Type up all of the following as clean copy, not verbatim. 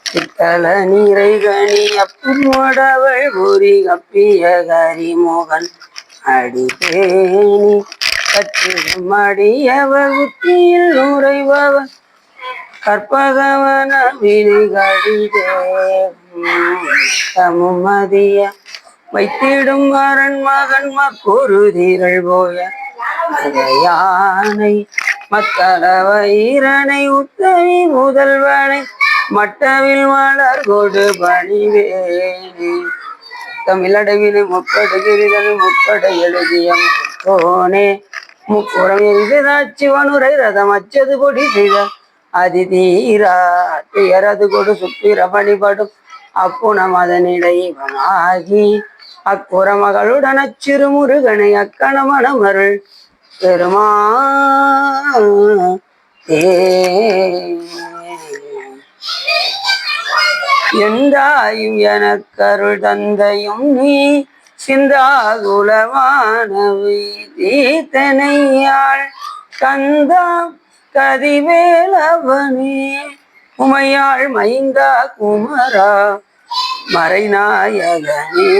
சித்தல நீரை கனி அப்புமடவள் ஊரி கப்பிய கரிமோகன் அடிபேணி கற்றிடும் அடியவர் புத்தியில் நுரைபவர் கற்பகவன வினை கடிதே தமுமதிய வைத்திடும் அரண் மகன் மற்றொரு தீரள் போய யானை மத்தளவயிரனை உத்தமி முதல்வனை மட்டவில் மலர் கொடு பணிவேணி தமிழடவினை முப்படுகிறிதனை முப்பட எழுதிய முத்தோனே முப்புறம் எரிதாட்சி வனுரை ரதம் அச்சது பொடி செய்த அதிதீரா துயரது கொடு சுப்பிர பணிபடும் அப்புணம் அதனிடைவனாகி அக்குற மகளுடன் அச்சிறு முருகனை அக்கணமணமருள் பெருமா எந்தாயும் எனக்கருள் தந்தையும் நீ சிந்தாகுலமானவை தீத்தனையாள் கந்தா கதிவேலவனே உமையாள் மைந்தா குமரா மறைநாயகனே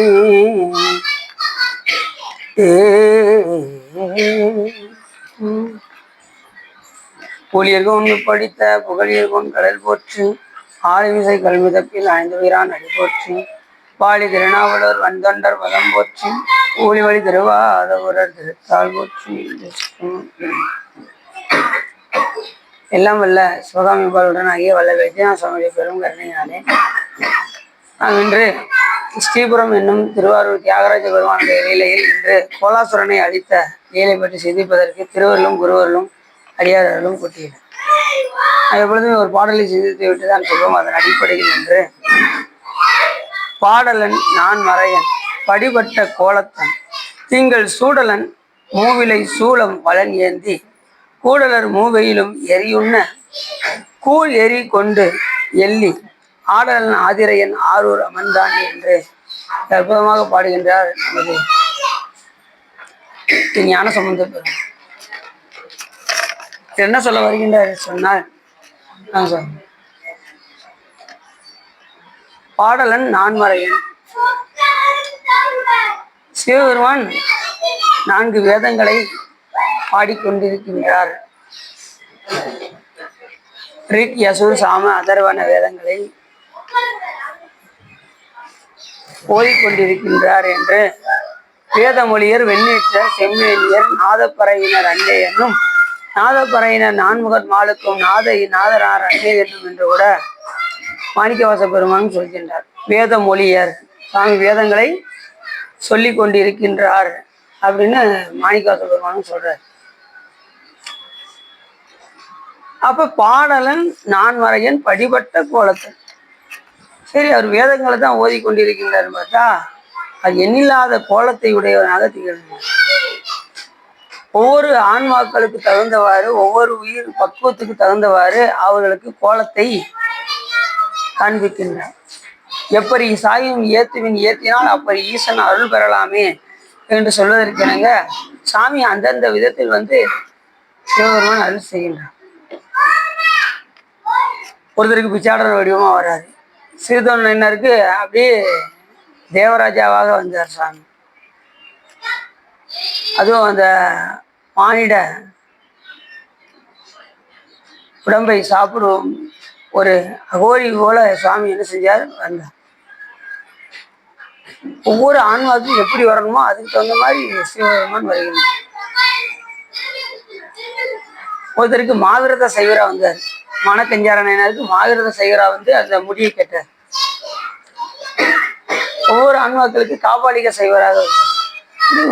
புலியர்கள் ஒன்று படித்த புகழியர்கொன் கடல் போற்று ஆளுமிசை கல்விதப்பில் ஐந்து வீரான் அடி போற்றி பாலி திருநாவலூர் வந்தொண்டர் பதம் போற்றி ஊழி வழி திருவாதவரர் திருத்தாள் போற்றி. எல்லாம் வல்ல சிவகாமி பாலுடன் ஆகிய வல்ல வைத்தியநாத சுவாமியுடைய பெரும் கருணையினாலே நாம் இன்று ஸ்ரீபுரம் என்னும் திருவாரூர் தியாகராஜ பெருமானுடைய லீலையில் இன்று கோலாசுரனை அழித்த லீலை பற்றி சிந்திப்பதற்கு திருவருளும் குருவருளும் அடியார்களும் கூட்டினர். எப்பொழுதுமே ஒரு பாடலை சிந்தித்து விட்டுதான் சொல்வோம். அதன் அடிப்படையில் என்று பாடலன் நான் மறையன் படிபட்ட கோலத்தன் திங்கள் சூடலன் மூவிலை சூளம் வளன் ஏந்தி கூடலர் மூவையிலும் எரியுண்ண கூழ் எரி கொண்டு எள்ளி ஆடலன் ஆதிரையன் ஆரூர் அமர்ந்தானே என்று அற்புதமாக பாடுகின்றார் நமது ஞான சம்பந்த பெருமான். என்ன சொல்ல வருகின்றார் சொன்னால் பாடலன் நான்மறையன் சிவபெருமான் 4 வேதங்களை பாடிக்கொண்டிருக்கின்றார். ரிக் யசுர் சாம அதர்வன வேதங்களை ஓதிக்கொண்டிருக்கின்றார் என்று வேதமொழியர் வெண்ணீற்றர் செம்மேலியர் நாதப்பறையினர் அண்டே என்னும் நாதப்பறையினர் நான்முகர் மாலுக்கும் நாதரார் அண்டே என்னும் என்று கூட மாணிக்கவாச பெருமான் சொல்கின்றார். வேதமொழியர் சாமி வேதங்களை சொல்லி கொண்டிருக்கின்றார் அப்படின்னு மாணிக்கவாச பெருமானும் சொல்றார். அப்ப பாடலன் நான்மறையன் படிபட்ட கோலத்தன். சரி, அவர் வேதங்களை தான் ஓதிக்கொண்டிருக்கின்றார் பார்த்தா அது எண்ணில்லாத கோலத்தை உடையவனாக திகழ்ந்தார். ஒவ்வொரு ஆன்மாக்களுக்கு தகுந்தவாறு ஒவ்வொரு உயிர் பக்குவத்துக்கு தகுந்தவாறு அவர்களுக்கு கோலத்தை காண்பிக்கின்றார். எப்படி சாயும் ஏத்துவின் ஏத்தினால் அப்படி ஈசன் அருள் பெறலாமே என்று சொல்வதற்கெனங்க சாமி அந்தந்த விதத்தில் சிவபெருமான் அருள் செய்கின்றார். ஒருத்தருக்கு பிச்சாடன வடிவமா வராது. சிறுதொண்டனருக்கு அப்படியே தேவராஜாவாக வந்தார் சாமி. அதுவும் அந்த மானிட உடம்பை சாப்பிடும் ஒரு அகோரி போல சுவாமி என்ன செஞ்சார் வந்தார். ஒவ்வொரு ஆன்மாவுக்கும் எப்படி வரணுமோ அதுக்கு தகுந்த மாதிரி சிவபெருமான் வருகிறார். ஒருத்தருக்கு மாவிரத சைவரா வந்தார். மனக்கஞ்சாரனுக்கு மாவிரத சைவரா அந்த முடியை கேட்டார். ஒவ்வொரு ஆன்மாக்களுக்கு காபாலிக சைவராக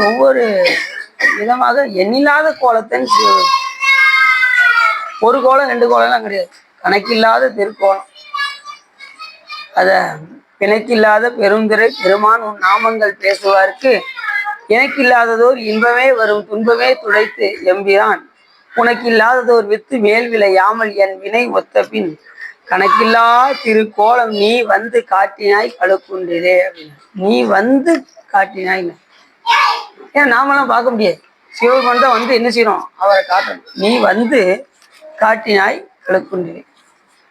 ஒவ்வொரு விதமாக எண்ணில்லாத கோலத்தின் ஒரு கோலம் 2 கோலம்லாம் கிடையாது, கணக்கில்லாத திருக்கோலம். அத பிணக்கில்லாத பெருந்திரை பெருமான் உன் நாமங்கள் பேசுவார்க்கு எனக்கில்லாததோர் இன்பமே வரும் துன்பமே துடைத்து எம்பிரான் உனக்கில்லாததோர் வித்து மேல் விளையாமல் என் வினை ஒத்த பின் கணக்கில்லா திருக்கோலம் நீ காட்டினாய் கழுக்குண்டிலே அப்படின்னு. நீ காட்டினாய். ஏன் நாமெல்லாம் பார்க்க முடியாது, சிவபெருமான் தான் என்ன செய்யணும், அவரை காட்டணும். நீ காட்டினாய் கழுக்குண்டிலே.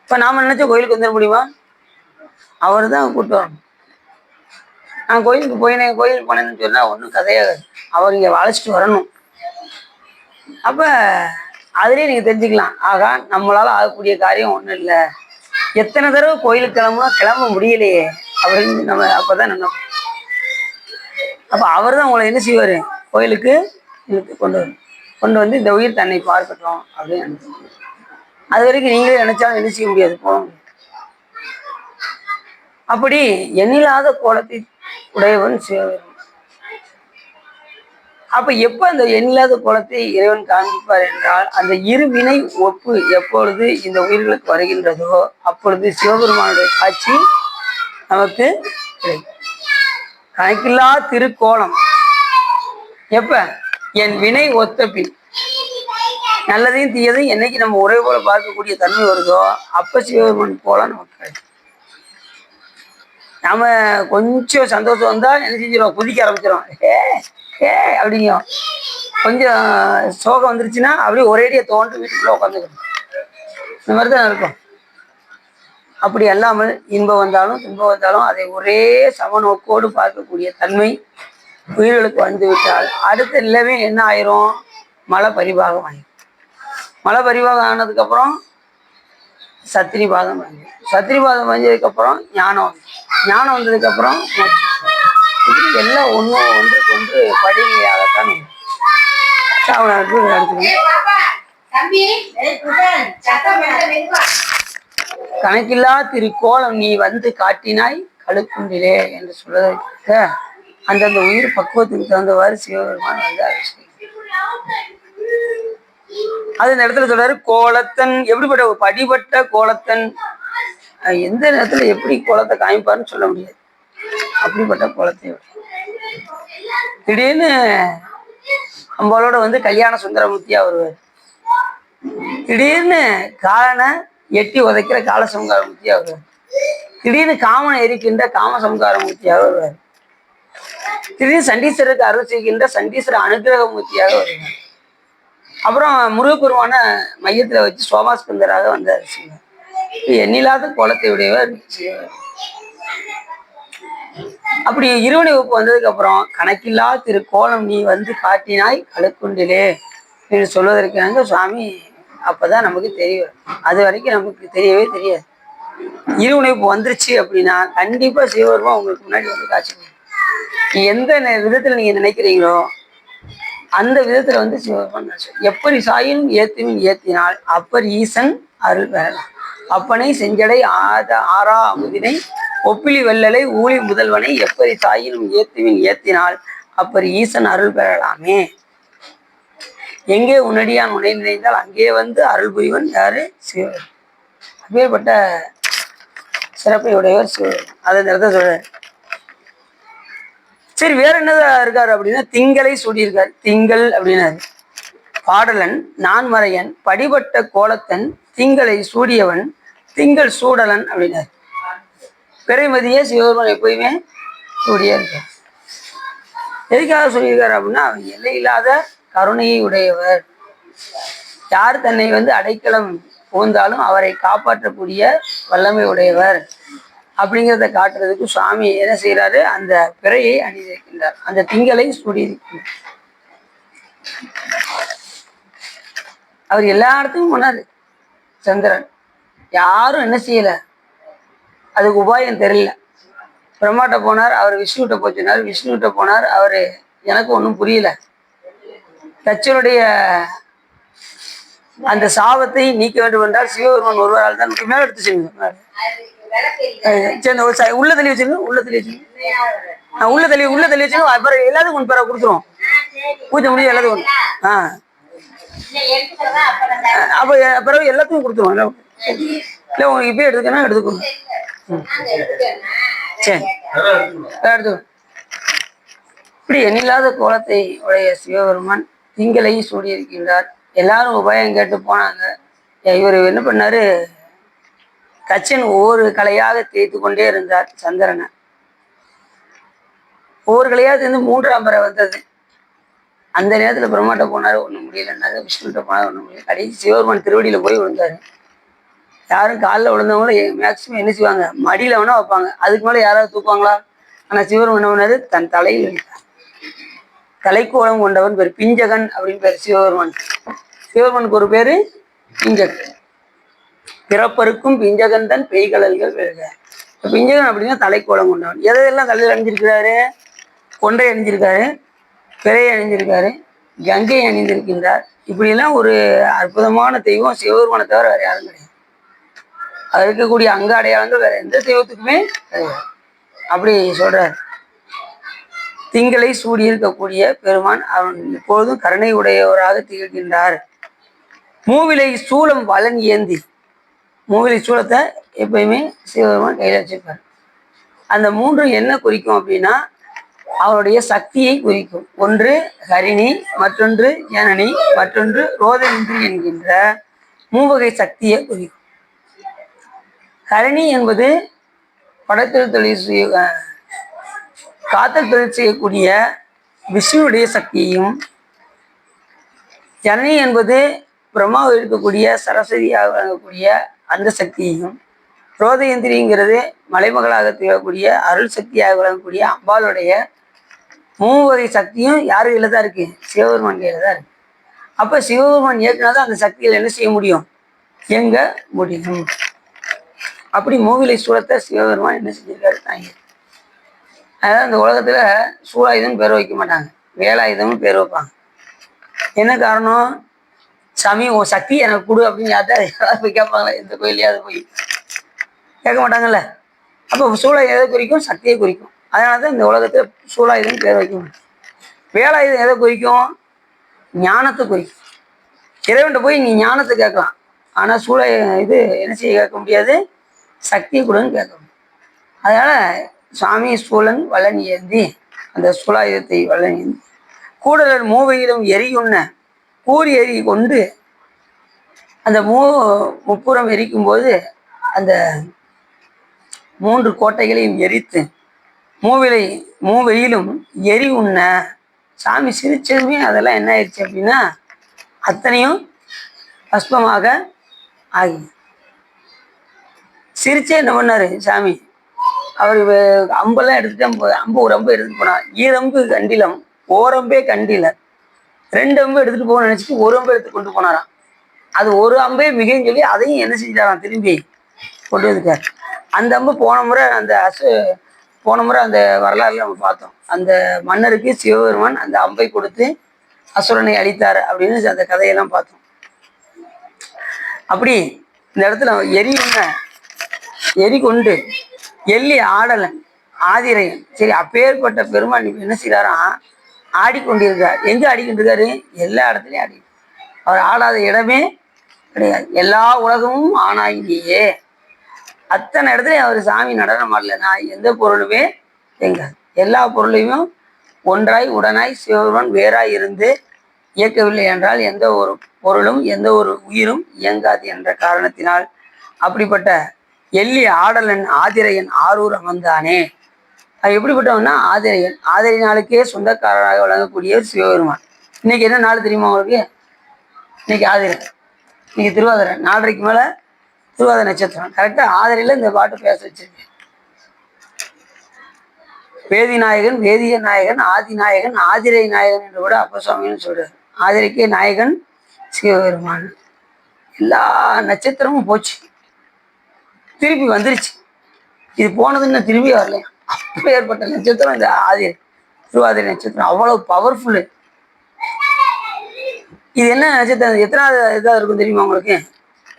இப்ப நாம நினைச்ச கோயிலுக்கு வந்துட முடியுமா? அவர் தான் கூப்பிட்டு வரணும். நான் கோயிலுக்கு கோயிலுக்கு போனேன்னு சொன்னா ஒன்றும் கதையாகாது. அவர் இங்க அழைச்சிட்டு வரணும். அப்ப அதுலயே நீங்க தெரிஞ்சுக்கலாம், ஆகா நம்மளால ஆகக்கூடிய காரியம் ஒண்ணும் இல்லை, எத்தனை தடவை கோயிலுக்கு கிளம்ப முடியலையே அப்படின்னு நம்ம அப்பதான் நினைப்போம். அப்ப அவர் தான் உங்களை என்ன செய்வாரு, கோயிலுக்கு கொண்டு வந்து இந்த உயிர் தன்னை பார்க்கட்டும் அப்படின்னு நினைச்சோம். அது வரைக்கும் நீங்களே நினைச்சாலும் என்ன செய்ய முடியாது, போக முடியாது. அப்படி எண்ணில்லாத கோலத்தை உடையவன் சிவபெருமான். அப்ப எப்ப அந்த எண்ணில்லாத கோலத்தை இறைவன் காண்பிப்பார் என்றால், அந்த இருவினை ஒப்பு எப்பொழுது இந்த உயிர்களுக்கு வருகின்றதோ அப்பொழுது சிவபெருமானுடைய காட்சி நமக்கு கிடைக்கும். கணக்கில்லா திருக்கோலம் எப்ப என் வினை ஒத்த பின், நல்லதையும் தீயதையும் என்னைக்கு நம்ம ஒரே போல பார்க்கக்கூடிய தன்மை வருதோ அப்ப சிவபெருமான் கோலம் நமக்கு கிடைக்கும். நாம கொஞ்சம் சந்தோஷம் வந்தா என்ன செஞ்சிடும், குதிக்க ஆரம்பிச்சிடும், ஏ அப்படிங்க. கொஞ்சம் சோகம் வந்துருச்சுன்னா அப்படியே ஒரேடியா தோன்று வீட்டுக்குள்ள உட்காந்துக்கணும். இந்த மாதிரி தான் இருக்கும். அப்படி அல்லாமல் இன்பம் வந்தாலும் துன்பம் வந்தாலும் அதை ஒரே சமநோக்கோடு பார்க்கக்கூடிய தன்மை உயிர்களுக்கு வந்து விட்டால் அடுத்த நிலைமை என்ன ஆயிரும், மலை பரிபாகம் ஆயிரும். மலை பரிபாகம் ஆனதுக்கு அப்புறம் சத்திரிபாதம் வாங்கி, சத்திரிபாதம் வாங்கியதுக்கு அப்புறம் ஞானம், ஞானம் வந்ததுக்கு அப்புறம் எல்லாம் ஒன்றுக்கு ஒன்று படிநிலையாகத்தான் கணக்கில்லா திருக்கோலம் நீ வந்து காட்டினாய் கழுக்குண்டிலே என்று சொல்வதற்கு அந்தந்த உயிர் பக்குவத்துக்கு தகுந்தவாறு சிவபெருமான் வந்து அபிஷேகம். அது இந்த இடத்துல சொல்றாரு, கோலத்தன் எப்படிப்பட்ட ஒரு படிப்பட்ட கோலத்தன், எந்த நேரத்துல எப்படி கோலத்தை காமிப்பாருன்னு சொல்ல முடியாது. அப்படிப்பட்ட கோலத்தை திடீர்னு நம்மளோட வந்து கல்யாண சுந்தரமூர்த்தியா வருவார், திடீர்னு காலனை எட்டி உதைக்கிற கால சம்காரமூர்த்தியா வருவார், திடீர்னு காமனை எரிக்கின்ற காம சம்காரமூர்த்தியாக வருவார், திடீர்னு சண்டீஸ்வரருக்கு அருள் செய்கின்ற சண்டீஸ்வர அனுகிரகமூர்த்தியாக வருவார். அப்புறம் முருகப்பெருமான மையத்துல வச்சு சோமாஸ்கந்தராக வந்தார். எண்ணில்லாத கோலத்தை உடையவர். அப்படி இருவனை வகுப்பு வந்ததுக்கு அப்புறம் கணக்கில்லா திருக்கோலம் நீ வந்து காட்டினாய் கழுக்குண்டிலே என்று சொல்வதற்கு சுவாமி அப்பதான் நமக்கு தெரியும். அது வரைக்கும் நமக்கு தெரியவே தெரியாது. இருவனைப்பு வந்துருச்சு அப்படின்னா கண்டிப்பா சிவபெருமான் உங்களுக்கு முன்னாடி வந்து காட்சி எந்த விதத்துல நீங்க நினைக்கிறீங்களோ அந்த விதத்துல வந்து சிவபெருமான் எப்படி சாயினும் ஏத்துமின் ஏத்தினால் அப்பர் ஈசன் அருள் பெறலாம். அப்பனை செஞ்சடை ஆறா அமுதினை ஒப்பிலி வெள்ளலை ஊழி முதல்வனை எப்படி சாயினும் ஏத்துமின் ஏத்தினால் அப்பர் ஈசன் அருள் பெறலாமே. எங்கே உன்னடியான் உனை நினைந்தால் அங்கே வந்து அருள் புரிவன் யாரு, சிவபெருமான். அப்பேற்பட்ட சிறப்பை உடையவர் சிவபெருமான். அதை நேரத்தை சொல்றாரு. சரி, வேற என்னதான் இருக்காரு அப்படின்னா திங்களை சூடியிருக்காரு. திங்கள் அப்படின்னாரு பாடலன் நான்மறையன் படிபட்ட கோலத்தன் திங்களை சூடியவன் திங்கள் சூடலன் அப்படின்னாரு. பிறைமதியே சிவபெருமான் எப்பயுமே சூடியா இருக்கார். எதுக்காக சொல்லியிருக்காரு அப்படின்னா அவன் எல்லை இல்லாத கருணையை உடையவர். யார் தன்னை வந்து அடைக்கலம் புகுந்தாலும் அவரை காப்பாற்றக்கூடிய வல்லமை உடையவர் அப்படிங்கிறத காட்டுறதுக்கு சுவாமி என்ன செய்யறாரு, அந்த பிறையை அணிந்திருக்கின்றார், அந்த திங்களை சூடியிருக்கின்றார். அவர் எல்லா இடத்துக்கும் போனாரு. சந்திரன் யாரும் என்ன செய்யல, அதுக்கு உபாயம் தெரியல. பிரம்மாட்ட போனார், அவர் விஷ்ணுகிட்ட போச்சுனார். விஷ்ணுகிட்ட போனார், அவரு எனக்கு ஒன்றும் புரியல. தச்சனுடைய அந்த சாபத்தை நீக்க வேண்டும் என்றால் சிவபெருமான் ஒருவரால் தான் மேல எடுத்து செய்யுங்க. சரி, உள்ள தள்ளி வச்சிருங்க, உள்ள தள்ளி வச்சிருங்க, உள்ள தள்ளி வச்சிருங்க. அப்புறம் எல்லாத்துக்கும் ஒன்று பேர கொடுத்துருவோம், பூஜை முடிஞ்சு எல்லாத்துக்கும் ஒன்று. அப்ப பிறகு எல்லாத்துக்கும் கொடுத்துருவோம். இல்லை உங்களுக்கு இப்பயே எடுத்துக்கணும், எடுத்துக்கணும். சரி, எடுத்துக்கணும். இப்படி எண்ணில்லாத கோலத்தை உடைய சிவபெருமான் திங்களை சூடியிருக்கின்றார். எல்லாரும் உபாயம் கேட்டு போனாங்க. இவர் என்ன பண்ணாரு, கச்சன் ஒவ்வொரு கலையாக தேய்த்து கொண்டே இருந்தார். சந்திரனை ஒவ்வொரு கலையாக தேர்ந்து 3ஆம் பறை வந்தது. அந்த நேரத்துல பிரம்மாட்ட போனாரு, ஒண்ணும் முடியலன்னாரு. விஷ்ணுகிட்ட போனாரு, ஒண்ணும் முடியல. கடைசி சிவபெருமான் திருவடியில போய் விழுந்தாரு. யாரும் காலில் விழுந்தவங்களும் மேக்சிமம் என்ன செய்வாங்க, மடியில் வேணா வைப்பாங்க. அதுக்கு மேலே யாராவது தூக்குவாங்களா? ஆனால் சிவபெருமான் என்ன பண்ணாரு, தன் தலையில் வைத்தார். தலைக்கோலம் கொண்டவன் பேர் பிஞ்சகன் அப்படின்னு பேர் சிவபெருமான். சிவபெருமானுக்கு ஒரு பேரு பிஞ்சகன். பிறப்பருக்கும் பிஞ்சகன் தன் பெய்கடல்கள் வெல்க. பிஞ்சகன் அப்படின்னா தலைக்கோலம் கொண்டவன். எதையெல்லாம் தலையில் அணிஞ்சிருக்கிறாரு? கொண்டை அணிஞ்சிருக்காரு, பிறையை அணிஞ்சிருக்காரு, கங்கை அணிந்திருக்கின்றார். இப்படியெல்லாம் ஒரு அற்புதமான தெய்வம் சிவபெருமானை தவிர வேற யாரும் கிடையாது. அது இருக்கக்கூடிய அங்க அடையாளங்கள் வேற எந்த தெய்வத்துக்குமே கிடையாது. அப்படி சொல்றார். திங்களை சூடியிருக்கக்கூடிய பெருமான் அவன் இப்பொழுதும் கருணை உடையவராக திகழ்கின்றார். மூவிலை சூலம் வலன் ஏந்தி, மூவிலை சூலத்தை எப்பயுமே சிவபெருமான் கையில் வச்சிருப்பார். அந்த மூன்றும் என்ன குறிக்கும் அப்படின்னா அவருடைய சக்தியை குறிக்கும். ஒன்று ஹரிணி, மற்றொன்று ஜனனி, மற்றொன்று ரோதனின்றி என்கின்ற மூவகை சக்தியை குறிக்கும். ஹரிணி என்பது படைத்தல் தொழில் காத்தல் தொழில் செய்யக்கூடிய விஷ்ணுவுடைய சக்தியையும், ஜனனி என்பது பிரம்மாவை இருக்கக்கூடிய சரஸ்வதியாக வழங்கக்கூடிய அந்த சக்தியையும், ரோதயந்திரிங்கிறது மலைமகளாக திகழக்கூடிய அருள் சக்தியாக வழங்கக்கூடிய அம்பாளுடைய மூவகை சக்தியும் யார் கையில் தான் இருக்கு? சிவபெருமான் கையில் தான் இருக்கு. அப்போ சிவபெருமான் இயக்குனாதான் அந்த சக்தியில் என்ன செய்ய முடியும்? இயங்க முடியும். அப்படி மூவிலை சூலத்தை சிவபெருமான் என்ன செஞ்சிருக்காரு தாங்க. அதாவது அந்த உலகத்துல சூலாயுதம் பேர் வைக்க மாட்டாங்க, வேலாயுதமும் பேர் வைப்பாங்க. என்ன காரணம்? சாமி உன் சக்தி எனக்கு கொடு அப்படின்னு யாராவது போய் கேட்பாங்களா? எந்த கோயிலையாவது போய் கேட்க மாட்டாங்கல்ல. அப்போ சூலாயுதம் எதை குறிக்கும்? சக்தியை குறிக்கும். அதனால தான் இந்த உலகத்துல சூலாயுதம் பேர் வைக்க மாட்டாங்க. வேலாயுதம் எதை குறிக்கும்? ஞானத்தை குறிக்கும். இறைவன்கிட்ட போய் நீ ஞானத்தை கேட்கலாம், ஆனால் இது என்ன செய்ய கேட்க முடியாது? சக்தியை கூடன்னு கேட்க முடியும். அதனால சுவாமி சூழன் வளன் ஏந்தி, அந்த சூலாயுதத்தை வளன் ஏந்தி கூடலர் மூவையிலும் எரியுண்ண கூறி எரி கொண்டு அந்த முப்புறம் எரிக்கும் போது அந்த 3 கோட்டைகளையும் எரித்து மூவெயிலும் எரி உண்ண சாமி சிரிச்சதுமே அதெல்லாம் என்ன ஆயிடுச்சு அப்படின்னா அத்தனையும் பஸ்பமாக ஆகி சிரிச்சே என்ன பண்ணாரு சாமி? அவர் அம்பெல்லாம் எடுத்துட்டு அம்பு ஒரு அம்பு எடுத்துட்டு போனார். ஈரம்பு கண்டிலம் ஓரம்பே கண்டில 2 அம்பு எடுத்துட்டு போக நினைச்சிட்டு ஒரு அம்பு எடுத்து கொண்டு போனாராம். அது ஒரு அம்பே மிகைன்னு சொல்லி அதையும் என்ன செஞ்சாராம்? திரும்பி கொண்டு வந்துட்டார். அந்த அம்பு போன முறை அந்த வரலாறுல நம்ம பார்த்தோம். அந்த மன்னருக்கு சிவபெருமான் அந்த அம்பை கொடுத்து அசுரனை அழித்தார் அப்படின்னு அந்த கதையெல்லாம் பார்த்தோம். அப்படி இந்த இடத்துல எரி கொண்டு எள்ளி ஆடலன் ஆதிரையன். சரி, அப்பேற்பட்ட பெருமான் என்ன செய்யறாராம்? ஆடிக்கொண்டிருக்கார். எங்க ஆடிக்கொண்டிருக்காரு? எல்லா இடத்துலையும் ஆடி. அவர் ஆடாத இடமே கிடையாது. எல்லா உலகமும் ஆனாயிலேயே அத்தனை இடத்துலையும் அவர் சாமி நடனம் ஆடலைன்னா எந்த பொருளுமே எங்காது. எல்லா பொருளையும் ஒன்றாய் உடனாய் சிவபெருமான் வேறாய் இருந்து இயக்கவில்லை என்றால் எந்த ஒரு பொருளும் எந்த ஒரு உயிரும் இயங்காது என்ற காரணத்தினால் அப்படிப்பட்ட எள்ளி ஆடலன் ஆதிரையன் ஆரூர் அமர்ந்தானே. அது எப்படிப்பட்டவன்னா ஆதிரையன். ஆதிரை நாளுக்கே சொந்தக்காரராக வழங்கக்கூடிய சிவபெருமான். இன்னைக்கு என்ன நாள் தெரியுமா உங்களுக்கு? இன்னைக்கு ஆதிரை, இன்னைக்கு திருவாதிரை. 4:30க்கு மேல திருவாதிரை நட்சத்திரம். கரெக்டா ஆதிரையில இந்த பாட்டு பேச வச்சிருக்கேன். வேதி நாயகன், வேதிய நாயகன், ஆதி நாயகன், ஆதிரை நாயகன் என்று கூட அப்பசுவாமின்னு சொல்றாரு. ஆதிரைக்கே நாயகன் சிவபெருமான். எல்லா நட்சத்திரமும் போச்சு, திருப்பி வந்துருச்சு. இது போனதுன்னு திரும்பி வரலையா? அப்போ ஏற்பட்ட நட்சத்திரம் இந்த ஆதிரை, திருவாதிரை நட்சத்திரம். அவ்வளவு பவர்ஃபுல்லு. இது என்ன நட்சத்திரம்? எத்தனாவது இதாக இருக்கும் தெரியுமா உங்களுக்கு?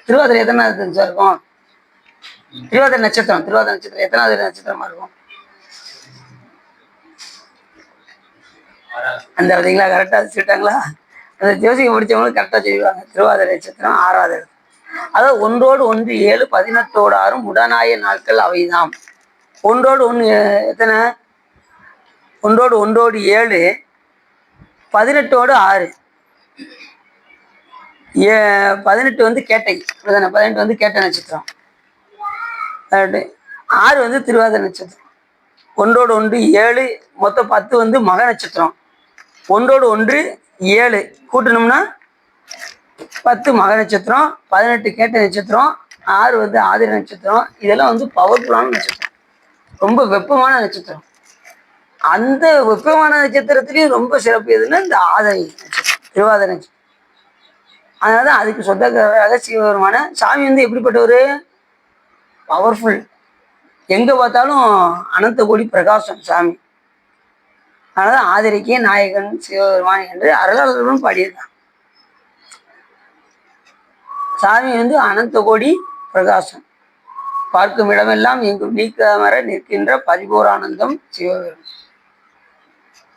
திருவாதிரை எத்தனாவது இருக்கும்? திருவாதிரை நட்சத்திரம் எத்தனாவது நட்சத்திரமா இருக்கும்? அந்த பார்த்தீங்களா? கரெக்டாக சொல்லிட்டாங்களா? அந்த ஜோசியம் முடிச்சவங்களும் கரெக்டாக செய்வாங்க. திருவாதிரை நட்சத்திரம் 6வது. அதாவது ஒன்றோடு ஒன்று 7, 18ஓடு 6 உடனாய நாட்கள் அவைதாம். ஒன்றோடு ஒன்று எத்தனை? ஒன்றோடு 7, 18ஓடு 6. 18 கேட்டை, 18 கேட்டை நட்சத்திரம். 6 திருவாதிரை நட்சத்திரம். ஒன்றோடு ஒன்று 7, மொத்தம் 10 மக நட்சத்திரம். ஒன்றோடு ஒன்று 7 கூட்டணும்னா 10 மக நட்சத்திரம், 18 கேட்ட நட்சத்திரம், 6 வந்து ஆதிர நட்சத்திரம். இதெல்லாம் வந்து பவர்ஃபுல்லான நட்சத்திரம், ரொம்ப வெப்பமான நட்சத்திரம். அந்த வெப்பமான நட்சத்திரத்திலையும் ரொம்ப சிறப்பு எதுன்னா இந்த ஆதிரை நட்சத்திரம், திருவாதிரை நட்சத்திரம். அதனாலதான் அதுக்கு சொந்தக்காரராக சிவபெருமான சாமி வந்து எப்படிப்பட்டவர், பவர்ஃபுல். எங்க பார்த்தாலும் அனந்த கோடி பிரகாசம் சாமி. அதனாலதான் ஆதிரைக்கே நாயகன் சிவபெருமான் என்று அருளாளர்களும் பாடியிருக்கான். சாமி வந்து அனந்த கோடி பிரகாசம், பார்க்கும் இடமெல்லாம் எங்கும் நீக்கமர நிற்கின்ற பரிபூரானந்தம் சிவபெருமான்.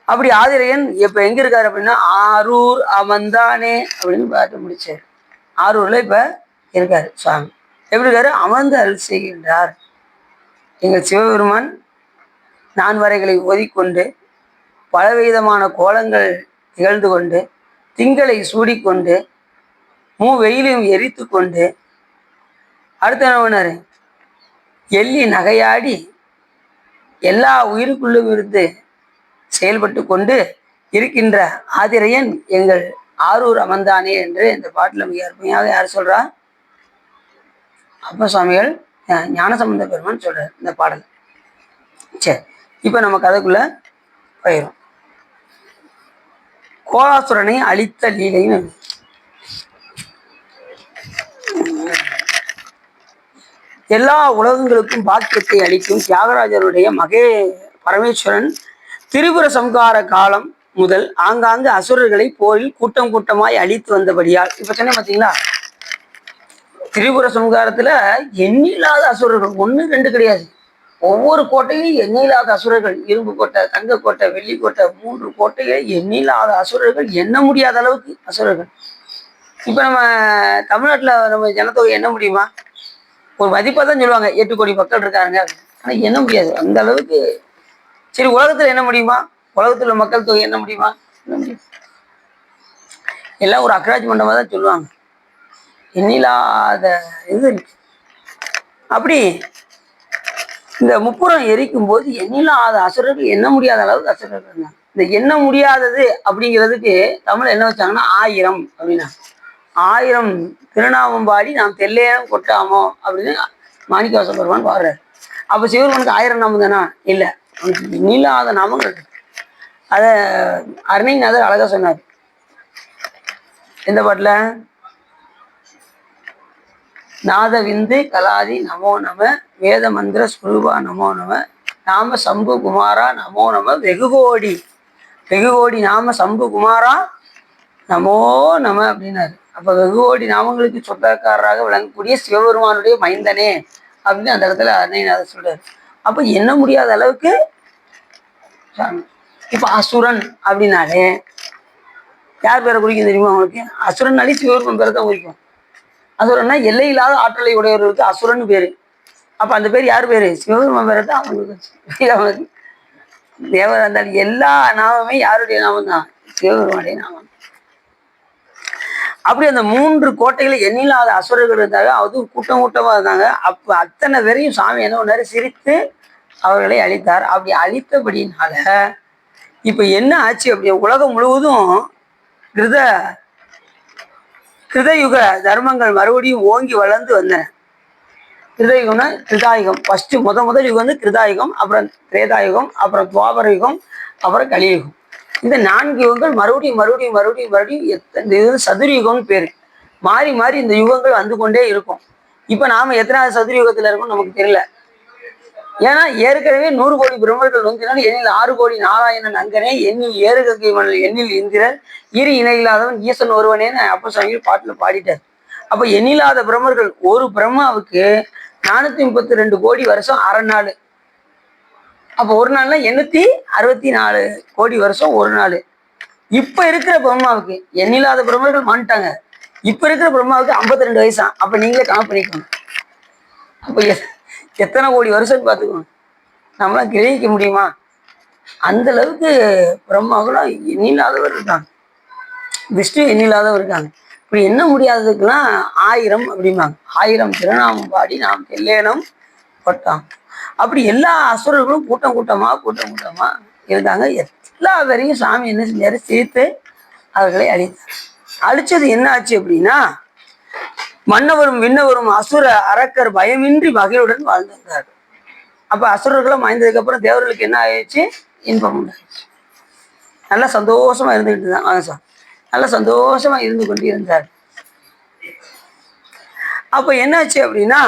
அப்படி ஆதிரையன் இப்ப எங்க இருக்காரு அப்படின்னா ஆரூர் அமர்ந்தானே அப்படின்னு பார்த்து முடிச்சாரு. ஆரூர்ல இப்ப இருக்காரு சுவாமி. எப்படி இருக்காரு, அமர்ந்து அருள் செய்கின்றார். எங்கள் சிவபெருமான் நான்வரைகளை ஓதிக்கொண்டு பலவிதமான கோலங்கள் திகழ்ந்து கொண்டு திங்களை சூடிக்கொண்டு வெயிலையும் எரித்து கொண்டு அடுத்த என்ன எள்ளி நகையாடி எல்லா உயிருக்குள்ளும் இருந்து செயல்பட்டு கொண்டு இருக்கின்ற ஆதிரையன் எங்கள் ஆரூர் அமர்ந்தானே என்று இந்த பாட்டில் மிக அருமையாக யார் சொல்றா, அப்ப சுவாமிகள் ஞானசம்பந்த பெருமான் சொல்றார் இந்த பாடல். சரி, இப்ப நம்ம கதைக்குள்ள போயிடும். கோலாசுரனை அழித்த லீலைன்னு எல்லா உலகங்களுக்கும் பாக்கியத்தை அளிக்கும் தியாகராஜருடைய மகே பரமேஸ்வரன் திரிபுர சம்ஹார காலம் முதல் ஆங்காங்கு அசுரர்களை போரில் கூட்டம் கூட்டமாய் அழித்து வந்தபடியால், இப்ப சொன்ன பார்த்தீங்களா, திரிபுர சம்ஹாரத்துல எண்ணில்லாத அசுரர்கள், 1 2 கிடையாது, ஒவ்வொரு கோட்டையிலும் எண்ணில்லாத அசுரர்கள், இரும்பு கோட்டை, தங்க கோட்டை, வெள்ளி கோட்டை, 3 கோட்டையில எண்ணில்லாத அசுரர்கள், எண்ண முடியாத அளவுக்கு அசுரர்கள். இப்ப நம்ம தமிழ்நாட்டுல நம்ம ஜனத்தொகை எண்ண முடியுமா? ஒரு மதிப்பாக தான் சொல்லுவாங்க, 8 கோடி மக்கள் இருக்காங்க, ஆனா எண்ண முடியாது அந்த அளவுக்கு. சரி, உலகத்துல என்ன முடியுமா? உலகத்துல மக்கள் தொகை என்ன முடியுமா? என்ன முடியும்? எல்லாம் ஒரு அக்ராஜ் மண்டபமா தான் சொல்லுவாங்க, எண்ணில்லாத இது இருக்கு. அப்படி இந்த முப்புறம் எரிக்கும் போது எண்ணில்லாத அசுரர்கள், எண்ண முடியாத அளவுக்கு அசுரர்கள் இருந்தாங்க. இந்த எண்ண முடியாதது அப்படிங்கிறதுக்கு தமிழ் என்ன வச்சாங்கன்னா 1000 அப்படின்னா, 1000 திருநாமம் பாடி நாம் தெல்லையம் கொட்டாமோ அப்படின்னு மாணிக்கவாச பெருமான் பாடுறாரு. அப்ப சிவபெருமானுக்கு 1000 நாமம் தானா? இல்லை, எண்ணில்லாத நாமங்கள் இருக்கு. அத அருணைநாதர் அழகா சொன்னார் எந்த பாட்டுல, நாத விந்து கலாதி நமோ நம வேத மந்திர ஸ்வரூபா நமோ நம நாம சம்பு குமாரா நமோ நம வெகுகோடி நாம சம்பு குமாரா நமோ நம அப்படின்னாரு. அப்ப வெகுகோடி நாமங்களுக்கு சொந்தக்காரராக விளங்கக்கூடிய சிவபெருமானுடைய மைந்தனே அப்படின்னு அந்த இடத்துல அருணைநாதர் சொல்றாரு. அப்ப எண்ண முடியாத அளவுக்கு. இப்ப அசுரன் அப்படின்னாலே யார் பேரை குறிக்கும் தெரியுமா அவங்களுக்கு? அசுரன்னாலே சிவபெருமான் பேரை தான் குறிக்கும். அசுரன்னா எல்லையில்லாத ஆற்றலை உடையவர்களுக்கு அசுரன் பேரு. அப்ப அந்த பேர் யார் பேரு? சிவபெருமான் பேரை தான் அவங்களுக்கு. தேவரா இருந்தாலும் எல்லா நாமமே யாருடைய நாமம் தான்? சிவபெருமானுடைய நாமம். அப்படி அந்த 3 கோட்டைகளை எண்ணில்லாத அசுரர்கள் இருந்தாங்க, அதுவும் கூட்டம் கூட்டமா இருந்தாங்க. அப்ப அத்தனை பேரையும் சாமி என்ன பண்ணாரு, சிரித்து அவர்களை அழித்தார். அப்படி அழித்தபடினால இப்ப என்ன ஆச்சு, அப்படி உலகம் முழுவதும் கிருதயுக தர்மங்கள் மறுபடியும் ஓங்கி வளர்ந்து வந்தன. கிருதயுகம்னா கிருதாயுகம், ஃபர்ஸ்ட் முதல் யுகம் வந்து கிருதாயுகம், அப்புறம் திரேதாயுகம், அப்புறம் துவாபர யுகம், அப்புறம் கலியுகம். இந்த 4 யுகங்கள் மறுபடியும் இது சதுர்யுகம்னு பேரு. மாறி மாறி இந்த யுகங்கள் வந்து கொண்டே இருக்கும். இப்ப நாம எத்தனாவது சதுர்யுகத்துல இருக்கோம் நமக்கு தெரியல. ஏன்னா ஏற்கனவே 100 கோடி பிரம்மர்கள் நோக்கினால் எண்ணில் 6 கோடி நாராயணன் அங்கனே எண்ணில் ஏறுகங்கை மணல் எண்ணில் இந்திரர் இரு இணை இல்லாதவன் ஈசன் ஒருவனேன்னு அப்ப சுவாமி பாட்டுல பாடிட்டார். அப்ப எண்ணில்லாத பிரம்மர்கள், ஒரு பிரம்மாவுக்கு 432 கோடி வருஷம் அரை நாள். அப்ப ஒரு நாள்னா 864 கோடி வருஷம் ஒரு நாள். இப்ப இருக்கிற பிரம்மாவுக்கு, எண்ணில்லாத பிரம்மர்கள் மாட்டாங்க, இப்ப இருக்கிற பிரம்மாவுக்கு 52 வயசா. அப்ப நீங்களே கணக்கு பண்ணிக்கோங்க. அப்ப எத்தனை கோடி வருஷம் பார்த்துக்கணும், நம்மளாம் கிரகிக்க முடியுமா? அந்த அளவுக்கு பிரம்மாவுக்குலாம் எண்ணில்லாதவர் இருக்காங்க, விஷ்ணு எண்ணில்லாதவர் இருக்காங்க. இப்படி என்ன முடியாததுக்கெல்லாம் 1000 அப்படிம்பாங்க. 1000 திருநாமம் பாடி நாம் தெல்லேனம் பட்டாம். அப்படி எல்லா அசுரர்களும் கூட்டம் கூட்டமா இருந்தாங்க. எல்லா பேரையும் சாமி என்ன செஞ்சாரு, சேர்த்து அவர்களை அழித்தார். அழிச்சது என்ன ஆச்சு அப்படின்னா, மன்னவரும் விண்ணவரும் அசுர அரக்கர் பயமின்றி மகிழுடன் வாழ்ந்து வந்தார்கள். அப்ப அசுரர்களும் மாய்ந்ததுக்கு அப்புறம் தேவர்களுக்கு என்ன ஆயிடுச்சு? இன்பம் உண்டாயிடுச்சு. நல்லா சந்தோஷமா இருந்துகிட்டு தான் வாங்க சார், நல்லா சந்தோஷமா இருந்து கொண்டு இருந்தார். அப்ப என்னாச்சு அப்படின்னா,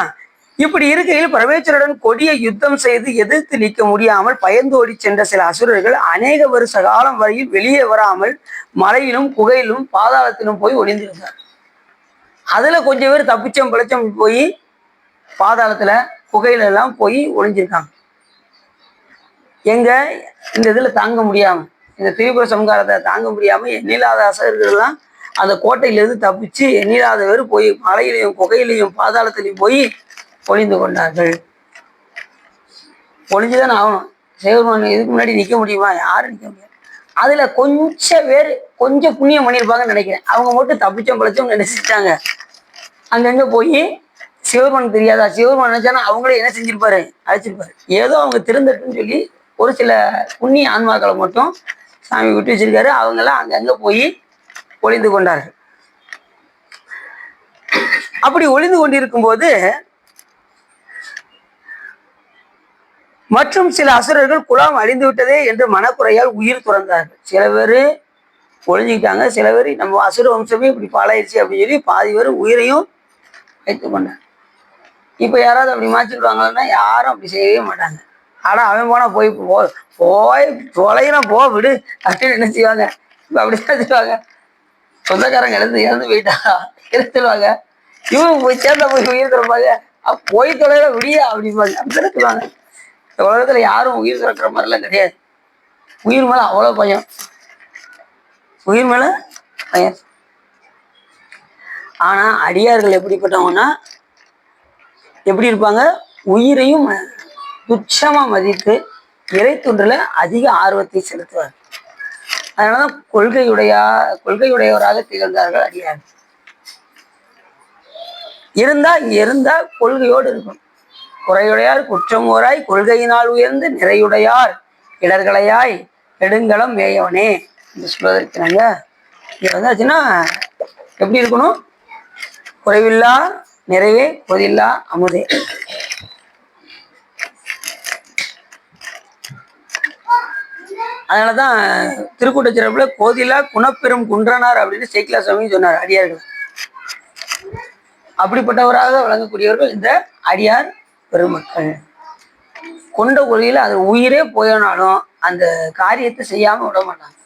இப்படி இருக்கையில் பரமேஸ்வருடன் கொடிய யுத்தம் செய்து எதிர்த்து நிற்க முடியாமல் பயந்தோடி சென்ற சில அசுரர்கள் அநேக வருஷ காலம் வரையில் வெளியே வராமல் மலையிலும் குகையிலும் பாதாளத்திலும் போய் ஒளிந்திருந்தார். அதுல கொஞ்சம் பேர் தப்பிச்சம் பிழைச்சம் போய் பாதாளத்துல குகையில எல்லாம் போய் ஒளிஞ்சிருக்காங்க. எங்க இந்த இதுல தாங்க முடியாம, இந்த திரிபுர சம்ஹாரத்தை தாங்க முடியாம எண்ணில்லாத அசுரர்கள் எல்லாம் அந்த கோட்டையிலிருந்து தப்பிச்சு எண்ணில்லாத பேர் போய் மலையிலையும் குகையிலையும் பாதாளத்திலையும் போய் ஒளிந்து கொண்டார்கள். ஒளிஞ்சுதான் ஆகணும். சிவபெருமான் இதுக்கு முன்னாடி நிற்க முடியுமா? யாரும் நிற்க முடியாது. அதுல கொஞ்சம் பேர் கொஞ்சம் புண்ணியம் பண்ணியிருப்பாங்கன்னு நினைக்கிறேன். அவங்க மட்டும் தப்பிச்சம் பிழைச்சோம் நினைச்சிட்டாங்க. அங்கங்க போய் சிவபெருமான் தெரியாதா? சிவபெருமான் நினைச்சானா அவங்களே என்ன செஞ்சிருப்பாரு? அழைச்சிருப்பாரு. ஏதோ அவங்க திருந்தட்டுன்னு சொல்லி ஒரு சில புண்ணிய ஆன்மாக்களை மட்டும் சாமி விட்டு வச்சிருக்காரு. அவங்கெல்லாம் அங்கங்க போய் ஒளிந்து கொண்டார்கள். அப்படி ஒளிந்து கொண்டிருக்கும் போது மற்றும் சில அசுரர்கள் குலம் அழிந்து விட்டதே என்று மனக்குறையால் உயிர் துறந்தார்கள். சில பேர் ஒளிஞ்சுக்கிட்டாங்க, சில பேர் நம்ம அசுர வம்சமே இப்படி பாலாயிருச்சு அப்படின்னு சொல்லி பாதி பேர் உயிரையும் வைத்துக் கொண்டாங்க. இப்ப யாராவது அப்படி மாற்றிடுவாங்கன்னா யாரும் அப்படி செய்யவே மாட்டாங்க. ஆனா அவன் போனா போய் போய் தொலைனா போ விடு அப்படின்னு என்ன செய்வாங்க? இப்ப அப்படிதான் செய்வாங்க. சொந்தக்காரங்க இறந்து போயிட்டா இருத்துருவாங்க. இவங்க போய் சேர்ந்தா போய் உயிர் திறப்பாங்க. போய் தொலைல விடியா அப்படிம்பாங்க. அப்படிதான் சொல்லுவாங்க. இந்த உலகத்துல யாரும் உயிர் திறக்கிற மாதிரிலாம் கிடையாது. உயிர் மேல அவ்வளவு பயம், உயிர் மேல பயம். ஆனா அடியார்கள் எப்படிப்பட்டவங்கன்னா எப்படி இருப்பாங்க? உயிரையும் துச்சமா மதித்து இறை தொண்டுல அதிக ஆர்வத்தை செலுத்துவார். அதனாலதான் கொள்கையுடையவராக திகழ்ந்தார்கள் அடியார்கள். இருந்தா கொள்கையோடு இருக்கும். குறையுடையார் குற்றமோராய் கொள்கையினால் உயர்ந்து நிறையுடையார் இடர்களையாய் நெடுங்கலம் மேயவனே என்று சொல்வதற்கிறாங்க. இது வந்தாச்சுன்னா எப்படி இருக்கணும்? குறைவில்லா நிறைவே பொதில்லா அமுதே. அதனாலதான் திருக்கூட்டச்சிறப்புல கோதிலா குணப்பெரும் குன்றனார் அப்படின்னு சேக்கிலா சுவாமி சொன்னார் அடியார்கள். அப்படிப்பட்டவராக வழங்கக்கூடியவர்கள் இந்த அடியார் பெருமக்கள். கொண்ட கொள்கையில அது உயிரே போயினாலும் அந்த காரியத்தை செய்யாம விட மாட்டாங்க.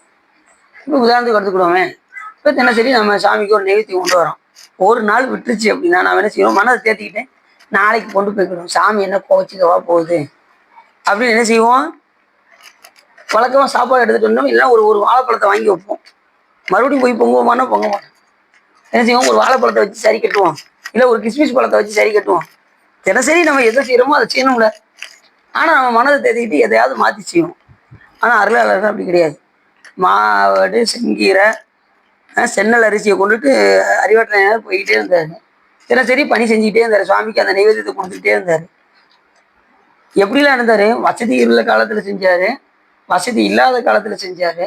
இப்போ உதாரணத்துக்கு எடுத்துக்கிடுவோமே, இப்போ தினசரி நம்ம சாமிக்கு ஒரு நெய்வேத்தியம் கொண்டு வரோம். ஒரு நாள் விட்டுருச்சு அப்படின்னா நான் என்ன செய்வோம்? மனதை தேர்த்திக்கிட்டேன், நாளைக்கு கொண்டு போய்க்கிடுவோம். சாமி என்ன கோச்சிக்கவா போகுது அப்படின்னு என்ன செய்வோம்? வழக்கமாக சாப்பாடு எடுத்துகிட்டு வந்தோம், இல்லைன்னா ஒரு வாழைப்பழத்தை வாங்கி வைப்போம். மறுபடியும் போய் பொங்குவோமானா பொங்க மாட்டோம். என்ன செய்வோம்? ஒரு வாழைப்பழத்தை வச்சு சரி கட்டுவோம், இல்லை ஒரு கிஸ்மிஸ் பழத்தை வச்சு சரி கட்டுவோம். தினசரி நம்ம எதை செய்யறோமோ அதை செய்யணும்ல. ஆனால் நம்ம மனதை தேடிக்கிட்டு எதையாவது மாற்றி செய்வோம். ஆனால் அருளாளர்கள் அப்படி கிடையாது. மாவடு செங்கீரை சென்னல் அரிசியை கொண்டுட்டு அறிவாட்டில் போய்கிட்டே இருந்தார். தினசரி பணி செஞ்சுக்கிட்டே இருந்தார். சுவாமிக்கு அந்த நைவேத்தியத்தை கொடுத்துக்கிட்டே இருந்தார். எப்படிலாம் இருந்தார்? வசதி உள்ள காலத்தில் செஞ்சார், வசதி இல்லாத காலத்தில் செஞ்சார்,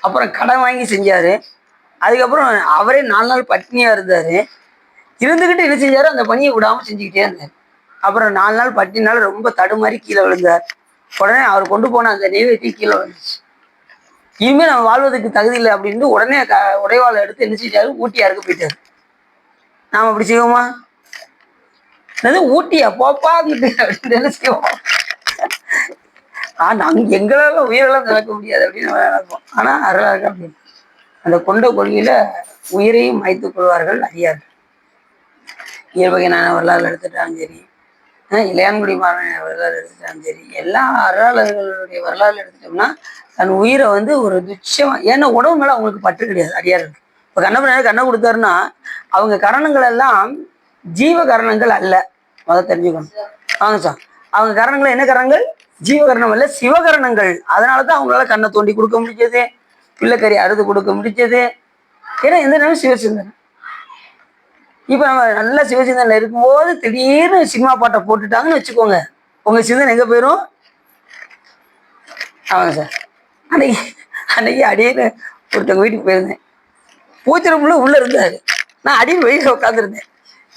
அப்புறம் கடன் வாங்கி செஞ்சார், அதுக்கப்புறம் அவரே 4 நாள் பட்னியாக இருந்தார். இருந்துக்கிட்டு என்ன செஞ்சாரு? அந்த பணியை விடாமல் செஞ்சுக்கிட்டே இருந்தார். அப்புறம் 4 நாள் பட்டினால ரொம்ப தடுமாறி கீழே விழுந்தார். உடனே அவர் கொண்டு போன அந்த நெய்வேத்தியம் கீழே விழுந்துச்சு. இனிமேல் நம்ம வாழ்வதற்கு தகுதி இல்லை அப்படின்னு உடனே உடைவாளை எடுத்து என்ன செஞ்சாரு? ஊட்டியாருக்கு போயிட்டாரு. நாம் அப்படி செய்வோமா? ஊட்டியா போப்பாங்கிட்டு அப்படின்னு என்ன செய்வோம்? நாங்கள் எங்களால உயிரெல்லாம் நடக்க முடியாது அப்படின்னு நினைப்போம். ஆனா அருளாக அப்படின்னு அந்த கொண்ட கொள்கையில உயிரையும் மாய்த்துக் கொள்வார்கள் அடியார்கள். இயல்பகையான வரலாறு எடுத்துட்டாலும் சரி, இளையான்குடி மாறன வரலாறு எடுத்துட்டாலும் சரி, எல்லா அருளாளர்களுடைய வரலாறு எடுத்துட்டோம்னா தன் உயிரை ஒரு துச்சமா, ஏன்னா உடம்பு மேல அவங்களுக்கு பற்று கிடையாது அடியாருக்கு. இப்போ கண்ணப்பன் கண்ணை கொடுத்தாருன்னா அவங்க கரணங்கள் எல்லாம் ஜீவ கரணங்கள் அல்ல. தெரிஞ்சுக்கணும் வாங்க சார். அவங்க கரணங்கள் என்ன கரணங்கள்? ஜீவகரணம் அல்ல, சிவகரணங்கள். அதனாலதான் அவங்களால கண்ணை தோண்டி கொடுக்க முடிஞ்சது, பிள்ளைக்கறி அறுத்து கொடுக்க முடிஞ்சது. ஏன்னா எந்த நேரம் சிவசிந்தனை. இப்ப நம்ம நல்ல சிவசிந்தனை இருக்கும்போது திடீர்னு சினிமா பாட்டை போட்டுட்டாங்கன்னு வச்சுக்கோங்க, உங்க சிந்தனை எங்க போயிரும்? ஆமாங்க சார். அன்னைக்கு அடியேன்னு ஒருத்தவங்க வீட்டுக்கு போயிருந்தேன். பூச்சிரமுள்ள உள்ள இருந்தாரு, நான் அடியில் வெளியில உட்காந்துருந்தேன்.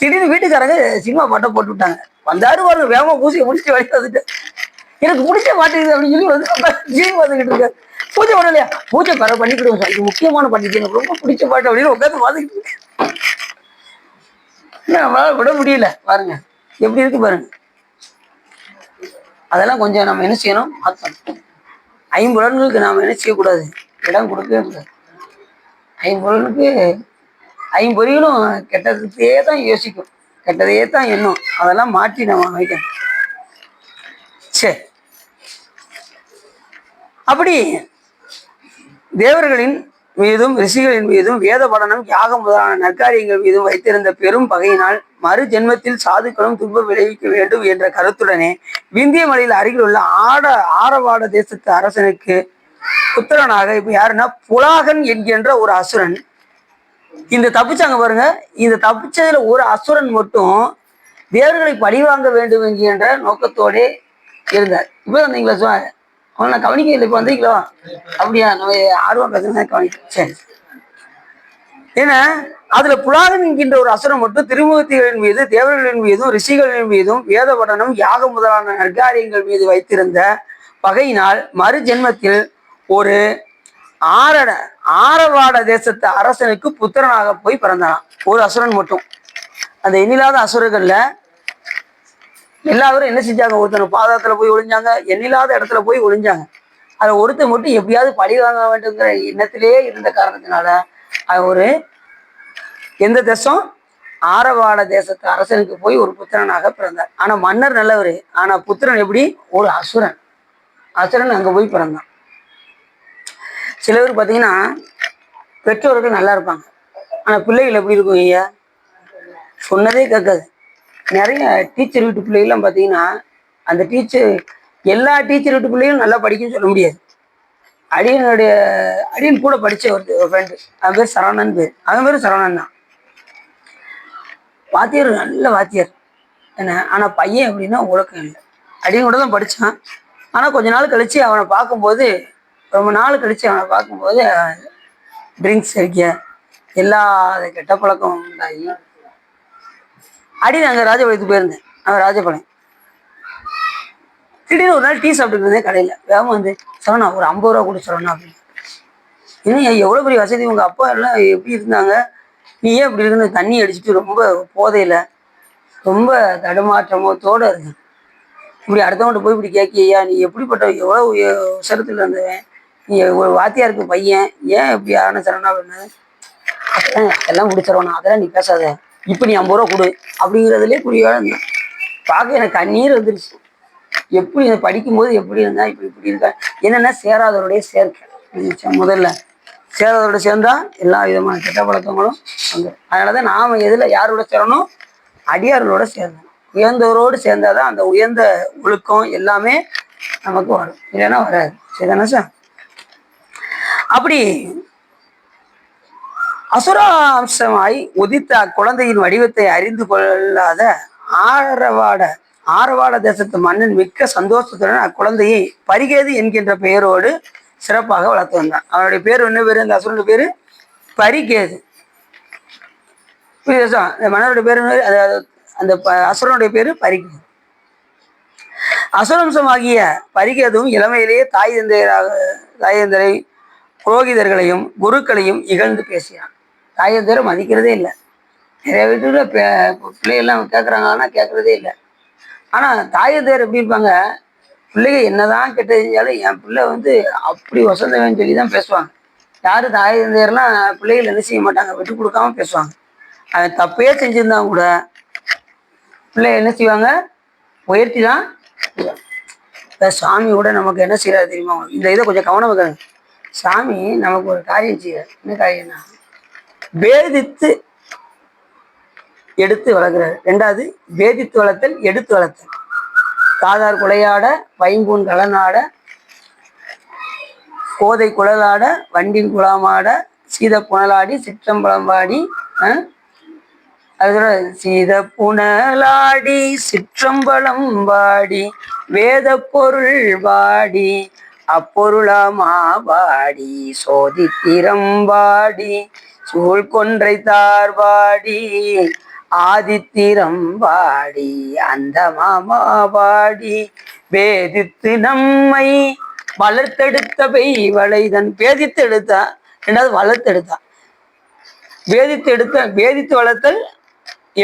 திடீர்னு வீட்டுக்காரங்க சினிமா பாட்டை போட்டு விட்டாங்க. வந்தாரு பாருங்க, வேகமா பூஜையை முடிச்சுட்டு வெளியே வந்துட்டு எனக்கு பிடிச்ச மாட்டேங்குது அப்படின்னு சொல்லி வந்து ஜீவி வந்துகிட்டு இருக்காரு. பூஜை பண்ணலையா? பூஜை பண்ணிக்கிடுவோம் சார், இது முக்கியமான பாட்டு, எனக்கு ரொம்ப பிடிச்ச பாட்டு அப்படின்னு உட்காந்து பார்த்துக்கிட்டு இருக்கேன். நம்மளால விட முடியல. பாருங்க எப்படி இருக்கு பாருங்க. அதெல்லாம் கொஞ்சம் நம்ம என்ன செய்யணும், மாற்றணும். ஐம்புலன்களுக்கு நாம என்ன செய்யக்கூடாது, இடம் கொடுக்கவே கூடாது. ஐம்புலனுக்கு ஐம்பொறிகளும் கெட்டதையே தான் யோசிக்கும், கெட்டதையே தான் எண்ணும். அதெல்லாம் மாற்றி நம்ம வைக்கணும். சரி, அப்படி தேவர்களின் மீதும் ரிஷிகளின் மீதும் வேத படனம் யாகம் முதலான நற்காரியங்கள் மீதும் வைத்திருந்த பெரும் பகையினால் மறு ஜென்மத்தில் சாதுக்களும் துன்பம் விளைவிக்க வேண்டும் என்ற கருத்துடனே விந்திய மலையில் அருகில் உள்ள ஆரவாட தேசத்து அரசனுக்கு புத்திரனாக இப்ப யாருன்னா புலாகன் என்கின்ற ஒரு அசுரன் இந்த தப்பிச்சாங்க பாருங்க. இந்த தப்பிச்சதுல ஒரு அசுரன் மட்டும் தேவர்களை பழிவாங்க வேண்டும் என்கின்ற நோக்கத்தோட இருந்தார். இப்ப வந்தீங்களா? அவன் நான் கவனிக்க இல்லை, இப்போ வந்தீங்களோ? அப்படியா? நம்ம ஆர்வம் பேசுறேன், கவனிக்க. சரி. ஏன்னா அதுல புலாகன் என்கின்ற ஒரு அசுரன் மட்டும் திருமூர்த்திகளின் மீது தேவர்களின் மீதும் ரிஷிகளின் மீதும் வேத படனம் யாகம் முதலான நற்காரியங்கள் மீது வைத்திருந்த பகையினால் மறு ஜென்மத்தில் ஒரு ஆரவாட தேசத்து அரசனுக்கு புத்திரனாக போய் பிறந்தான். ஒரு அசுரன் மட்டும். அந்த எண்ணில்லாத அசுரர்கள்ல எல்லாரும் என்ன செஞ்சாங்க, ஒருத்தர் பாதத்துல போய் ஒளிஞ்சாங்க, எண்ணில்லாத இடத்துல போய் ஒளிஞ்சாங்க. அதை ஒருத்தர் மட்டும் எப்படியாவது பழி வாங்க வேண்டுங்கிற எண்ணத்திலே இருந்த காரணத்தினால ஒரு எந்த தேசம், ஆரவாட தேசத்து அரசனுக்கு போய் ஒரு புத்திரனாக பிறந்தார். ஆனா மன்னர் நல்லவர், ஆனா புத்திரன் எப்படி, ஒரு அசுரன். அசுரன் அங்க போய் பிறந்தான். சில பேர் பார்த்தீங்கன்னா பெற்றோர்கள் நல்லா இருப்பாங்க, ஆனா பிள்ளைகள் எப்படி இருக்கும், ஐயா சொன்னதே கேட்காது. நிறைய டீச்சர் வீட்டு பிள்ளைகள்லாம் பார்த்தீங்கன்னா அந்த எல்லா டீச்சர் வீட்டு பிள்ளைகளும் நல்லா படிக்குன்னு சொல்ல முடியாது. அடியன் கூட படித்த ஒரு ஃப்ரெண்டு, அவன் பேர் சரவணன் பேர். அவன் பேர் சரவணன் தான். வாத்தியார், நல்ல வாத்தியார் என்ன. ஆனால் பையன் எப்படின்னா ஒழுக்கம் இல்லை. அடியன் கூட தான் படித்தான். ஆனால் கொஞ்ச நாள் கழித்து அவனை பார்க்கும்போது, ரொம்ப நாள் கழித்து அவனை பார்க்கும்போது ட்ரிங்க்ஸ் அடிக்க எல்லா கெட்ட பழக்கம் உண்டாகி அடின்னு அங்கே ராஜபாளையத்துக்கு போயிருந்தேன். அவன் ராஜபாளையம். திடீர்னு ஒரு நாள் டீ சாப்பிட்டுட்டு இருந்தேன் கடையில். வேகமாக வந்து, சரவணா ஒரு 50 ரூபா கொடு சரவணா அப்படின்னு. இன்னும் எவ்வளோ பெரிய வசதி, உங்கள் அப்பா எல்லாம் எப்படி இருந்தாங்க, நீ ஏன் இப்படி இருக்குன்னு தண்ணி அடிச்சுட்டு ரொம்ப போதையில் ரொம்ப தடுமாற்றமோத்தோடு இருக்கு. இப்படி அடுத்தவங்கிட்ட போய் இப்படி கேட்கியா, நீ எப்படிப்பட்ட எவ்வளோ உசரத்தில் இருந்தவன், நீ ஒரு வாத்தியாருக்கு பையன், ஏன் இப்படி ஆன சரவணா அப்படின்னு. அதெல்லாம் முடிச்சிடணும், அதெல்லாம் நீ பேசாத, இப்போ நீ 50 ரூபா கொடு அப்படிங்கிறதுலே புரியாத இருந்தேன். பார்க்க எனக்கு கண்ணீர் வந்துருச்சு. எப்படி படிக்கும்போது எப்படி இருந்தா இப்படி இருக்கா. என்னன்னா சேராதவருடைய சேர்க்கை. முதல்ல சேராதவரோட சேர்ந்தா எல்லா விதமான கெட்ட பழக்கங்களும் வந்து. அதனாலதான் நாம எதுல யாரோட சேரணும், அடியார்களோட சேர்ந்தோம். உயர்ந்தவரோடு சேர்ந்தாதான் அந்த உயர்ந்த ஒழுக்கம் எல்லாமே நமக்கு வரும், இல்லைன்னா வராது. சரிதானே சார்? அப்படி அசுராம்சமாய் உதித்த குழந்தையின் வடிவத்தை அறிந்து கொள்ளாத ஆரவாட தேசத்து மன்னன் மிக்க சந்தோஷத்துடன் அக்குழந்தையை பரிகேது என்கின்ற பெயரோடு சிறப்பாக வளர்த்து வந்தான். அவனுடைய பேர் என்ன பேரு, அந்த அசுரனுடைய பேரு பரிகேது. இந்த மன்னருடைய பேரு, அந்த அசுரனுடைய பேரு பரிகேது. அசுரம்சமாகிய பரிகேதும் இளமையிலேயே தாய் தந்தையரை புரோகிதர்களையும் குருக்களையும் இகழ்ந்து பேசினான். தாய் தந்தையரை மதிக்கிறதே இல்லை. நிறைய வீட்டுல பிள்ளைகள்லாம் கேட்குறாங்கன்னா கேட்கறதே இல்லை. ஆனால் தாய் தந்தையர் எப்படி இருப்பாங்க, பிள்ளைங்க என்னதான் கெட்ட செஞ்சாலும் என் பிள்ளை வந்து அப்படி வசந்தவன்னு சொல்லி தான் பேசுவாங்க. யாரும் தாய் தந்தையர்லாம் பிள்ளைகள் என்ன செய்ய மாட்டாங்க, விட்டு கொடுக்காம பேசுவாங்க. அவன் தப்பே செஞ்சிருந்தா கூட பிள்ளை என்ன செய்வாங்க, உயர்த்தி தான். இப்போ சாமி கூட நமக்கு என்ன செய்யறாரு தெரியுமா, இந்த இதை கொஞ்சம் கவனம் வைக்கிறாங்க. சாமி நமக்கு ஒரு காரியம் செய்யறாரு. என்ன காரியம்னா, வேதித்து எடுத்து வளர்க்கிறாரு. ரெண்டாவது வேதித்து வளர்த்தல், எடுத்து வளர்த்தல். காதார் குலையாட, பைம்பூன் கலனாட, கோதை குழலாட, வண்டின் குழாமாட, சீத புனலாடி, சிற்றம்பலம்பாடி, அதுல சீத புனலாடி சிற்றம்பலம் பாடி, வேத பொருள் பாடி, அப்பொருளாமா பாடி, சோதித்திரம் பாடி, சூழ் கொன்றை தார்பாடி, ஆதித்திரம் பாடி அந்த மாமா பாடி வேதித்து நம்மை வளர்த்தெடுத்த வளைதன் பேதித்து எடுத்தா, ரெண்டாவது வளர்த்தெடுத்தா. வேதித்து வளர்த்தல்,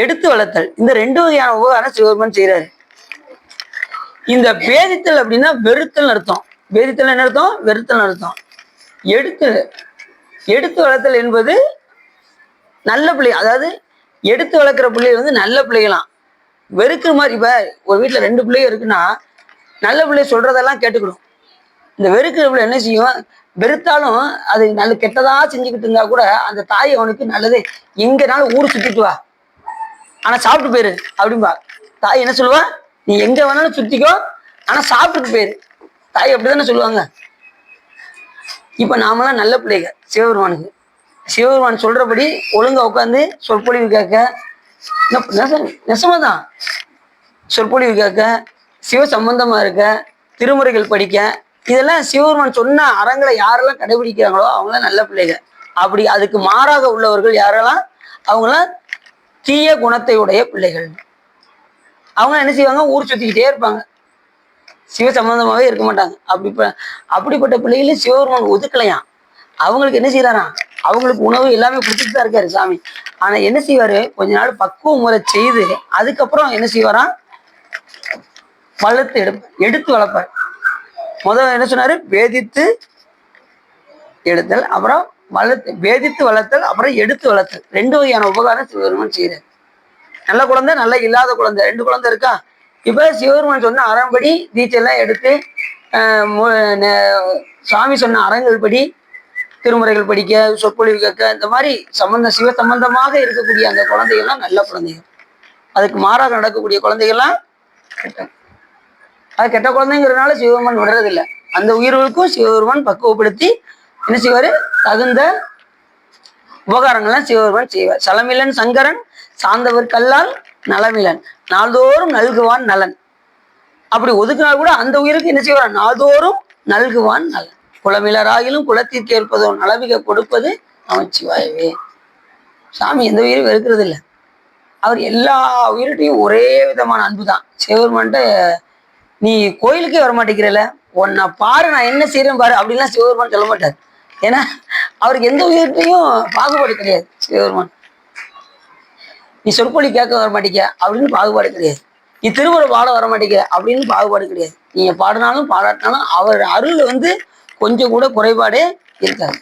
எடுத்து வளர்த்தல், இந்த ரெண்டு வகையான உபகாரம் சிவபெருமான் செய்யறாரு. இந்த பேதித்தல் அப்படின்னா வெறுத்தல் அர்த்தம். வேதித்தல் என்ன அர்த்தம்? வெறுத்தல் அர்த்தம். எடுத்து வளர்த்தல் என்பது நல்ல பிள்ளை, அதாவது எடுத்து வளர்க்குற பிள்ளைகள் வந்து நல்ல பிள்ளைகளாம். வெறுக்கிற மாதிரி, இப்ப ஒரு வீட்டுல 2 பிள்ளைங்க இருக்குன்னா நல்ல பிள்ளை சொல்றதெல்லாம் கேட்டுக்கணும். இந்த வெறுக்கிற பிள்ளை என்ன செய்யும்? வெறுத்தாலும் அது நல்ல கெட்டதா செஞ்சுக்கிட்டு இருந்தா கூட அந்த தாய் அவனுக்கு நல்லது, எங்கனாலும் ஊர் சுத்திட்டு வா, ஆனா சாப்பிட்டு போயிரு அப்படின்பா. தாய் என்ன சொல்லுவா? நீ எங்க வேணாலும் சுத்திக்கோ, ஆனா சாப்பிட்டுட்டு போயிரு. தாய் அப்படிதானே சொல்லுவாங்க. இப்ப நாமெல்லாம் நல்ல பிள்ளைங்க சிவபெருமானுக்கு. சிவபெருமான் சொல்றபடி ஒழுங்கா உட்காந்து சொற்பொழிவு கேட்க, நெசமாதான் சொற்பொழிவு கேட்க, சிவ சம்பந்தமா இருக்க, திருமுறைகள் படிக்க, இதெல்லாம் சிவபெருமான் சொன்ன அறங்களை யாரெல்லாம் கடைபிடிக்கிறாங்களோ அவங்களாம் நல்ல பிள்ளைங்க. அப்படி அதுக்கு மாறாக உள்ளவர்கள் யாரெல்லாம், அவங்களாம் தீய குணத்தை உடைய பிள்ளைகள். அவங்க என்ன செய்வாங்க? ஊர் சுத்திக்கிட்டே இருப்பாங்க, சிவ சம்பந்தமாவே இருக்க மாட்டாங்க. அப்படிப்பட்ட பிள்ளைகளும் சிவபெருமான் ஒதுக்கலையாம். அவங்களுக்கு என்ன செய்யறாராம்? அவங்களுக்கு உணவு எல்லாமே கொடுத்துட்டு தான் இருக்காரு சாமி. ஆனா என்ன செய்வாரு? கொஞ்ச நாள் பக்குவ முறை செய்து அதுக்கப்புறம் என்ன செய்வாராம்? எடுத்து வளர்ப்பார். முதல்ல என்ன சொன்னாரு? வேதித்து எடுத்தல், அப்புறம் வேதித்து வளர்த்தல், அப்புறம் எடுத்து வளர்த்தல். 2 வகையான உபகாரம் சிவபெருமான் செய்யறாரு. நல்ல குழந்தை, நல்ல இல்லாத குழந்தை, 2 குழந்தை இருக்கா. இப்ப சிவபெருமான் சொன்ன அறம்படி தீட்சையெல்லாம் எடுத்து சுவாமி சொன்ன அறங்கள் படி திருமுறைகள் படிக்க, சொற்பொழிவு கேட்க, இந்த மாதிரி சிவ சம்பந்தமாக இருக்கக்கூடிய அந்த குழந்தைகள்லாம் நல்ல குழந்தைகள். அதுக்கு மாறாக நடக்கக்கூடிய குழந்தைகள்லாம் கெட்ட. அது கெட்ட குழந்தைங்கிறதுனால சிவபெருமான் விடுறதில்லை. அந்த உயிர்களுக்கும் சிவபெருமான் பக்குவப்படுத்தி என்ன செய்வாரு? தகுந்த உபகாரங்கள்லாம் சிவபெருமான் செய்வார். சலமிலன் சங்கரன் சார்ந்தவர் கல்லால் நலமிலன் நாள்தோறும் நல்குவான் நலன். அப்படி ஒதுக்கினால் கூட அந்த உயிருக்கு என்ன செய்வார்? நாள்தோறும் நல்குவான் நலன். குளமிலராகிலும் குலத்திற்கு ஏற்பதோ நலமிக கொடுப்பது நமச்சிவாயவே. சாமி எந்த உயிரும் வெறுக்கிறது இல்லை. அவர் எல்லா உயிரிட்டையும் ஒரே விதமான அன்பு தான். சிவபெருமான்ட்ட நீ கோயிலுக்கே வரமாட்டேங்கிறல, உன்னை பாரு, நான் என்ன செய்யறேன் பாரு அப்படின்லாம் சிவபெருமான் சொல்ல மாட்டார். ஏன்னா அவருக்கு எந்த உயிர்கிட்டையும் பாகுபாடு கிடையாது. சிவபெருமான் நீ சொற்பொழி கேட்க வரமாட்டேங்க அப்படின்னு பாகுபாடு கிடையாது. நீ திருமுறை பாட வரமாட்டேங்க அப்படின்னு பாகுபாடு கிடையாது. நீங்க பாடினாலும் பாடாட்டினாலும் அவர் அருள் வந்து கொஞ்சம் கூட குறைபாடே இருக்காது.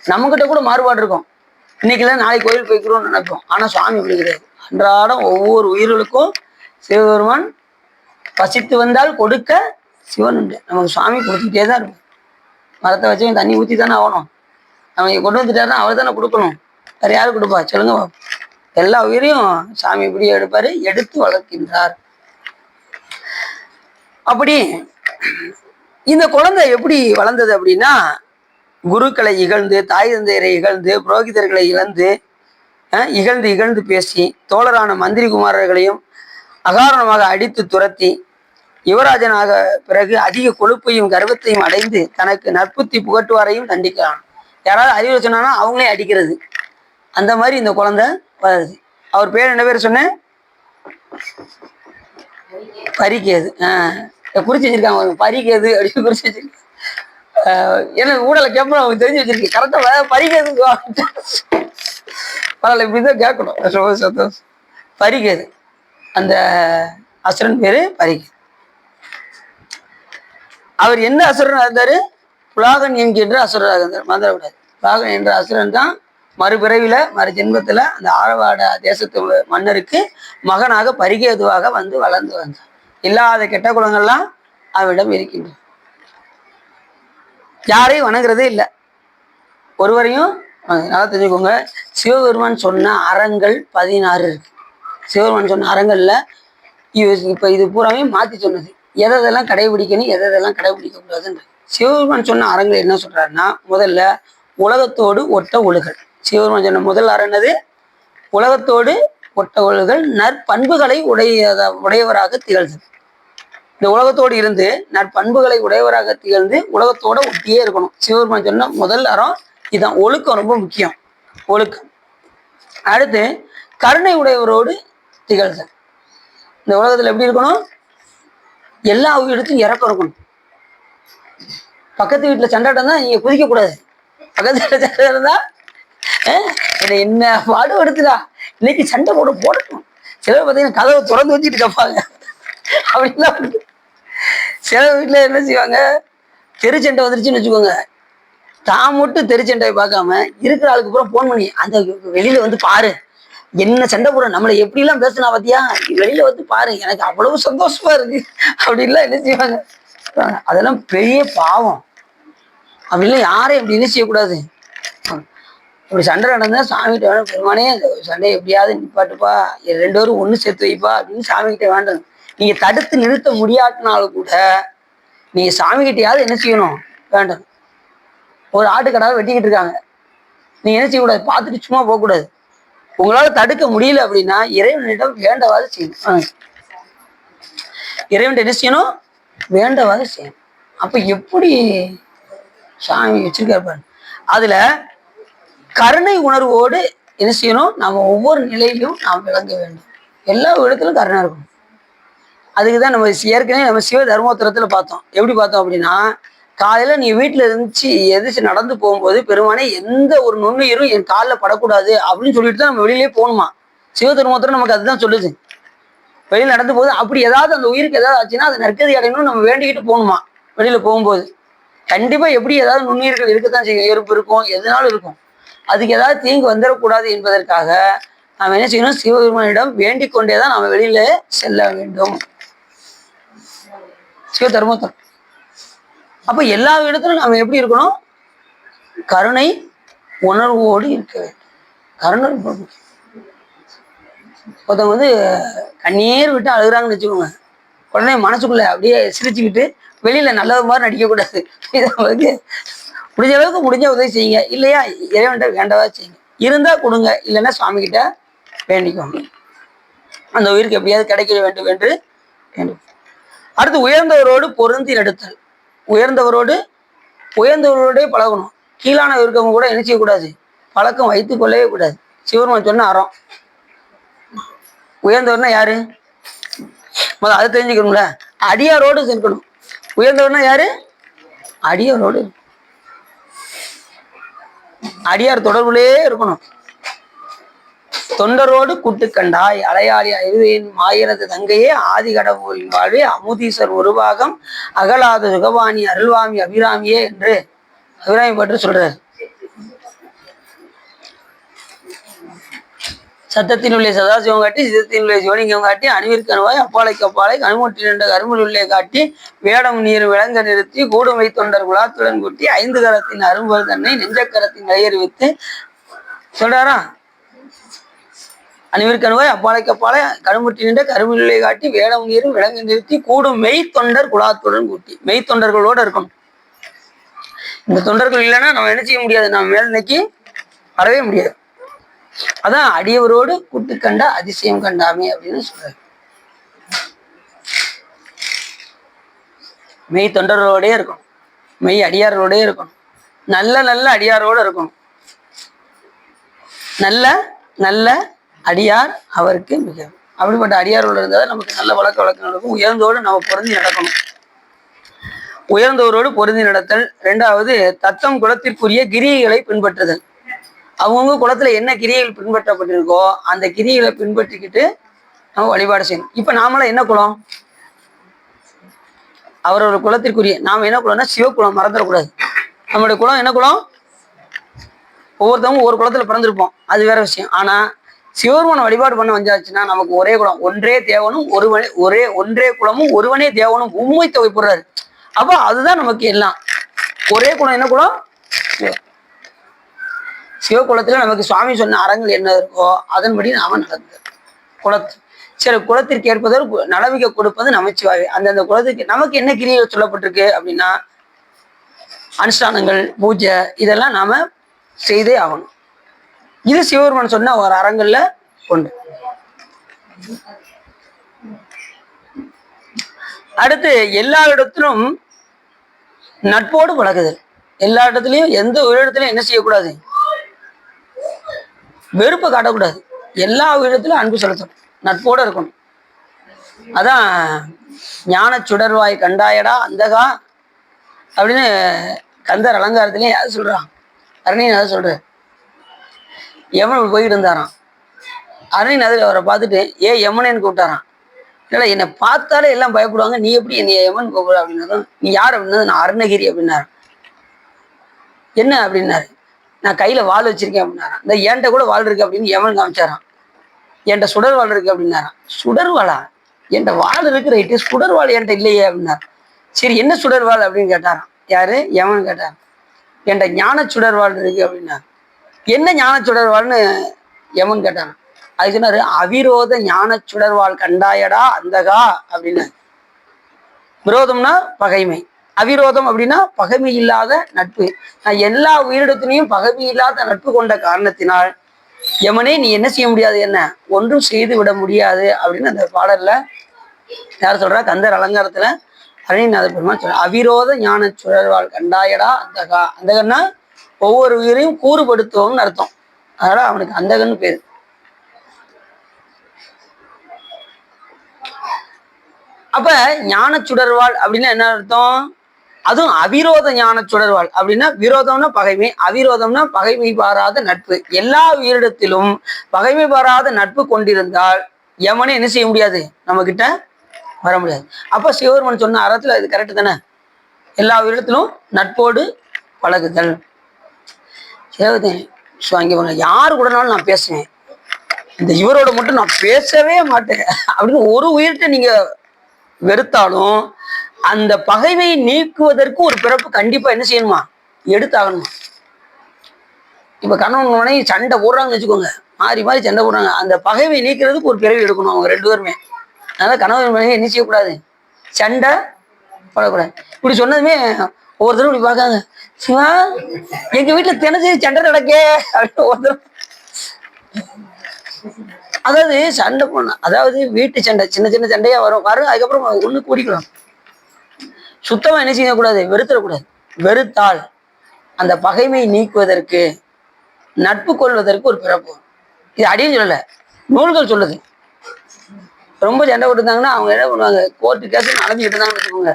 நம்மகிட்ட கூட மாறுபாடு இருக்கும். இன்னைக்குலாம் நாளைக்கு கோயில் போய்க்கிறோம்னு நினைப்போம். ஆனா சுவாமி இப்படி கிடையாது. அன்றாடம் ஒவ்வொரு உயிர்களுக்கும் சிவபெருமான் பசித்து வந்தால் கொடுக்க சிவன் உண்டு. நமக்கு சுவாமி கொடுத்துக்கிட்டே தான் இருக்கும். மரத்தை வச்சு தண்ணி ஊற்றி தானே ஆகணும். அவங்க கொண்டு வந்துட்டாருன்னா அவர் தானே கொடுக்கணும். வேற யாரு கொடுப்பா சொல்லுங்க? எல்லா உயிரையும் சாமி இப்படி எடுப்பாரு, எடுத்து வளர்க்கின்றார். அப்படி இந்த குழந்தை எப்படி வளர்ந்தது அப்படின்னா, குருக்களை இகழ்ந்து, தாய் தந்தையரை இகழ்ந்து, புரோகிதர்களை இகழ்ந்து இகழ்ந்து பேசி, தோழரான மந்திரி குமாரர்களையும் அகாரணமாக அடித்து துரத்தி, யுவராஜனாக பிறகு அதிக கொழுப்பையும் கர்வத்தையும் அடைந்து தனக்கு நற்புத்தி புகட்டுவாரையும் தண்டிக்கலாம். யாராவது அறிவுரை சொன்னானா அவங்களே அடிக்கிறது. அந்த மாதிரி இந்த குழந்தை வருது. அவர் பேர் என்ன பேர் சொன்னேன்? பரிகேது. குறிச்சு வச்சிருக்காங்க, பரிகேது அப்படின்னு குறிச்சு வச்சிருக்காங்க. ஏன்னா ஊடலை கேட்போம், அவங்க தெரிஞ்சு வச்சிருக்கேன். கரெக்டா பரிகேது பரவாயில்ல, இப்படிதான் கேட்கணும். ரொம்ப சந்தோஷம். பரிகேது, அந்த அசுரன் பேரு பரிகேது. அவர் என்ன அசுரனாக இருந்தாரு? புலாகன் என்கின்ற அசுரராக இருந்தார். மறந்துடக்கூடாது. புலாகன் என்ற அசுரன் தான் மறுபிறவில மறு ஜென்மத்துல அந்த ஆழவாட தேசத்து மன்னருக்கு மகனாக பரிகேதுவாக வந்து வளர்ந்து வந்தார். இல்லாத கெட்ட குலங்கள்லாம் அவரிடம் இருக்கின்றன. யாரையும் வணங்குறதே இல்லை, ஒருவரையும் நல்லா தெரிஞ்சுக்கோங்க. சிவபெருமான் சொன்ன அறங்கள் 16 இருக்கு. சிவபெருமான் சொன்ன அறங்கள்ல இப்ப இது பூராவே மாத்தி சொன்னது. எதெல்லாம் கடைபிடிக்கணும், எதெல்லாம் கடைபிடிக்க கூடாதுன்னு. சிவபெருமான் சொன்ன அறங்கள் என்ன சொல்றாருன்னா, முதல்ல உலகத்தோடு ஒட்ட ஒழுகல். சிவபெருமான் சொன்ன முதல் அறம் என்னது? உலகத்தோடு ஒட்ட ஒழுகல், நற்பண்புகளை உடையவராக திகழ்ந்தது. இந்த உலகத்தோடு இருந்து நற்பண்புகளை உடையவராக திகழ்ந்து உலகத்தோட ஒட்டியே இருக்கணும். சிவபெருமான் சொன்ன முதல் அறம் இதான். ஒழுக்கம் ரொம்ப முக்கியம். ஒழுக்கம். அடுத்து கருணை உடையவரோடு திகழ்தல். இந்த உலகத்துல எப்படி இருக்கணும்? எல்லா உயிரிடத்தையும் இறக்கம் இருக்கணும். பக்கத்து வீட்டுல சண்டாட்டம் தான் நீங்க குதிக்க கூடாது. பக்கத்து வீட்டுல சண்டை இருந்தா என்ன பாடுபடுத்துடா, இன்னைக்கு சண்டை போடட்டும். சிலர் பார்த்தீங்கன்னா கதவை திறந்து வச்சுட்டு கேட்பாங்க. அப்படின்லாம் சில வீட்டுல என்ன செய்வாங்க, தெருச்சண்டை வந்துருச்சுன்னு வச்சுக்கோங்க, தான் மட்டும் தெருச்சண்டையை பார்க்காம இருக்கிற ஆளுக்கு பூரா போன் பண்ணி அந்த வெளியில வந்து பாரு, என்ன சண்டை போட நம்மளை எப்படி எல்லாம் பேசுனா பாத்தியா, வெளியில வந்து பாரு, எனக்கு அவ்வளவு சந்தோஷமா இருக்கு அப்படின்லாம் என்ன செய்வாங்க. அதெல்லாம் பெரிய பாவம். அப்படின்லாம் யாரையும் அப்படி என்ன செய்யக்கூடாது. அப்படி சண்டை நடந்தா சாமிகிட்ட வேணும், பெருமானே அந்த சண்டையை எப்படியாவது நிப்பாட்டுப்பா, ரெண்டு பேரும் ஒண்ணு சேர்த்து வைப்பா அப்படின்னு சாமிகிட்ட வேண்டாம். நீங்க தடுத்து நிறுத்த முடியாட்டினாலும் கூட நீங்க சாமிகிட்டையாவது என்ன செய்யணும், வேண்டாம். ஒரு ஆட்டுக்கடாவை வெட்டிக்கிட்டு இருக்காங்க, நீங்க என்ன செய்யக்கூடாது, பார்த்துட்டு சும்மா போகக்கூடாது. உங்களால தடுக்க முடியல அப்படின்னா இறைவனிடம் வேண்டவாது செய்யணும். இறைவன் என்ன செய்யணும், வேண்டவாது செய்யணும். அப்ப எப்படி சாமி வச்சிருக்காரு பாருங்க. அதுல கருணை உணர்வோடு என்ன செய்யணும், நம்ம ஒவ்வொரு நிலையிலும் நாம் விளங்க வேண்டும். எல்லா இடத்திலும் கருணை இருக்கணும். அதுக்குதான் நம்ம ஏற்கனவே நம்ம சிவ தர்மோத்தரத்துல பார்த்தோம். எப்படி பார்த்தோம் அப்படின்னா, காலையில நீ வீட்டுல இருந்துச்சு எதிர்த்து நடந்து போகும்போது பெருமானே எந்த ஒரு நுண்ணுயிரும் என் காலில் படக்கூடாது அப்படின்னு சொல்லிட்டு தான் நம்ம வெளியிலே போகணுமா. சிவ தர்மோத்தரம் நமக்கு அதுதான் சொல்லுது. வெளியில நடந்து போகுது, அப்படி ஏதாவது அந்த உயிருக்கு ஏதாவது ஆச்சுன்னா அது நற்கதி அடையணும்னு நம்ம வேண்டிக்கிட்டு போகணுமா. வெளியில போகும்போது கண்டிப்பா எப்படி ஏதாவது நுண்ணுயிர்கள் இருக்கத்தான் செய்யும், எறும்பு இருக்கும், எதுனாலும் இருக்கும். அதுக்கு ஏதாவது தீங்கு வந்துடக்கூடாது என்பதற்காக நாம் என்ன செய்யணும், சிவபெருமானிடம் வேண்டிக் கொண்டேதான் நம்ம வெளியில செல்ல வேண்டும். சிவ தர்மோத்தரம். அப்ப எல்லா இடத்திலும் நாம எப்படி இருக்கணும், கருணை உணர்வோடு இருக்க வேண்டும். கருணை ஒருத்தவங்க வந்து கண்ணீர் விட்டு அழுகுறாங்கன்னு வச்சுக்கோங்க, உடனே மனசுக்குள்ள அப்படியே சிரிச்சுக்கிட்டு வெளியில நல்லது மாதிரி நடிக்க கூடாது. இதை முடிஞ்ச அளவுக்கு முடிஞ்ச உதவி செய்யுங்க, இல்லையா இறைவன்கிட்ட வேண்டவா செய்யுங்க, இருந்தா கொடுங்க, இல்லைன்னா சுவாமி கிட்ட வேண்டிக்கோங்க. அந்த உயிருக்கு எப்படியாவது கிடைக்க வேண்டும் என்று வேண்டும். அடுத்து உயர்ந்தவரோடு பொருந்தி நடத்தல். உயர்ந்தவரோடே பழகணும். கீழான இருக்கவங்க கூட என்ன செய்யக்கூடாது, பழக்கம் வைத்துக் கொள்ளவே கூடாது. சிவருமான் சொன்ன அறம். உயர்ந்தவர்னா யாரு, முதல்ல அதை தெரிஞ்சுக்கணும்ல. அடியாரோடு இருக்கணும். உயர்ந்தவர்னா யாரு, அடியாரோடு, அடியார் தொடர்புலே இருக்கணும். தொண்டரோடு கூட்டு கண்டாய் அலையாளி அழுதையின் மாயிரது தங்கையே ஆதி கடவுளின் வாழ்வே அமுதீசர் ஒரு பாகம் அகலாத சுகவாணி அருள்வாமி அபிராமியே என்று அபிராமி பற்றி சொல்றார். சத்தத்தினுள்ளே சதாசிவம் காட்டி சிதத்தினுள்ளே சிவலிங்கம் காட்டி அணிவிற்கு அணுவாய் அப்பாலைக்கு அப்பாலை கணுமுற்றி நின்ற கருமுள்ளே காட்டி வேடம் நீர் விளங்க நிறுத்தி கூடுமை தொண்டர் குலாத்துடன் கூட்டி 5 கரத்தின் அரும்பல் தன்னை நெஞ்சக்கரத்தின் கையறிவித்து சொல்றாரா. அணிவிற்கு அணுவாய் அப்பாலைக்கு அப்பாலை கணுமுற்றி நின்ற கருமுள்ளே காட்டி வேடம் நீரும் விளங்க நிறுத்தி கூடும் மெய் தொண்டர் குலாத்துடன் கூட்டி. மெய் தொண்டர்களோடு இருக்கணும். இந்த தொண்டர்கள் இல்லைன்னா நம்ம என்ன செய்ய முடியாது, நம்ம மேல் இன்னைக்கு வரவே முடியாது. அதான் அடியவரோடு கூட்டு கண்டா அதிசயம் கண்டாமே அப்படின்னு சொல்றாரு. மெய் தொண்டர்களோடே இருக்கணும், மெய் அடியாரோடே இருக்கணும், நல்ல நல்ல அடியாரோடு இருக்கணும். நல்ல நல்ல அடியார் அவருக்கு மிக, அப்படிப்பட்ட அடியாரோடு இருந்தால் நமக்கு நல்ல வழக்க வழக்கம் நடக்கும். உயர்ந்தோடு நம்ம பொருந்தி நடக்கணும். உயர்ந்தவரோடு பொருந்தி நடத்தல். 2வது தத்தம் குலத்திற்குரிய கிரியைகளை பின்பற்றுதல். அவங்கவுங்க குலத்துல என்ன கிரியைகள் பின்பற்றப்பட்டிருக்கோ அந்த கிரியைகளை பின்பற்றிக்கிட்டு நம்ம வழிபாடு செய்யணும். இப்ப நாமளாம் என்ன குலம், அவரோட குலத்திற்குரிய நாம என்ன குலம்னா சிவகுலம். மறந்துடக்கூடாது. நம்மளுடைய குலம் என்ன குலம், ஒவ்வொருத்தவங்க ஒவ்வொரு குலத்துல பிறந்திருப்போம், அது வேற விஷயம். ஆனா சிவபெருமான வழிபாடு பண்ண வந்தாச்சுன்னா நமக்கு ஒரே குலம், ஒன்றே தேவனும் ஒருவனே, ஒன்றே குலமும் ஒருவனே தேவனும் உண்மை தொகை போடுறாரு. அப்ப அதுதான் நமக்கு எல்லாம். ஒரே குலம் என்ன குலம், சிவகுலத்துல நமக்கு சுவாமி சொன்ன அறங்கள் என்ன இருக்கோ அதன்படி நாம நடந்தது. சரி, குலத்திற்கு ஏற்பதோர் நலமிக்க கொடுப்பது நமச்சிவாய். அந்தந்த குலத்துக்கு நமக்கு என்ன கிரியைகள் சொல்லப்பட்டிருக்கு அப்படின்னா அனுஷ்டானங்கள், பூஜை, இதெல்லாம் நாம செய்தே ஆகணும். இது சிவபெருமான் சொன்ன ஒரு அறங்கள்ல ஒன்று. அடுத்து எல்லா இடத்திலும் நட்போடு பழகுதல். எல்லா இடத்துலையும் எந்த ஒரு இடத்துலையும் என்ன செய்யக்கூடாது, வெறுப்பை காட்டக்கூடாது. எல்லா இடத்துலையும் அன்பு செலுத்தணும். நட்போட இருக்கணும். அதான் ஞான சுடர்வாய் கண்டாயடா அந்தகா அப்படின்னு கந்தர் அலங்காரத்திலையும் யாரு சொல்றான், அருணையன் அதை சொல்ற. யமன் போயிட்டு இருந்தாராம். அருணையன் அதில் அவரை பார்த்துட்டு யமனேன்னு கூப்பிட்டாரான். இல்லை என்னை பார்த்தாலே எல்லாம் பயப்படுவாங்க, நீ எப்படி என்னை யமன் கூப்பிடுற அப்படின்னதும், நீ யார் அப்படின்னது, நான் அருணகிரி அப்படின்னாரு. என்ன அப்படின்னாரு, நான் கையில வாள் வச்சிருக்கேன் அப்படின்னாரான். இந்த ஏன்ட்ட கூட வாள் இருக்கு அப்படின்னு யமன் காமிச்சாரான். என்கிட்ட சுடர் வாழ் இருக்கு அப்படின்னாரான். சுடர்வாளா? என்கிட்ட வாழ் இருக்கு ரைட்டு, சுடர்வாள் என்கிட்ட இல்லையே அப்படின்னாரு. சரி என்ன சுடர்வாள் அப்படின்னு கேட்டாரான். யாரு? யமன் கேட்டார். என்கிட்ட ஞான சுடர்வாள் இருக்கு அப்படின்னாரு. என்ன ஞான சுடர்வாள்னு யமன் கேட்டாரான். அது சொன்னாரு, அவிரோத ஞான சுடர்வாள் கண்டாயடா அந்தகா அப்படின்னு. விரோதம்னா பகைமை, அவிரோதம் அப்படின்னா பகைமை இல்லாத நட்பு. நான் எல்லா உயிரிடத்திலையும் பகைமை இல்லாத நட்பு கொண்ட காரணத்தினால் யமனே நீ என்ன செய்ய முடியாது, என்ன ஒன்றும் செய்து விட முடியாது அப்படின்னு அந்த பாடல்ல யார் சொல்றா, கந்தர் அலங்காரத்துல அருணைநாத பெருமான் சொல்ற. அவிரோத ஞான சுழல்வாள் கண்டாயடா அந்தகா. அந்தகன்னா ஒவ்வொரு உயிரையும் கூறுபடுத்துவோம்னு அர்த்தம். அதனால அவனுக்கு அந்தகன்னு பேரு. அப்ப ஞான சுடர்வாள் அப்படின்னா என்ன அர்த்தம்? அதுவும் அவிரோத ஞான சுடர்வாள் அப்படின்னா, விரோதம்னா பகைமை, அவிரோதம்னா பகைமை பாராத நட்பு. எல்லா உயிரிடத்திலும் பகைமை பாராத நட்பு கொண்டிருந்தால் யமனே என்ன செய்ய முடியாது, நம்ம கிட்ட வர முடியாது. அப்ப சிவபெருமன் சொன்ன அறத்துல அது கரெக்டு தானே, எல்லா உயிரிடத்திலும் நட்போடு பழகுதல். அங்கே யாரு கூடனாலும் நான் பேசுவேன், இந்த இவரோட மட்டும் நான் பேசவே மாட்டேன் அப்படின்னு ஒரு உயிர்கிட்ட நீங்க வெறுத்தாலும் அந்த பகைமையை நீக்குவதற்கு ஒரு பிறப்பு கண்டிப்பா என்ன செய்யணுமா, எடுத்தாகணுமா. இப்ப கணவன் மனைவி சண்டை போடுறாங்கன்னு வச்சுக்கோங்க, மாறி மாறி சண்டை போடுறாங்க, அந்த பகைமையை நீக்கிறதுக்கு ஒரு பிறவி எடுக்கணும் அவங்க ரெண்டு பேருமே. அதனால கணவன் மனைவி என்ன செய்யக்கூடாது, சண்டை போடக்கூடாது. இப்படி சொன்னதுமே ஒவ்வொருத்தரும் இப்படி பார்க்காங்க, சிவா எங்க வீட்டுல தினசரி சண்டை நடக்கே அப்படின்னு ஒருத்தர். அதாவது சண்டை போடணும், அதாவது வீட்டு சண்டை சின்ன சின்ன சண்டையா வரும், அதுக்கப்புறம் ஒண்ணு கூடிக்கணும். சுத்தமா என்ன செய்யக்கூடாது, வெறுத்துடக்கூடாது. வெறுத்தால் அந்த பகைமையை நீக்குவதற்கு நட்பு கொள்வதற்கு ஒரு பிறப்பு. இது அடியும் சொல்லல, நூல்கள் சொல்லுது. ரொம்ப சண்டை போட்டுருந்தாங்கன்னா அவங்க என்ன பண்ணுவாங்க, கோர்ட்டு கேஸ் நடந்துக்கிட்டு இருந்தாங்கன்னு வச்சுக்கோங்க,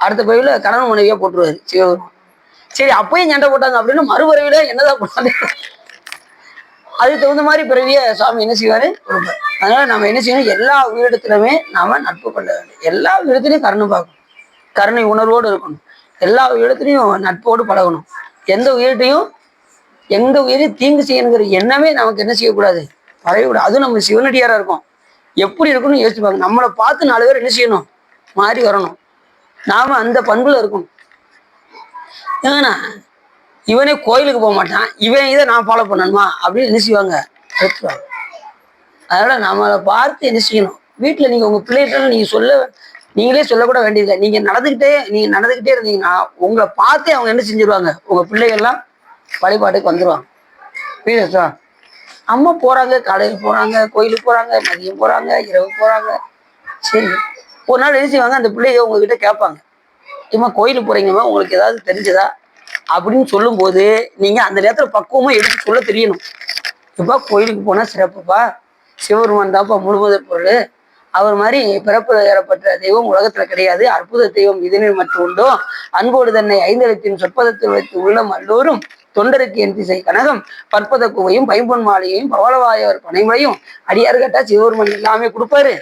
அடுத்த பிறவில கணவன் மனைவியா போட்டுருவாரு சிவபெருமான். சரி அப்பயும் சண்டை போட்டாங்க அப்படின்னு மறுபிறவில என்னதான் போட்டாங்க, அதுக்கு தகுந்த மாதிரி பிறவிய சுவாமி என்ன செய்வாரு கொடுப்பார். அதனால நம்ம என்ன செய்யணும், எல்லா உயிரிடத்திலுமே நாம நட்பு கொள்ள வேண்டும். எல்லா உயிரிடத்திலையும் கருணை பார்க்கணும், கருணை உணர்வோடு இருக்கணும், எல்லா உயிரிடத்திலையும் நட்போடு பழகணும். எந்த உயிரிட்டையும் எந்த உயிரையும் தீங்கு செய்யணுங்கிற எண்ணமே நமக்கு என்ன செய்யக்கூடாது, பழகக்கூடாது. அதுவும் நம்ம சிவனடியாரா இருக்கும், எப்படி இருக்கணும்னு யோசிப்பாங்க. நம்மளை பார்த்து 4 பேர் என்ன செய்யணும், மாறி வரணும். நாம அந்த பண்புல இருக்கணும். ஏன்னா இவனே கோயிலுக்கு போக மாட்டான், இவன் இதை நான் ஃபாலோ பண்ணணுமா அப்படின்னு என்ன செய்வாங்க, எடுத்துருவாங்க. அதனால நம்மளை பார்த்து என்ன செய்யணும், வீட்டுல நீங்க உங்க பிள்ளைகிட்ட நீங்களே சொல்லக்கூட வேண்டியதில்லை. நீங்க நடந்துகிட்டே இருந்தீங்கன்னா உங்களை பார்த்தே அவங்க என்ன செஞ்சிருவாங்க, உங்க பிள்ளைகள்லாம் வழிபாட்டுக்கு வந்துருவாங்க. புரியுதா? அம்மா போறாங்க, காலையில் போறாங்க, கோயிலுக்கு போறாங்க, மதியம் போறாங்க, இரவு போறாங்க. சரி ஒரு நாள் என்ன செய்வாங்க, அந்த பிள்ளைங்க உங்ககிட்ட கேட்பாங்க, ஏம்மா கோயிலுக்கு போறீங்கம்மா, உங்களுக்கு ஏதாவது தெரிஞ்சதா அப்படின்னு சொல்லும் போது நீங்க அந்த நேரத்துல பக்குவமா எடுத்து சொல்ல தெரியணும். இப்பா கோயிலுக்கு போனா சிறப்புப்பா, சிவபெருமான் தான்ப்பா முழுமுதற் பொருள், அவர் மாதிரி பிறப்பு ஏறப்பட்ட தெய்வம் உலகத்துல கிடையாது, அற்புத தெய்வம் இதனில் மட்டும் உண்டோ, அன்போடு தன்னை 5 எழுத்தின் சொற்பதத்தில் வைத்து உள்ளம் அல்லோரும் தொண்டருக்கு என் திசை கனகம் பற்பத குவையும் பைம்பொன் மாலையையும் பவளவாயவர் பனைமுறையும் அடியாறு கேட்டா சிவபெருமான் எல்லாமே கொடுப்பாரு,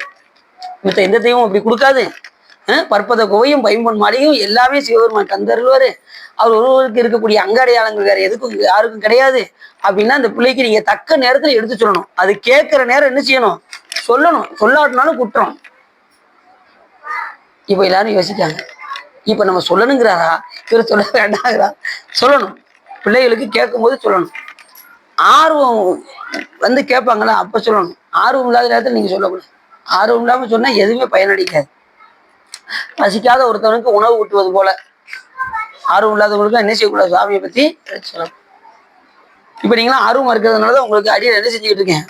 மத்த எந்த தெய்வம் அப்படி கொடுக்காது. பற்பத குவையும் பைம்பொன் மாலையும் எல்லாமே சிவபெருமான் தந்தருள்வாரு. அவர் ஒருவருக்கு இருக்கக்கூடிய அங்கடையாளங்கள் வேற எதுக்கும் யாருக்கும் கிடையாது. அப்படின்னா அந்த பிள்ளைக்கு நீங்க தக்க நேரத்துல எடுத்து சொல்லணும். அது கேட்கிற நேரம் என்ன செய்யணும், சொல்லணும். சொல்லாட்டினாலும் குற்றம். இப்ப எல்லாரும் யோசிக்காங்க, இப்ப நம்ம சொல்லணுங்கிறாரா இவர் சொல்ல வேண்டாங்கிறா, சொல்லணும். பிள்ளைகளுக்கு கேட்கும் போது சொல்லணும். ஆர்வம் வந்து கேட்பாங்களா அப்ப சொல்லணும். ஆர்வம் இல்லாத நேரத்தில் நீங்க சொல்லக்கூடாது. ஆர்வம் இல்லாம சொன்னா எதுவுமே பயனளிக்காது. பசிக்காத ஒருத்தவனுக்கு உணவு ஊட்டுவது போல ஆர்வம் இல்லாதவங்களுக்கு என்ன செய்யக்கூடாது, சுவாமியை பத்தி சொல்லணும். இப்ப நீங்களாம் ஆர்வமா இருக்கிறதுனாலதான் உங்களுக்கு அடியில் என்ன செஞ்சுக்கிட்டு இருக்கேன்.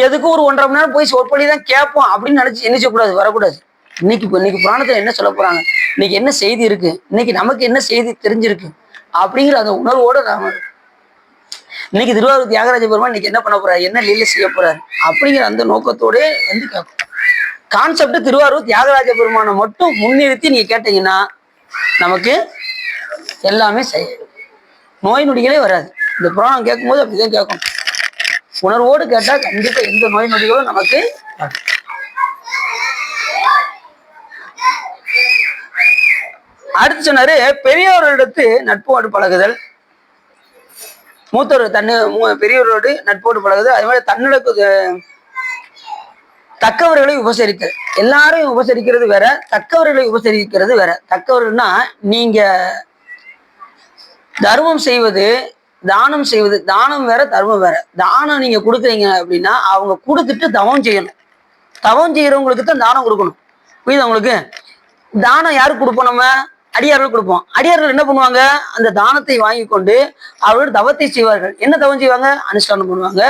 எதுக்கும் ஒரு 1.5 மணி நேரம் போய் சொற்பொழிதான் கேட்போம் அப்படின்னு நினைச்சு என்ன செய்யக்கூடாது, வரக்கூடாது. இன்னைக்கு புராணத்துல என்ன சொல்ல போறாங்க, இன்னைக்கு என்ன செய்தி இருக்கு, இன்னைக்கு நமக்கு என்ன செய்தி தெரிஞ்சிருக்கு அப்படிங்கிற அந்த உணர்வோட நாம இன்னைக்கு திருவாரூர் தியாகராஜ பெருமான் இன்னைக்கு என்ன பண்ண போறாரு, என்ன லீலை செய்ய போறாரு அப்படிங்கிற அந்த நோக்கத்தோட வந்து கேட்கும். கான்செப்ட் திருவாரூர் தியாகராஜ பெருமானை மட்டும் முன்னிறுத்தி நீங்க கேட்டீங்கன்னா நமக்கு எல்லாமே செய்யும், நோய் நொடிகளே வராது. இந்த புராணம் கேட்கும்போது அப்படிதான் கேட்கணும், உணர்வோடு கேட்டா கண்டிப்பா எந்த நோய் நொடிகளும் நமக்கு. அடுத்து சொன்னாரு பெரியவர்களிடத்து நட்போடு பழகுதல், மூத்தவர் பெரியவரோடு நட்போடு பழகுது. அதே மாதிரி தன்னோட தக்கவர்களை உபசரித்தல், எல்லாரையும் உபசரிக்கிறது வேற, தக்கவர்களை உபசரிக்கிறது வேற. தக்கவர்கள்னா நீங்க தர்மம் செய்வது, தானம் செய்வது, தானம் வேற தர்மம் வேற. தானம் நீங்க கொடுக்குறீங்க அப்படின்னா அவங்க கொடுத்துட்டு தவம் செய்யணும், தவம் செய்யறவங்களுக்கு தான் தானம் கொடுக்கணும். புரியுது உங்களுக்கு? தானம் யாருக்கு கொடுப்போம், நம்ம அடியார்கள் கொடுப்போம். அடியார்கள் என்ன பண்ணுவாங்க, அந்த தானத்தை வாங்கி கொண்டு அவர்கள் தவத்தை செய்வார்கள். என்ன தவம் செய்வாங்க, அனுஷ்டானம் பண்ணுவாங்க,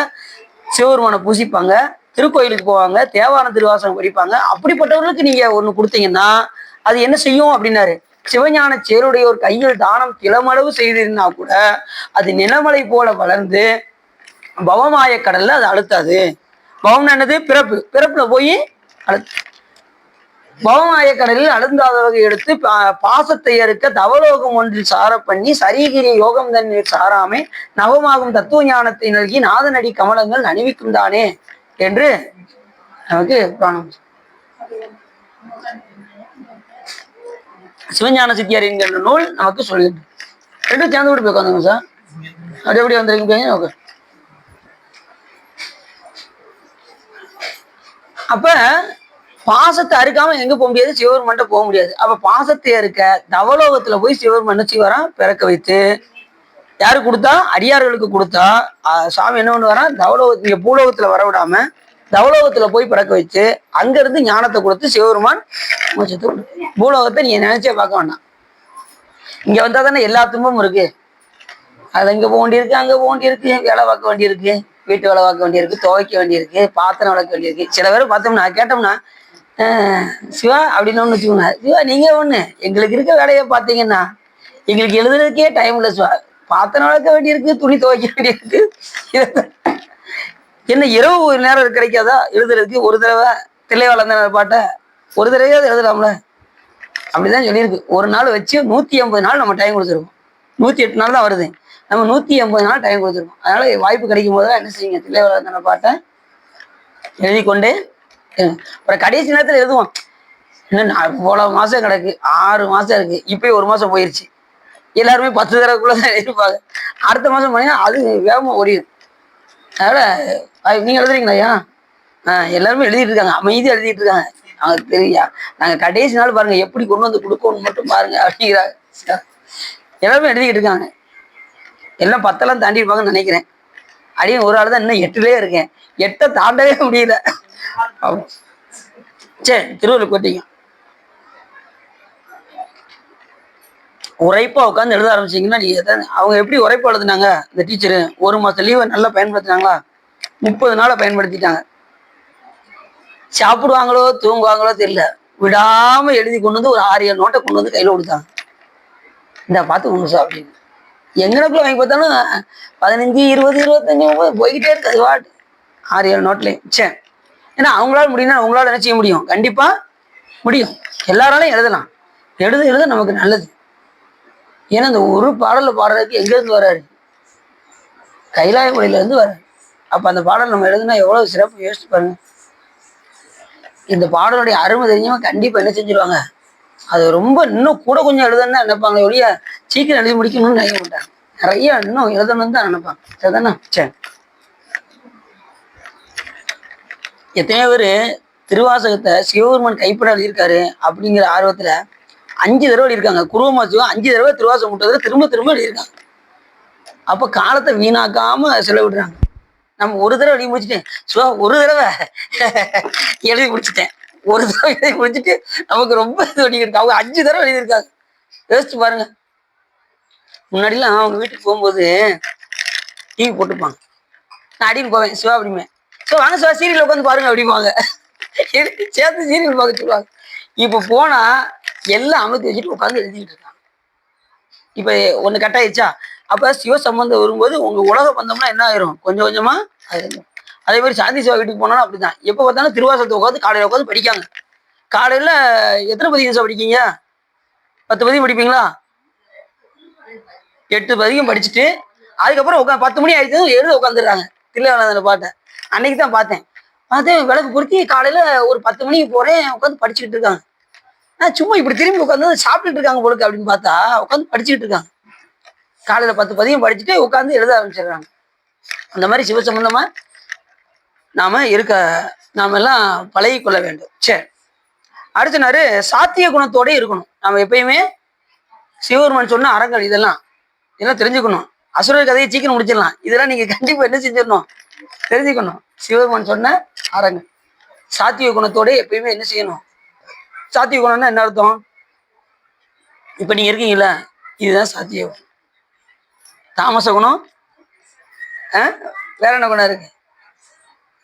சிவபெருமானை பூசிப்பாங்க, திருக்கோயிலுக்கு போவாங்க, தேவார திருவாசகம் படிப்பாங்க. அப்படிப்பட்டவர்களுக்கு நீங்க ஒண்ணு கொடுத்தீங்கன்னா அது என்ன செய்யும் அப்படின்னாரு, சிவஞான சேருடைய ஒரு கையில் தானம் கிளமளவு செய்திருந்தா கூட அது நிலமலை போல வளர்ந்து பவமாய கடல்ல அது அழுத்தாது. பவம்னா என்னது, பிறப்பு, பிறப்புல போய் பவமாய கடலில் அழுந்தாதவகை எடுத்து பாசத்தை அறுக்க தவலோகம் ஒன்றில் சார பண்ணி சரீகிரி யோகம் தன்னில் சாராமை நவமாகும் தத்துவ ஞானத்தை நல்கி நாதனடி கமலங்கள் அணிவிக்கும் தானே என்று நமக்கு புராணம். சிவஞான சித்தியார் என்கிற நூல் நமக்கு சொல்லிட்டு ரெண்டும் சேர்ந்து கூட போய் உட்காந்துங்க சார். அது எப்படி வந்திருக்கீங்க? அப்ப பாசத்தை அறுக்காம எங்க போக முடியாது, சிவபெருமான்ட்ட போக முடியாது. அப்ப பாசத்தை அறுக்க தவலோகத்துல போய் சிவபெருமான் என்ன செய்வாராம், பிறக்க வைத்து யாரு கொடுத்தா, அடியார்களுக்கு கொடுத்தா சாமி என்ன பண்ணுவாராம், தவலோகத்துல பூலோகத்துல வரவிடாம தவலோகத்துல போய் பிறக்க வச்சு அங்க இருந்து ஞானத்தை கொடுத்து சிவபெருமான் பூலோகத்தை நீங்க நினைச்சே பார்க்க வேண்டாம். இங்க வந்தா தானே எல்லா துன்பமும் இருக்கு. அது இங்க போக வேண்டியிருக்கு, அங்க போக வேண்டியிருக்கு, வேலை பார்க்க வேண்டியிருக்கு, வீட்டு வேலை பார்க்க வேண்டியிருக்கு, துவைக்க வேண்டியிருக்கு, பாத்திரம் வளர்க்க வேண்டியிருக்கு. சில பேர் பார்த்தோம்னா கேட்டோம்னா சிவா அப்படின்னு ஒண்ணு வச்சுக்கோங்க, சிவா நீங்க ஒண்ணு எங்களுக்கு இருக்க வேலையை பார்த்தீங்கன்னா எங்களுக்கு எழுதுறதுக்கே டைம் இல்லை சிவா, பாத்திரம் வளர்க்க வேண்டியிருக்கு, துணி துவைக்க வேண்டியிருக்கு. என்ன இரவு ஒரு நேரம் கிடைக்காதா எழுதுறதுக்கு? ஒரு தடவை தில்லை வளர்ந்த பாட்டை ஒரு தடவையாவது எழுதலாம்ல. அப்படிதான் சொல்லியிருக்கு. ஒரு நாள் வச்சு 180 நாள் நம்ம டைம் கொடுத்துருக்கோம். 108 நாள் தான் வருது, நம்ம 180 நாள் டைம் கொடுத்துருக்கோம். அதனால வாய்ப்பு கிடைக்கும் போது என்ன செய்யுங்க, தில்லை வளர்ந்த பாட்டை எழுதி கொண்டு அப்புறம் கடைசி நேரத்தில் எழுதுவோம். இன்னும் இவ்வளவு மாசம் கிடக்கு, 6 மாசம் இருக்கு, இப்பயும் 1 மாசம் போயிருச்சு. எல்லாருமே 10 தடவைக்குள்ளதான் எழுதிருப்பாங்க. அடுத்த மாசம் பண்ணீங்கன்னா அது வேகமா ஓடிடும். அதனால நீங்க எழுதுறீங்களா ஐயா? எல்லாருமே எழுதிட்டு இருக்காங்க, அமைதியா எழுதிட்டு இருக்காங்க. அவங்க தெரியா நாங்க கடைசி நாள் பாருங்க எப்படி கொண்டு வந்து கொடுக்கணும் மட்டும் பாருங்க அப்படிங்கிறாங்க. எல்லாருமே எழுதிக்கிட்டு இருக்காங்க. எல்லாம் 10 தாண்டி இருப்பாங்கன்னு நினைக்கிறேன். அடியும் ஒரு ஆள் தான் இன்னும் 8லயே இருக்கேன், 8 தாண்டவே முடியல. சரி, திருவள்ளுவர் கோட்டிங்க உரைப்பா உட்காந்து எழுத ஆரம்பிச்சிங்கன்னா நீ அவங்க எப்படி உரைப்பா எழுதுனாங்க இந்த டீச்சரு, 1 மாசம் லீவை நல்லா பயன்படுத்தினாங்களா, 30 நாளை பயன்படுத்திட்டாங்க. சாப்பிடுவாங்களோ தூங்குவாங்களோ தெரியல, விடாம எழுதி கொண்டு வந்து ஒரு 6-7 நோட்டை கொண்டு வந்து கையில கொடுத்தாங்க. இந்த பார்த்து ஒண்ணு சார் அப்படின்னு எங்கனக்குள்ள வாங்கி பார்த்தாலும் 15, 20, 25, 30 போய்கிட்டே இருக்கு. அது வாட்டு 6-7 நோட்லையும். சரி, ஏன்னா அவங்களால முடியும்னா அவங்களால என்ன செய்ய முடியும், கண்டிப்பா முடியும். எல்லாராலையும் எழுதலாம், எழுத நமக்கு நல்லது. ஏன்னா இந்த ஒரு பாடல பாடுறதுக்கு எங்க இருந்து வர்றாரு, கைலாய மொழியில இருந்து வர்றாரு. அப்ப அந்த பாடல் நம்ம எழுதுனா எவ்வளவு சிறப்பு யோசிச்சு பாருங்க. இந்த பாடலுடைய அருமை தெரிஞ்சவங்க கண்டிப்பா என்ன செஞ்சிருவாங்க, அது ரொம்ப இன்னும் கூட கொஞ்சம் எழுதணும்னு தான் நினைப்பாங்க, ஒழிய சீக்கிரம் எழுதி முடிக்கணும்னு நினைக்க மாட்டாங்க. நிறைய இன்னும் எழுதணும்னு தான் நினைப்பாங்க. சரிதானே? சரி, எத்தனையோ பேர் திருவாசகத்தை சிவபெருமான் கைப்பட எழுதியிருக்காரு அப்படிங்கிற ஆர்வத்துல 5 தடவை எழுதியிருக்காங்க. குருவமாச்சுவா 5 தடவை திருவாசகம் முட்டதுல திரும்ப திரும்ப எழுதியிருக்காங்க. அப்ப காலத்தை வீணாக்காம செலவிடுறாங்க. நம்ம ஒரு தடவை எழுதி முடிச்சுட்டேன் சிவா, ஒரு தடவை எழுதி முடிச்சுட்டேன், ஒரு தடவை எழுதி முடிச்சுட்டு நமக்கு ரொம்ப இது பண்ணிக்கிட்டு அவங்க 5 தடவை எழுதியிருக்காங்க. யோசிச்சு பாருங்க. முன்னாடிலாம் அவங்க வீட்டுக்கு போகும்போது டிவி போட்டுப்பாங்க, நான் அடின்னு போவேன், சிவா அப்படிமே ஸோ வாங்க சிவா சீரியல் உட்காந்து பாருங்க அப்படிம்பாங்க, சேர்த்து சீரியல் பார்க்க சொல்லுவாங்க. இப்போ போனா எல்லாம் அமைத்து வச்சுட்டு உட்காந்து எழுதிக்கிட்டு இருக்காங்க. இப்போ ஒன்று கட் ஆயிடுச்சா, அப்ப சிவ சம்பந்தம் வரும்போது உங்க உலக பந்தம்னா என்ன ஆயிரும், கொஞ்சம் கொஞ்சமா ஆயிரும். அதே மாதிரி சாந்தி சிவா வீட்டுக்கு போனாலும் அப்படிதான். எப்ப பார்த்தாலும் திருவாசகத்தை உட்காந்து காலையில உட்காந்து படிக்காங்க. காலையில எத்தனை பதிகம் சார் படிக்கீங்க? 10 பதிகம் படிப்பீங்களா? 8 பதிகம் படிச்சுட்டு அதுக்கப்புறம் உட்காந்து 10 மணி ஆயிடுச்சு எழுத உட்காந்துடுறாங்க தில்லையானந்த பாட்டை. அன்னைக்கு தான் பார்த்தேன். விளக்கு பொருத்தி காலையில ஒரு 10 மணிக்கு போறேன், உட்காந்து படிச்சுக்கிட்டு இருக்காங்க. சும்மா இப்படி திரும்பி உட்காந்து சாப்பிட்டுட்டு இருக்காங்க போலுக்கு அப்படின்னு பார்த்தா உட்காந்து படிச்சுக்கிட்டு இருக்காங்க. காலையில 10 பதியம் படிச்சுட்டு உட்காந்து எழுத ஆரம்பிச்சிடுறாங்க. அந்த மாதிரி சிவ சம்பந்தமா நாம எல்லாம் பழகி கொள்ள வேண்டும். சரி, அடுத்தனாரு சாத்திய குணத்தோட இருக்கணும். நாம எப்பயுமே சிவபெருமான் சொன்ன அறங்கள் இதெல்லாம் தெரிஞ்சுக்கணும். அசுரர் கதையை சீக்கிரம் முடிச்சிடலாம். இதெல்லாம் நீங்க கண்டிப்பா என்ன செஞ்சிடணும், தெரிஞ்சுக்கணும். சிவபெருமான் சொன்ன அறங்கள் சாத்திய குணத்தோட எப்பயுமே என்ன செய்யணும். சாத்திய குணம்னா என்ன அர்த்தம்? இப்ப நீங்க இருக்கீங்களா, இதுதான் சாத்திய குணம். தாமச குணம், வேற என்ன குணம் இருக்கு?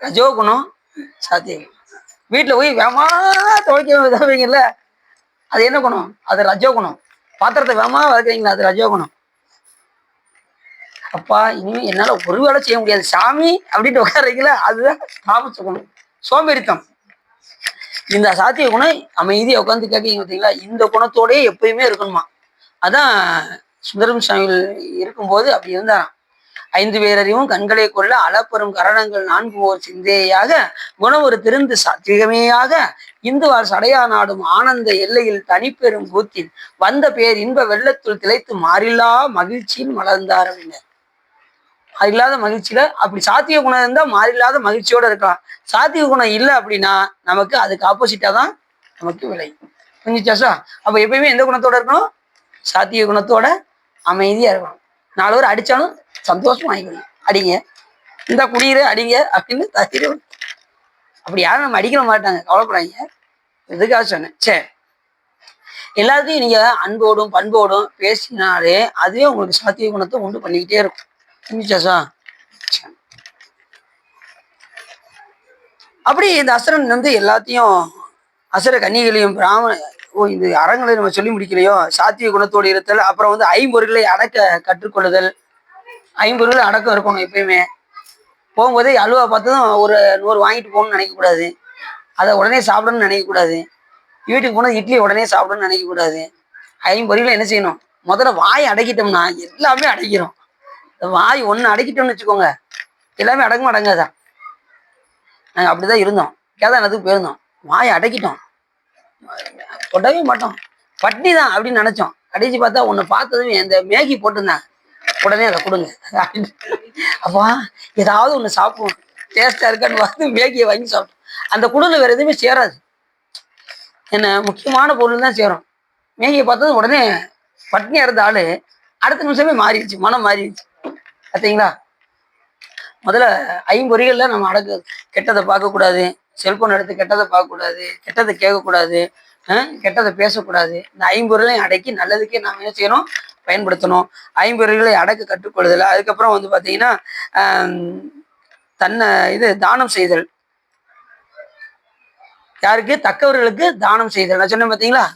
ரஜோ குணம், சாத்திய குணம். வீட்டுல போய் வேமா துவைக்கல, அது என்ன குணம்? அது ரஜோ குணம். பாத்திரத்தை வேமா வளர்க்குறீங்களா, அது ரஜோ குணம். அப்பா இனிமே என்னால ஒரு வேலை செய்ய முடியாது சாமி அப்படின்ட்டு உட்கார்றீங்களா, அதுதான் தாமச குணம், சோம்பேறித்தம். இந்த சாத்திய குணம் அமைதியை உட்காந்து கேட்கீங்க பார்த்தீங்களா, இந்த குணத்தோடய எப்பயுமே இருக்கணுமா. அதான் சுந்தரம் சாமிகள் இருக்கும்போது அப்படி இருந்தாராம். 5 பேரறிவும் கண்களை கொள்ள அளப்பெரும் கரணங்கள் 4 ஓர் சிந்தையாக குணம் ஒரு திருந்து சாத்விகமேயாக இந்துவார் சடையா நாடும் ஆனந்த எல்லையில் தனிப்பெரும் கூத்தில் வந்த பேர் இன்ப வெள்ளத்துள் திளைத்து மாறில்லா மகிழ்ச்சியில் மலர்ந்தார் அப்படின்னார். அது இல்லாத மகிழ்ச்சியில அப்படி சாத்திய குணம் இருந்தா மாறில்லாத மகிழ்ச்சியோட இருக்கலாம். சாத்திய குணம் இல்லை அப்படின்னா நமக்கு அதுக்கு ஆப்போசிட்டா தான் நமக்கு விளை. புரிஞ்சுச்சா? அப்ப எப்பயுமே எந்த குணத்தோட இருக்கணும்? சாத்திய குணத்தோட அமைதியா இருக்கணும். 4 பேர் அடிச்சாலும் சந்தோஷமா வாங்கிக்கணும். அடிங்க, இந்த குடியிற அடிங்க அப்படின்னு தயிர. அப்படி யாரும் நம்ம அடிக்க மாட்டாங்க, கவலைப்படாங்க. இதுக்காக சொன்னேன். சரி, எல்லாத்தையும் நீங்க அன்போடும் பண்போடும் பேசினாலே அதுவே உங்களுக்கு சாத்திய குணத்தை உண்டு பண்ணிக்கிட்டே இருக்கும். புரிஞ்சுச்சா? அப்படி இந்த அசுரன் எல்லாத்தையும் அசுர கன்னிகளையும் பிராமண இந்த அறங்களை நம்ம சொல்லி முடிக்கலையோ. சாத்திய குணத்தோடு இருத்தல், அப்புறம் 5 அடக்க கற்றுக்கொள்ளுதல். 5 அடக்கம் இருக்கணும். எப்பயுமே போகும்போதே அல்வா பார்த்ததும் ஒரு 100 வாங்கிட்டு போகணும்னு நினைக்கக்கூடாது. அதை உடனே சாப்பிடணும்னு நினைக்கக்கூடாது. வீட்டுக்கு போனால் இட்லி உடனே சாப்பிடணும்னு நினைக்கக்கூடாது. 5 என்ன செய்யணும்? முதல்ல வாய் அடக்கிட்டோம்னா எல்லாமே அடைக்கிறோம். வாய் ஒன்று அடக்கிட்டோம்னு வச்சுக்கோங்க, எல்லாமே அடங்குமா அடங்காதான். நாங்கள் அப்படிதான் இருந்தோம். கேதாரத்துக்கு போயிருந்தோம், வாயை அடக்கிட்டோம், தொடவே மாட்டோம், பட்னி தான் அப்படின்னு நினைச்சோம். கடைசி பார்த்தா ஒன்று பார்த்ததும் இந்த மேகி போட்டிருந்தேன், உடனே அதை கொடுங்க அப்படின்னு. அப்பா ஏதாவது ஒன்று சாப்பிடுவோம், டேஸ்டா இருக்கான்னு பார்த்து மேகியை வாங்கி சாப்பிட்டோம். அந்த குடும்பம் வேற எதுவுமே சேராது, என்ன முக்கியமான பொருள் தான் சேரும். மேகியை பார்த்ததும் உடனே பட்னியா இருந்த ஆளு அடுத்த நிமிஷமே மாறிடுச்சு, மனம் மாறிடுச்சு. பார்த்தீங்களா? முதல்ல 5 நம்ம அடக்கு. கெட்டதை பார்க்கக்கூடாது, செல்போன் எடுத்து கெட்டதை பார்க்கக்கூடாது, கெட்டதை கேட்கக்கூடாது, கெட்டதை பேசக்கூடாது. இந்த 5 அடக்கி நல்லதுக்கே நாம் என்ன செய்யணும்? பயன்படுத்தணும். 5 அடக்க கற்றுக்கொள்ளுதல். அதுக்கப்புறம் பார்த்தீங்கன்னா தன்னை தானம் செய்தல். யாருக்கு? தக்கவர்களுக்கு தானம் செய்தல். நான் சொன்னேன் பார்த்தீங்களா,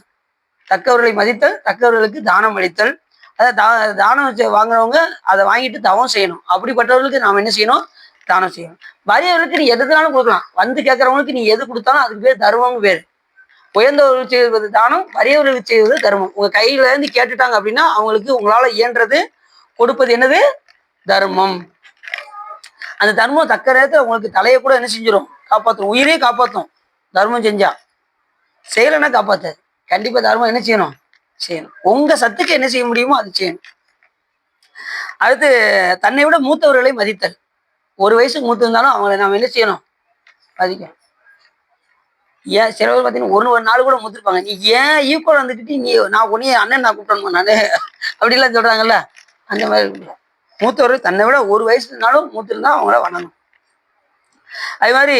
தக்கவர்களை மதித்தல், தக்கவர்களுக்கு தானம் அளித்தல். அதாவது தானம் வாங்குறவங்க அதை வாங்கிட்டு தவம் செய்யணும். அப்படிப்பட்டவர்களுக்கு நாம் என்ன செய்யணும்? தானம் செய்யணும். வறியவர்களுக்கு நீ எதுனாலும் கொடுக்கலாம். கேட்கறவங்களுக்கு நீ எது கொடுத்தாலும் அதுக்கு பேர் தர்மம்னு பேர். உயர்ந்தவர்கள் செய்வது தானம், வறியவர்களுக்கு செய்வது தர்மம். உங்க கையில இருந்து கேட்டுட்டாங்க அப்படின்னா அவங்களுக்கு உங்களால இயன்றது கொடுப்பது என்னது? தர்மம். அந்த தர்மம் தக்க நேரத்தில் உங்களுக்கு தலையை கூட என்ன செஞ்சிடும்? காப்பாற்றும், உயிரே காப்பாற்றும். தர்மம் செஞ்சா, செய்யலைன்னா காப்பாற்றாது. கண்டிப்பா தர்மம் என்ன செய்யணும்? செய்யணும். உங்க சத்துக்கு என்ன செய்ய முடியுமோ அது செய்யணும். அடுத்து தன்னை விட மூத்தவர்களை மதித்தல். 1 வயசுக்கு மூத்து இருந்தாலும் அவங்களை நாம் என்ன செய்யணும்? மதிக்கணும். ஏன் சில பேர் பார்த்தீங்கன்னா ஒரு நாள் கூட மூத்திருப்பாங்க. நீ ஏன் ஈக்குவல் வந்துக்கிட்டு நீ நான் உன்னைய அண்ணன் நான் கூப்பிடணுமா நானு அப்படிலாம் சொல்றாங்கல்ல, அந்த மாதிரி மூத்தவர்கள் தன்னை விட 1 வயசு இருந்தாலும் மூத்திருந்தா அவங்கள வணங்கணும். அது மாதிரி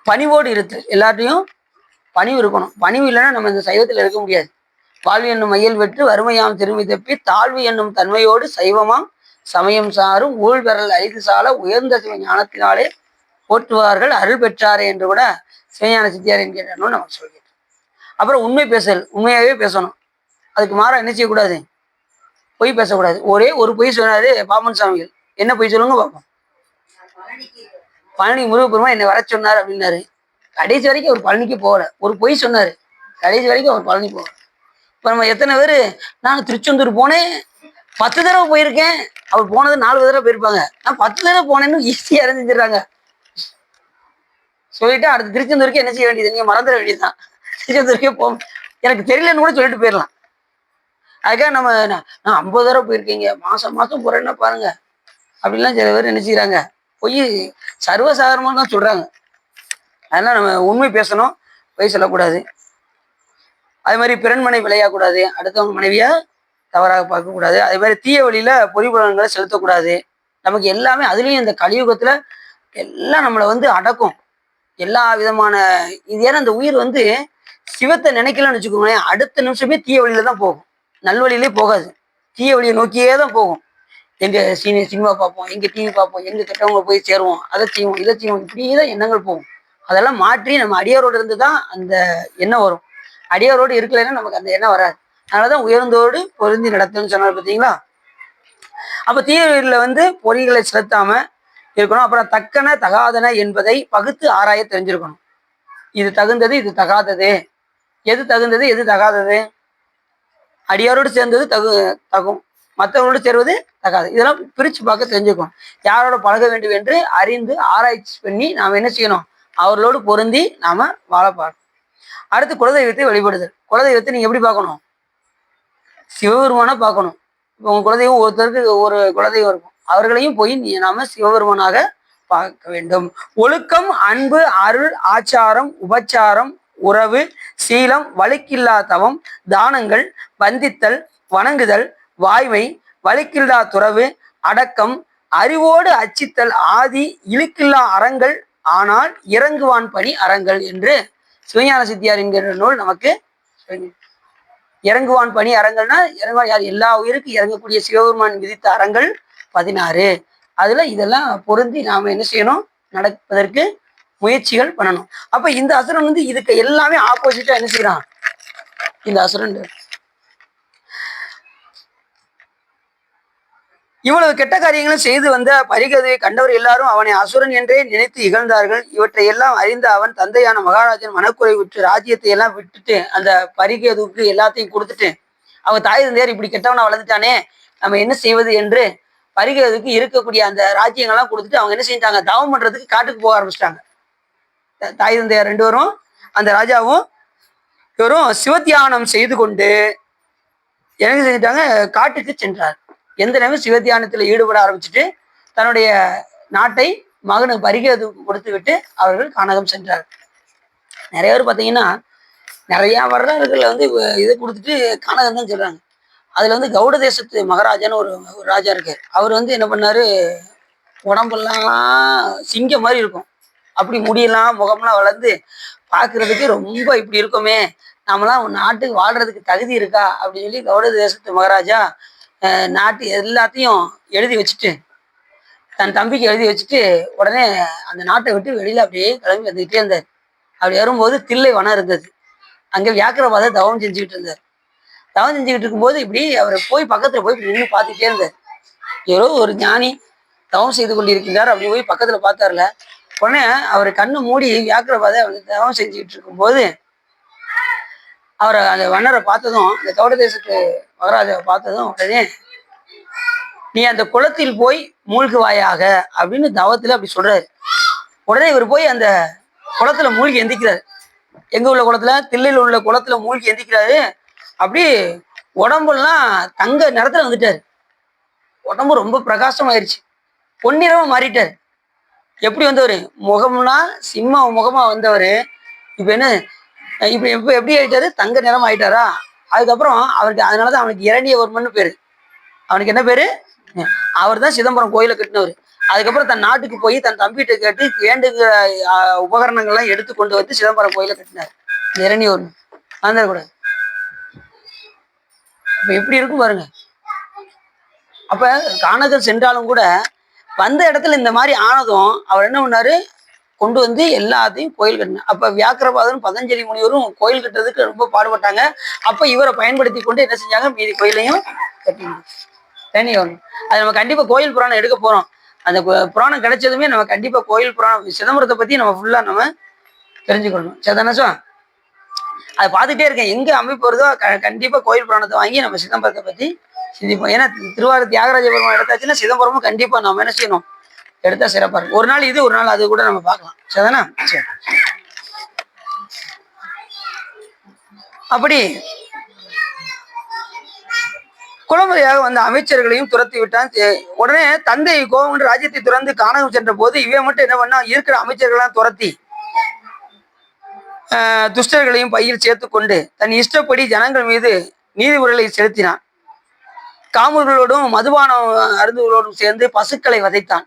பணிவோடு இருத்தல். எல்லாத்தையும் பணிவு இருக்கணும். பணிவு இல்லைன்னா நம்ம இந்த சைவத்தில் இருக்க முடியாது. வாழ்வு என்னும் மையல் வெற்று வறுமையாம் திரும்பி தப்பி தாழ்வு என்னும் தன்மையோடு சைவமாம் சமயம் சாரும் ஊழ் பெறல் ஐந்து சால உயர்ந்த சிவ ஞானத்தினாலே போற்றுவார்கள் அருள் பெற்றாரே என்று கூட சிவஞான சித்தியார் என்கிறான்னு நம்ம சொல்லிட்டு. அப்புறம் உண்மை பேசல். உண்மையாகவே பேசணும். அதுக்கு மாற என்ன செய்யக்கூடாது? பொய் பேசக்கூடாது. ஒரே ஒரு பொய் சொன்னாரு பாமன் சாமிகள். என்ன பொய் சொல்லுங்க பார்ப்போம். பழனி முருகப்பெருமான் என்னை வர சொன்னார் அப்படின்னாரு. கடைசி வரைக்கும் அவர் பழனிக்கு போகல. ஒரு பொய் சொன்னாரு, கடைசி வரைக்கும் அவர் பழனி போகல. இப்ப நம்ம எத்தனை பேரு, நான் திருச்செந்தூர் போனேன் 10 தடவை போயிருக்கேன், அவர் போனது 4 தடவை போயிருப்பாங்க, நான் 10 தடவை போனேன்னு ஈஸியா அறிஞ்சிடுறாங்க. சொல்லிட்டு அடுத்து திருச்செந்தூருக்கு என்ன செய்ய வேண்டியது, நீங்க மறந்துட வேண்டியதுதான். திருச்செந்தூருக்கே போ, எனக்கு தெரியலன்னு கூட சொல்லிட்டு போயிடலாம். அதுக்காக நான் 50 தடவை போயிருக்கீங்க, மாசம் மாசம் போறேன்னா பாருங்க அப்படிலாம் சில பேர் என்ன செய்யறாங்க, பொய் சர்வசாதாரணமா தான் சொல்றாங்க. அதனால நம்ம உண்மை பேசணும், பொய் சொல்லக்கூடாது. அது மாதிரி பிறன்மனை விளையாடக்கூடாது, அடுத்தவங்க மனைவியா தவறாக பார்க்கக்கூடாது. அதே மாதிரி தீய வழியில பொறிபுலன்களை செலுத்தக்கூடாது. நமக்கு எல்லாமே அதுலயும் இந்த கலியுகத்துல எல்லாம் நம்மளை அடக்கும். எல்லா விதமான இது ஏன்னா இந்த உயிர் சிவத்தை நினைக்கலன்னு வச்சுக்கோங்களேன், அடுத்த நிமிஷமே தீய வழியில தான் போகும், நல்வழியிலே போகாது, தீய வழியை நோக்கியே தான் போகும். எங்க சினிமா பார்ப்போம், எங்க டிவி பார்ப்போம், எங்க கெட்டவங்க போய் சேருவோம், அதை செய்வோம் இதை செய்வோம், இப்படியே தான் எண்ணங்கள் போகும். அதெல்லாம் மாற்றி நம்ம அடியாரோடு இருந்து தான் அந்த எண்ணம் வரும். அடியாரோடு இருக்கலைன்னா நமக்கு அந்த எண்ணம் வராது. அதனாலதான் உயர்ந்தோடு பொருந்தி நடத்துன்னு சொன்னார் பார்த்தீங்களா. அப்ப தீவிர பொறிகளை செலுத்தாம இருக்கணும். அப்புறம் தக்கன தகாதன என்பதை பகுத்து ஆராய தெரிஞ்சிருக்கணும். இது தகுந்தது, இது தகாதது, எது தகுந்தது எது தகாதது. அடியாரோடு சேர்ந்தது தகும், மற்றவர்களோடு சேர்வது தகாது. இதெல்லாம் பிரிச்சு பார்க்க தெரிஞ்சுக்கணும். யாரோட பழக வேண்டும் என்று அறிந்து ஆராய்ச்சி பண்ணி நாம் என்ன செய்யணும், அவர்களோடு பொருந்தி நாம வாழ பார்க்கணும். அடுத்து குலதெய்வத்தை வழிபடுதல். குலதெய்வத்தை நீங்க எப்படி பார்க்கணும், சிவபெருமானா பார்க்கணும். இப்போ உங்க குலதெய்வம் ஒருத்தருக்கு ஒரு குலதெய்வம் இருக்கும், அவர்களையும் போய் நாம சிவபெருமானாக பார்க்க வேண்டும். ஒழுக்கம், அன்பு, அருள், ஆச்சாரம், உபச்சாரம், உறவு, சீலம், வழுக்கில்லா தவம், தானங்கள், வந்தித்தல், வணங்குதல், வாய்மை, வழுக்கில்லா துறவு, அடக்கம், அறிவோடு அச்சித்தல் ஆதி இழுக்கில்லா அறங்கள், ஆனால் இறங்குவான் பணி அறங்கள் என்று சிவஞான சித்தியார் என்கிற நூல் நமக்கு இறங்குவான் பணி அறங்கள்னா இறங்குவான் யார், எல்லா உயிருக்கும் இறங்கக்கூடிய சிவபெருமான் விதித்த அறங்கள் 16. அதுல இதெல்லாம் பொருந்தி நாம என்ன செய்யணும், நடப்பதற்கு முயற்சிகள் பண்ணணும். அப்ப இந்த அசுரன் இதுக்கு எல்லாமே ஆப்போசிட்டா என்ன செய்யறான், இந்த அசுரன் இவ்வளவு கெட்ட காரியங்களும் செய்து வந்த பரிகதையை கண்டவர் எல்லாரும் அவனை அசுரன் என்றே நினைத்து இகழ்ந்தார்கள். இவற்றை எல்லாம் அறிந்த அவன் தந்தையான மகாராஜன் மனக்குறை விட்டு ராஜ்யத்தை எல்லாம் விட்டுட்டு அந்த பரிகேதுவுக்கு எல்லாத்தையும் கொடுத்துட்டு, அவன் தாய் தந்தையார் இப்படி கெட்டவனா வளர்ந்துட்டானே, நம்ம என்ன செய்வது என்று பரிகேதுக்கு இருக்கக்கூடிய அந்த ராஜ்யங்கள்லாம் கொடுத்துட்டு அவங்க என்ன செஞ்சாங்க, தவம் பண்றதுக்கு காட்டுக்கு போக ஆரம்பிச்சிட்டாங்க. தாய் தந்தையார் 2 பேரும், அந்த ராஜாவும் இவரும் சிவத்தியானம் செய்து கொண்டு என்ன செஞ்சிட்டாங்க, காட்டுக்கு சென்றார். எந்த நேரம் சிவத்தியானத்துல ஈடுபட ஆரம்பிச்சுட்டு தன்னுடைய நாட்டை மகனுக்கு பரிகேதுக்கு கொடுத்து விட்டு அவர்கள் கானகம் சென்றார். நிறைய பேர் பார்த்தீங்கன்னா நிறைய வரலாறுகள்ல இதை கொடுத்துட்டு கானகம் தான் சொல்றாங்க. அதுல கவுட தேசத்து மகாராஜான்னு ஒரு ராஜா இருக்கு. அவர் என்ன பண்ணாரு, உடம்பெல்லாம் சிங்கம் மாதிரி இருக்கும், அப்படி முடியெல்லாம் முகம்லாம் வளர்ந்து பார்க்கறதுக்கு ரொம்ப இப்படி இருக்குமே, நாமெல்லாம் நாட்டுக்கு வாழ்றதுக்கு தகுதி இருக்கா அப்படின்னு சொல்லி கவுட தேசத்து மகாராஜா நாட்டு எல்லாத்தையும் எழுதி வச்சுட்டு, தன் தம்பிக்கு எழுதி வச்சுட்டு உடனே அந்த நாட்டை விட்டு வெளியில அப்படியே கிளம்பி வந்துகிட்டே இருந்தார். அப்படி வரும்போது தில்லை வனம் இருந்தது, அங்கே வியாக்கிரபாதர் தவம் செஞ்சுக்கிட்டு இருந்தார். தவம் செஞ்சுக்கிட்டு இருக்கும்போது இப்படி அவர் போய் பக்கத்துல போய் இப்படி நின்று பார்த்துட்டே இருந்தார். ஏதோ ஒரு ஞானி தவம் செய்து கொண்டிருக்கின்றார், அப்படி போய் பக்கத்துல பார்த்தார்ல. உடனே அவர் கண்ணு மூடி வியாக்கிரபாதர் தவம் செஞ்சுக்கிட்டு இருக்கும்போது அவரை அந்த வண்ணரை பார்த்ததும், அந்த கவுட தேசத்து மகாராஜாவை பார்த்ததும் உடனே நீ அந்த குளத்தில் போய் மூழ்குவாயாக அப்படின்னு தவத்துல அப்படி சொல்றாரு. உடனே இவர் போய் அந்த குளத்துல மூழ்கி எந்திக்கிறாரு. எங்க உள்ள குளத்துல, தில்லையில் உள்ள குளத்துல மூழ்கி எந்திக்கிறாரு. அப்படி உடம்பெல்லாம் தங்க நிறத்துல வந்துட்டாரு. உடம்பு ரொம்ப பிரகாசமாயிருச்சு, பொன்னிறமா மாறிட்டாரு. எப்படி வந்தவர், முகம்னா சிம்ம முகமா வந்தவர் இப்ப என்ன, இப்ப எப்படி ஆயிட்டாரு, தங்க நிறம் ஆயிட்டாரா. அதுக்கப்புறம் அவருக்கு அதனாலதான் அவனுக்கு இரணியவர்மன் பேரு. அவனுக்கு என்ன பேரு, அவர் தான் சிதம்பரம் கோயிலை கட்டினவர். அதுக்கப்புறம் தன் நாட்டுக்கு போய் தன் தம்பிகிட்ட கேட்டு வேண்டுகிற உபகரணங்கள்லாம் எடுத்து கொண்டு வந்து சிதம்பரம் கோயிலை கட்டினார். இரணியவர்மன் வந்துடக்கூடாது. அப்ப எப்படி இருக்கும் பாருங்க. அப்ப கானகம் சென்றாலும் கூட வந்த இடத்துல இந்த மாதிரி ஆனதும் அவர் என்ன பண்ணாரு, கொண்டு வந்து எல்லாத்தையும் கோயில் கட்டினார். அப்ப வியாக்கிரபாதரும் பதஞ்சலி முனிவரும் கோயில் கட்டுறதுக்கு ரொம்ப பாடுபட்டாங்க. அப்ப இவரை பயன்படுத்தி கொண்டு என்ன செஞ்சாங்க, மீதி கோயிலையும் கட்டினாங்க. தண்ணி வரணும். அது நம்ம கண்டிப்பா கோயில் புராணம் எடுக்க போறோம். அந்த புராணம் கிடைச்சதுமே நம்ம கண்டிப்பா கோயில் புராணம் சிதம்பரத்தை பத்தி நம்ம ஃபுல்லா நம்ம தெரிஞ்சுக்கணும். சரிதானே? அதை பார்த்துட்டே இருக்கேன். எங்க அமைப்பு வருதோ கண்டிப்பா கோயில் புராணத்தை வாங்கி நம்ம சிதம்பரத்தை பத்தி சிந்திப்போம். ஏன்னா திருவாரூர் தியாகராஜ பெருமாள் எடுத்தாச்சுன்னா சிதம்பரமும் கண்டிப்பா நம்ம என்ன செய்யணும், எடுத்தா சிறப்பா இருக்கும். ஒரு நாள் இது, ஒரு நாள் அது கூட நம்ம பார்க்கலாம். சரிதானே? சரி. அப்படி குளமுறையாக வந்த அமைச்சர்களையும் துரத்தி விட்டான். உடனே தந்தை கோவம் ராஜ்யத்தை துறந்து காணகம் சென்ற போது இவன் மட்டும் என்ன பண்ணா, இருக்கிற அமைச்சர்கள்லாம் துரத்தி துஷ்டர்களையும் பையில் சேர்த்து கொண்டு தன் இஷ்டப்படி ஜனங்கள் மீது நீதிமுறைகளை செலுத்தினான். காமர்களோடும் மதுபானம் அருந்துகளோடும் சேர்ந்து பசுக்களை வதைத்தான்.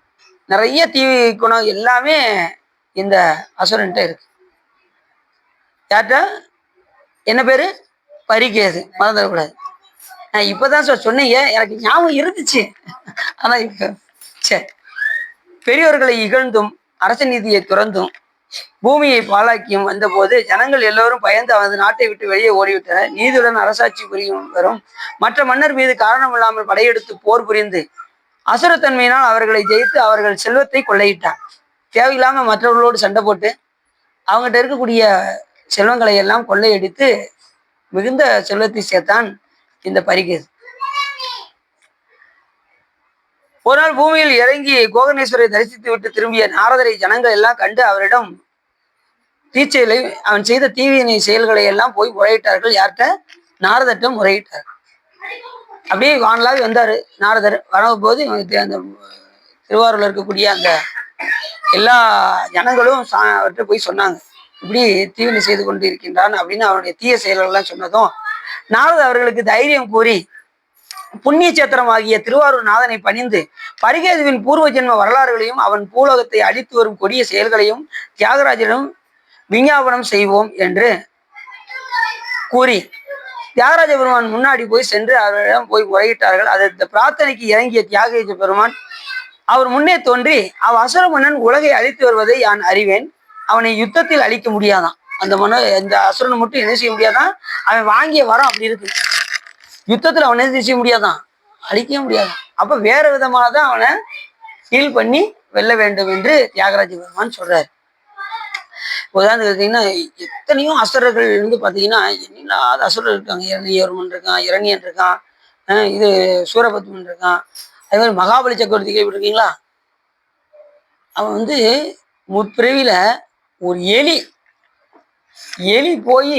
நிறைய தீவி குணம் எல்லாமே இந்த அசுரன்ட்ட இருக்கு. யார்கிட்ட? என்ன பேரு? பரிகேது. மறந்துடக்கூடாது. நான் இப்பதான் சொன்னீங்க, எனக்கு ஞாபகம் இருந்துச்சு. ஆனா இப்ப சரி. பெரியோர்களை இகழ்ந்தும் அரச நீதியை துறந்தும் பூமியை பாழாக்கியும் வந்தபோது ஜனங்கள் எல்லோரும் பயந்து அவரது நாட்டை விட்டு வெளியே ஓடிவிட்டனர். நீதியுடன் அரசாட்சி புரியும் வரும் மற்ற மன்னர் மீது காரணம் இல்லாமல் படையெடுத்து போர் புரிந்து அசுரத்தன்மையினால் அவர்களை ஜெயித்து அவர்கள் செல்வத்தை கொள்ளையிட்டான். தேவையில்லாம மற்றவர்களோடு சண்டை போட்டு அவங்ககிட்ட இருக்கக்கூடிய செல்வங்களை எல்லாம் கொள்ளையடித்து மிகுந்த செல்வத்தை சேர்த்தான் இந்த பரிகேது. ஒரு நாள் பூமியில் இறங்கி கோகர்ணேஸ்வரை தரிசித்து விட்டு திரும்பிய நாரதரை ஜனங்கள் எல்லாம் கண்டு அவரிடம் தீச்செயலை, அவன் செய்த தீவினை செயல்களை எல்லாம் போய் முறையிட்டார்கள். யார்கிட்ட? நாரதர்கிட்ட முறையிட்டார். அப்படியே வானலாவி வந்தாரு நாரதர். வரும்போது அந்த திருவாரூர்ல இருக்கக்கூடிய அந்த எல்லா ஜனங்களும் அவர்கிட்ட போய் சொன்னாங்க, இப்படி தீவினை செய்து கொண்டு இருக்கின்றான் அப்படின்னு அவருடைய தீய செயல்கள்லாம் சொன்னதும் நாரதர் அவர்களுக்கு தைரியம் கூறி புண்ணிய சேத்திரம் ஆகிய திருவாரூர் நாதனை பணிந்து பரிகேதுவின் பூர்வ ஜென்ம வரலாறுகளையும் அவன் பூலோகத்தை அழித்து வரும் கொடிய செயல்களையும் தியாகராஜரிடம் விஞ்ஞாபனம் செய்வோம் என்று கூறி தியாகராஜ பெருமான் முன்னாடி போய் சென்று அவரிடம் போய் முறையிட்டார்கள். அந்த பிரார்த்தனைக்கு இறங்கிய தியாகராஜ பெருமான் அவர் முன்னே தோன்றி, அசுர மன்னன் உலகை அழித்து வருவதை நான் அறிவேன். அவனை யுத்தத்தில் அழிக்க முடியாதான். இந்த அசுரனை மட்டும் என்ன செய்ய முடியாதான். அவன் வாங்கிய வரம் அப்படி இருக்கு. யுத்தத்துல அவனை என்ன செய்ய முடியாதான், அழிக்க முடியாதான். அப்ப வேற விதமானதான் அவனை ஹீல் பண்ணி வெல்ல வேண்டும் என்று தியாகராஜ பெருமான் சொல்றாரு. உதாரணத்துக்கு பார்த்தீங்கன்னா எத்தனையோ அசுரர்கள் வந்து பார்த்தீங்கன்னா இல்லாத அசுரர் இருக்காங்க. இரணியவர்மன் இருக்கான், இரணியன் இருக்கான், இது சூரபத்மன் இருக்கான். அதே மாதிரி மகாபலி சக்கரவர்த்தி கேள்விப்பட்டிருக்கீங்களா? அவன் வந்து முற்பிறவியில ஒரு எலி போய்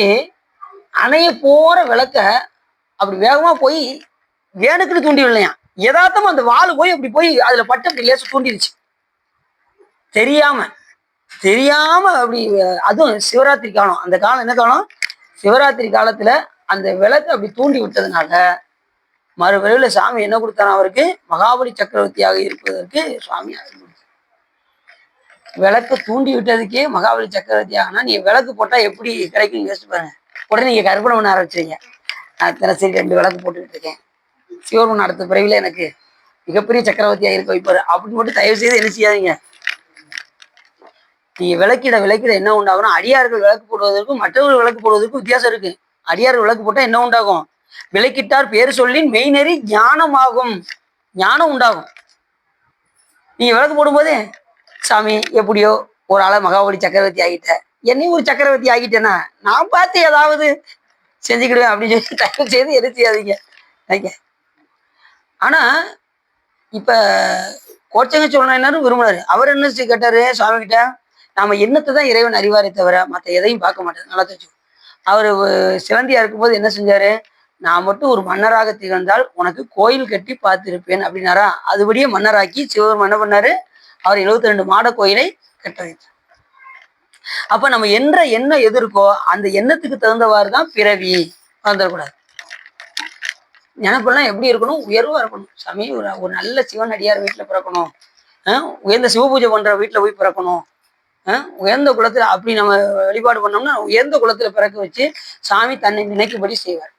அணைய போற விளக்க அப்படி வேகமா போய் வேணுக்குன்னு தூண்டி விடலையாம். யதார்த்தமா அந்த வாள் போய் அப்படி போய் அதுல பட்டு அப்படி லேசு தூண்டிடுச்சு. தெரியாம அப்படி. அதுவும் சிவராத்திரி காலம். அந்த காலம் என்ன காலம்? சிவராத்திரி காலத்துல அந்த விளக்கு அப்படி தூண்டி விட்டதுனால மறுபிறவில சாமி என்ன கொடுத்தான அவருக்கு? மகாபலி சக்கரவர்த்தியாக இருப்பதற்கு சுவாமி விளக்கு தூண்டி விட்டதுக்கே மகாபலி சக்கரவர்த்தி ஆகனா, நீங்க விளக்கு போட்டா எப்படி கிடைக்கும் யோசிச்சு பாருங்க. உடனே நீங்க கற்பனை பண்ண ஆரம்பிச்சிருங்க. நான் தினசரி 2 விளக்கு போட்டுக்கிட்டு இருக்கேன், சிவபெருமான் அடுத்த பிறவில எனக்கு மிகப்பெரிய சக்கரவர்த்தியாக இருக்க வைப்பாரு அப்படின்னு மட்டும் தயவு செய்து என்ன செய்யாதீங்க. நீங்க விளக்கிட என்ன உண்டாகும்? அடியார்கள் விளக்கு போடுவதற்கும் மற்றவர்கள் விளக்கு போடுவதற்கும் வித்தியாசம் இருக்கு. அடியார்கள் விளக்கு போட்டா என்ன உண்டாகும்? விளக்கிட்டார் பேர் சொல்லின் மெய்நெறி ஞானமாகும், ஞானம் உண்டாகும். நீங்க விளக்கு போடும்போதே சாமி எப்படியோ ஒரு ஆளை மகாபலி சக்கரவர்த்தி ஆகிட்ட, என்னையும் ஒரு சக்கரவர்த்தி ஆகிட்டேன்னா நான் பார்த்து ஏதாவது செஞ்சுக்கிடுவேன் அப்படின்னு சொல்லி தயவு செய்து எது செய்யாதீங்க. ஆனா இப்ப கோச்சங்க சொல்லணும் விரும்பினாரு. அவர் என்ன கேட்டாரு சுவாமி கிட்ட? நாம என்னத்தை தான் இறைவன் அறிவாரை தவிர மற்ற எதையும் பார்க்க மாட்டார். நல்லா தெரிஞ்சு. அவர் சிலந்தியா இருக்கும்போது என்ன செஞ்சாரு? நான் மட்டும் ஒரு மன்னராக திகழ்ந்தால் உனக்கு கோயில் கட்டி பார்த்திருப்பேன் அப்படின்னாரா. அதுபடியே மன்னராக்கி சிவபெருமான் என்ன பண்ணாரு? அவர் 72 மாட கோயிலை கட்ட வைத்தார். அப்ப நம்ம எண்ணம் எது இருக்கோ அந்த எண்ணத்துக்கு தகுந்தவாறு தான் பிறவி. வந்துடக்கூடாது. நினைப்பெல்லாம் எப்படி இருக்கணும்? உயர்வா இருக்கணும். சாமி ஒரு நல்ல சிவன் அடியார் வீட்டுல பிறக்கணும், உயர்ந்த சிவ பூஜை பண்ற வீட்டுல போய் பிறக்கணும், உயர்ந்த குலத்துல அப்படி நம்ம வழிபாடு பண்ணோம்னா உயர்ந்த குலத்துல பிறக்க வச்சு சாமி தன்னை நினைக்கும்படி செய்வார்.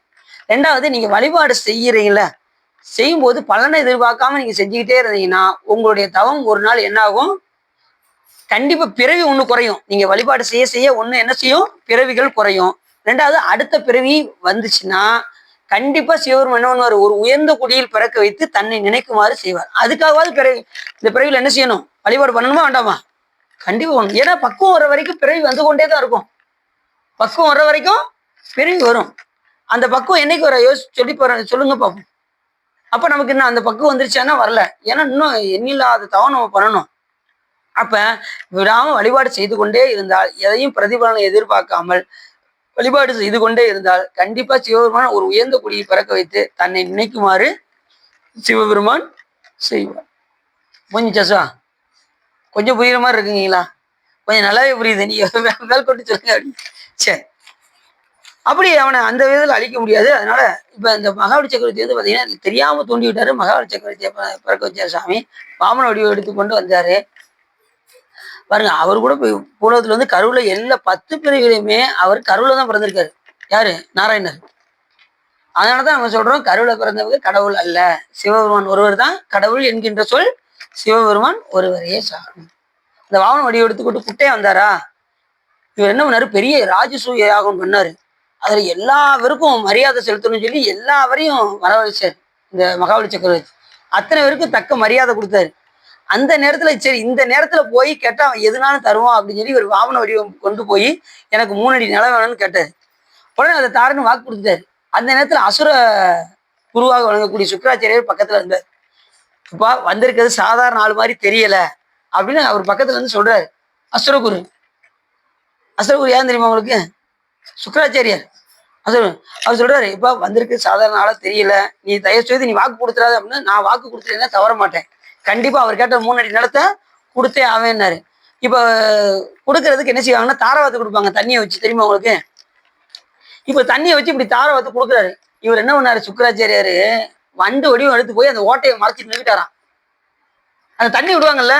2வது, நீங்க வழிபாடு செய்யறீங்கள, செய்யும்போது பலனை எதிர்பார்க்காம நீங்க செஞ்சுக்கிட்டே இருந்தீங்கன்னா உங்களுடைய தவம் ஒரு நாள் என்ன ஆகும்? கண்டிப்பா பிறவி ஒண்ணு குறையும். நீங்க வழிபாடு செய்ய ஒண்ணு என்ன செய்யும்? பிறவிகள் குறையும். 2வது, அடுத்த பிறவி வந்துச்சுன்னா கண்டிப்பா சிவபெருமான் என்ன பண்ணுவார், ஒரு உயர்ந்த குடியில் பிறக்க வைத்து தன்னை நினைக்குமாறு செய்வார். அதுக்காகவாது பிறவி, இந்த பிறவியில் என்ன செய்யணும், வழிபாடு பண்ணணுமா வேண்டாமா? கண்டிப்பா பண்ணணும். ஏன்னா பக்குவம் வர வரைக்கும் பிறவி வந்து கொண்டே தான் இருக்கும். பக்குவம் வர்ற வரைக்கும் பிறவி வரும். அந்த பக்குவம் என்னைக்கு வர சொல்லி சொல்லுங்க பார்ப்போம். அப்ப நமக்கு இன்னும் அந்த பக்குவம் வந்துருச்சானா வரல. ஏன்னா இன்னும் எண்ணில்லாத தவம் நம்ம பண்ணணும். அப்ப விடாம வழிபாடு செய்து கொண்டே இருந்தால், எதையும் பிரதிபலனை எதிர்பார்க்காமல் வழிபாடு செய்து கொண்டே இருந்தால், கண்டிப்பா சிவபெருமான் ஒரு உயர்ந்த குடியை பிறக்க வைத்து தன்னை நினைக்குமாறு சிவபெருமான் செய்வார். கொஞ்சம் சசா கொஞ்சம் புரியுற மாதிரி இருக்குங்களா? கொஞ்சம் நல்லாவே புரியுது. நீங்க மேல் கொண்டு சொல்லுங்க அப்படின்னு. சரி, அப்படி அவனை அந்த விதத்தில் அழிக்க முடியாது. அதனால இப்ப இந்த மகாபலி சக்கரவர்த்தி வந்து பாத்தீங்கன்னா தெரியாம தூண்டி விட்டாரு. மகாபலி சக்கரவர்த்தியை பிறக்க வச்சார் சாமி. வாமன வடிவம் எடுத்துக்கொண்டு வந்தாரு. பாருங்க, அவர் கூட பூலோகத்துல வந்து கருவுல எல்லா 10 பிறவிலையுமே அவர் கருவுல தான் பிறந்திருக்காரு. யாரு? நாராயணர். அதனாலதான் நம்ம சொல்றோம், கருவுல பிறந்தவங்க கடவுள் அல்ல, சிவபெருமான் ஒருவர் தான் கடவுள் என்கின்ற சொல் சிவபெருமான் ஒருவரையே சாகும். இந்த வாமன வடிவம் எடுத்துக்கிட்டு குட்டையா வந்தாரா, இவர் என்ன பண்ணாரு, பெரிய ராஜசூய யாகம் பண்ணாரு. அதுல எல்லாருக்கும் மரியாதை செலுத்தணும்னு சொல்லி எல்லாவரையும் வரவழைச்சார் இந்த மகாபலி சக்கரவர்த்தி. அத்தனை பேருக்கும் தக்க மரியாதை கொடுத்தாரு. அந்த நேரத்துல சரி, இந்த நேரத்துல போய் கேட்டா அவன் எதுனாலும் தருவான் அப்படின்னு சொல்லி ஒரு வாமன வடிவம் கொண்டு போய் எனக்கு 3 அடி நிலம் வேணும்னு கேட்டாரு. உடனே அதை தாருன்னு வாக்கு கொடுத்தாரு. அந்த நேரத்துல அசுர குருவாக வழங்கக்கூடிய சுக்கராச்சாரியர் பக்கத்துல இருந்தார். இப்ப வந்திருக்கிறது சாதாரண ஆள் மாதிரி தெரியல அப்படின்னு அவர் பக்கத்துல இருந்து சொல்றாரு. அசுரகுரு. அசுரகுரு ஏன் தெரியுமா உங்களுக்கு? சுக்கராச்சாரியார். அவர் சொல்றாரு, இப்ப வந்திருக்கு சாதாரண ஆளா தெரியல, நீ தயவு செய்து நீ வாக்கு கொடுத்துறாது அப்படின்னா, நான் வாக்கு கொடுத்துட்டேன்னா தவற மாட்டேன், கண்டிப்பா அவர் கேட்ட 3 அடி நிலத்தை கொடுத்தே ஆவேன்னாரு. இப்ப கொடுக்கறதுக்கு என்ன செய்வாங்கன்னா தாரவாத்து கொடுப்பாங்க, தண்ணியை வச்சு. தெரியுமா உங்களுக்கு? இப்ப தண்ணியை வச்சு இப்படி தாரவாத்து கொடுக்குறாரு. இவர் என்ன பண்ணாரு, சுக்கராச்சாரியாரு வண்டு வடிவம் எடுத்து போய் அந்த ஓட்டையை மறைச்சிட்டு நின்றுட்டாராம். அந்த தண்ணி விடுவாங்கல்ல,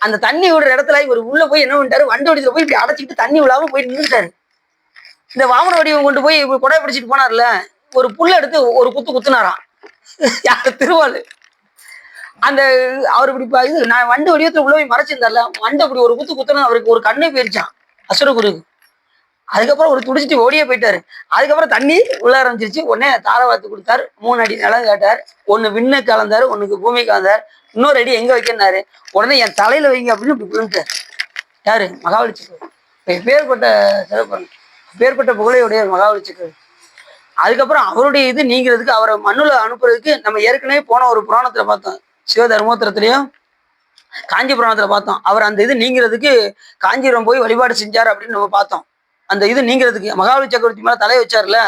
அந்த தண்ணி விடுற இடத்துல இவர் உள்ள போய் என்ன பண்ணிட்டாரு, வண்டு வடிவத்துல போய் இப்படி அடைச்சிக்கிட்டு தண்ணி விழாம போய் நின்றுட்டாரு. இந்த வாமன வடிவம் கொண்டு போய் கொடை பிடிச்சிட்டு போனார்ல, ஒரு புல்ல எடுத்து ஒரு குத்து குத்துனாராம். யாரு? திருவாளு. அந்த அவர் இப்படி இது நான் வண்டு வடிவத்துல உள்ள போய் மறைச்சிருந்தார்ல, வண்டு அப்படி ஒரு குத்து குத்துனா அவருக்கு ஒரு கண்ணே போயிருச்சான் அசுரகுருக்கு. அதுக்கப்புறம் ஒரு துடிச்சிட்டு ஓடியே போயிட்டாரு. அதுக்கப்புறம் தண்ணி உள்ள ஆரம்பிச்சிருச்சு. உடனே தாரவாத்து கொடுத்தாரு. 3 அடி நிலம் கேட்டார். ஒண்ணு விண்ணு கலந்தாரு, ஒண்ணுக்கு பூமி கலந்தார். இன்னொரு அடி எங்க வைக்கனாரு. உடனே என் தலையில வைங்க அப்படின்னு இப்படி விழுந்துட்டார். யாரு? மகாபலி சக்கரவர்த்தி. பேர்பட்ட சிறப்பு, பேர்பட்ட புகழையுடைய மகாபலி சக்கரவர்த்தி. அதுக்கப்புறம் அவருடைய இது நீங்கிறதுக்கு, அவரை மண்ணுல அனுப்புறதுக்கு நம்ம ஏற்கனவே போன ஒரு புராணத்துல பார்த்தோம், சிவதர்மோத்திரத்திலையும் காஞ்சி புராணத்துல பார்த்தோம். அவர் அந்த இது நீங்கிறதுக்கு காஞ்சிபுரம் போய் வழிபாடு செஞ்சார் அப்படின்னு நம்ம பார்த்தோம். அந்த இது நீங்கிறதுக்கு மகாபலி சக்கரவர்த்தி மேல தலையை வச்சார்ல,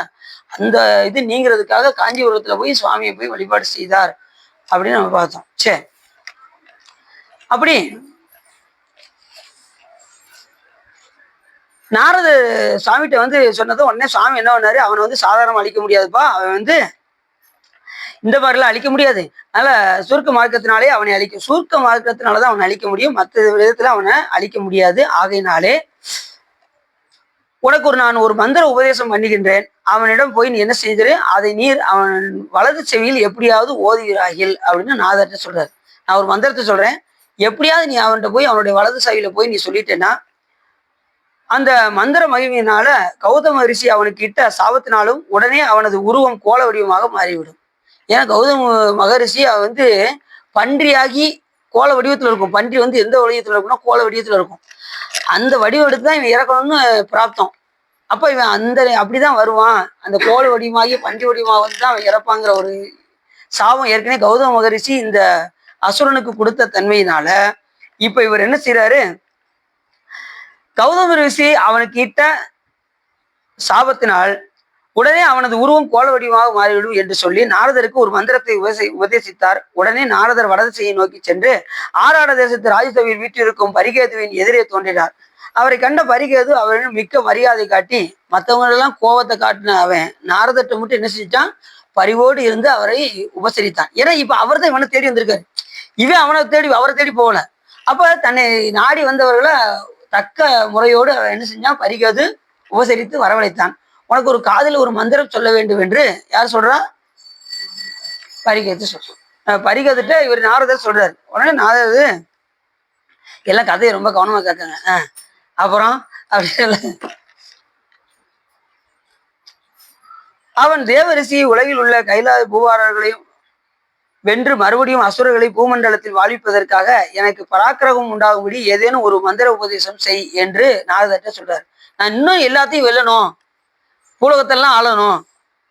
அந்த இது நீங்கிறதுக்காக காஞ்சிபுரத்துல போய் சுவாமியை போய் வழிபாடு செய்தார் அப்படின்னு நம்ம பார்த்தோம். சரி, அப்படி நாரத சுவாமிகிட்ட வந்து சொன்னதும் உடனே சுவாமி என்ன பண்ணாரு, அவனை வந்து சாதாரணமா அழிக்க முடியாதுப்பா, அவன் வந்து இந்த மாதிரிலாம் அழிக்க முடியாது, அதனால சுருக்க மார்க்கத்தினாலே அவனை அழிக்கும், சுருக்க மார்க்கத்தினாலதான் அவனை அழிக்க முடியும், மற்ற விதத்துல அவனை அழிக்க முடியாது. ஆகையினாலே உனக்கு நான் ஒரு மந்திர உபதேசம் பண்ணுகின்றேன், அவனிடம் போய் நீ என்ன செய்திரு, அதை நீர் அவன் வலது செவியில் எப்படியாவது ஓதுகிறார்கள் அப்படின்னு நாதர்கிட்ட சொல்றாரு. நான் ஒரு மந்திரத்தை சொல்றேன், எப்படியாவது நீ அவன்கிட்ட போய் அவனுடைய வலது செவியில போய் நீ சொல்லிட்டேன்னா, அந்த மந்திர மகிமையினால கௌதம ரிஷி அவனுக்கு இட்ட சாபத்தினாலும் உடனே அவனது உருவம் கோல வடிவமாக மாறிவிடும். ஏன்னா கௌதம மகரிஷி அவன் வந்து பன்றியாகி கோல வடிவத்துல இருக்கும். பன்றி வந்து எந்த வடிவத்துல இருக்கும்னா கோல வடிவத்துல இருக்கும். அந்த வடிவம் எடுத்து தான் இவன் இறக்கணும்னு பிராப்தம். அப்ப இவன் அந்த அப்படிதான் வருவான், அந்த கோல வடிவமாகி பன்றி வடிவமாக வந்து தான் அவன் இறப்பாங்கிற ஒரு சாபம் ஏற்கனவே கௌதம மகரிஷி இந்த அசுரனுக்கு கொடுத்த தன்மையினால இப்ப இவர் என்ன செய்யறாரு, கௌதம ரிஷி அவனுக்கு இட்ட சாபத்தினால் உடனே அவனது உருவம் கோல வடிவமாக மாறிவிடும் என்று சொல்லி நாரதருக்கு ஒரு மந்திரத்தை உபதேசித்தார். உடனே நாரதர் வடதிசையை நோக்கி சென்று ஆறாட தேசத்து ராஜசபையில் வீட்டிற்கும் பரிகேதுவின் எதிரே தோன்றினார். அவரை கண்ட பரிகேது அவரிடம் மிக்க மரியாதை காட்டி, மற்றவங்களெல்லாம் கோபத்தை காட்டின அவன் நாரதர்கிட்ட மட்டும் என்ன செஞ்சான், பரிவோடு இருந்து அவரை உபசரித்தான். ஏன்னா இப்ப அவர் தான் இவனை தேடி வந்திருக்காரு, இவன் அவனை தேடி அவரை தேடி போகல. அப்ப தன்னை நாடி வந்தவர்களை தக்க முறையோடு என்ன செஞ்சான், பரிகேது உபசரித்து வரவழைத்தான். உனக்கு ஒரு காதில் ஒரு மந்திரம் சொல்ல வேண்டும் என்று யார் சொல்றா, பரிகேத்து சொல்ற. பரிகேத்துட்ட இவர் நாரதர் சொல்றாரு. உடனே நாரதர் எல்லாம் கதையை ரொம்ப கவனமா கேட்காங்க. அப்புறம் அப்படின்னு அவன் தேவரிசி உலகில் உள்ள கைலாய பூவாரர்களையும் வென்று மறுபடியும் அசுரர்களை பூமண்டலத்தில் வாழ்விப்பதற்காக எனக்கு பராக்கிரகம் உண்டாகும்படி ஏதேனும் ஒரு மந்திர உபதேசம் செய் என்று நாரதர்கிட்ட சொல்றாரு. நான் இன்னும் எல்லாத்தையும் வெல்லணும், பூலகத்தெல்லாம் ஆளணும்,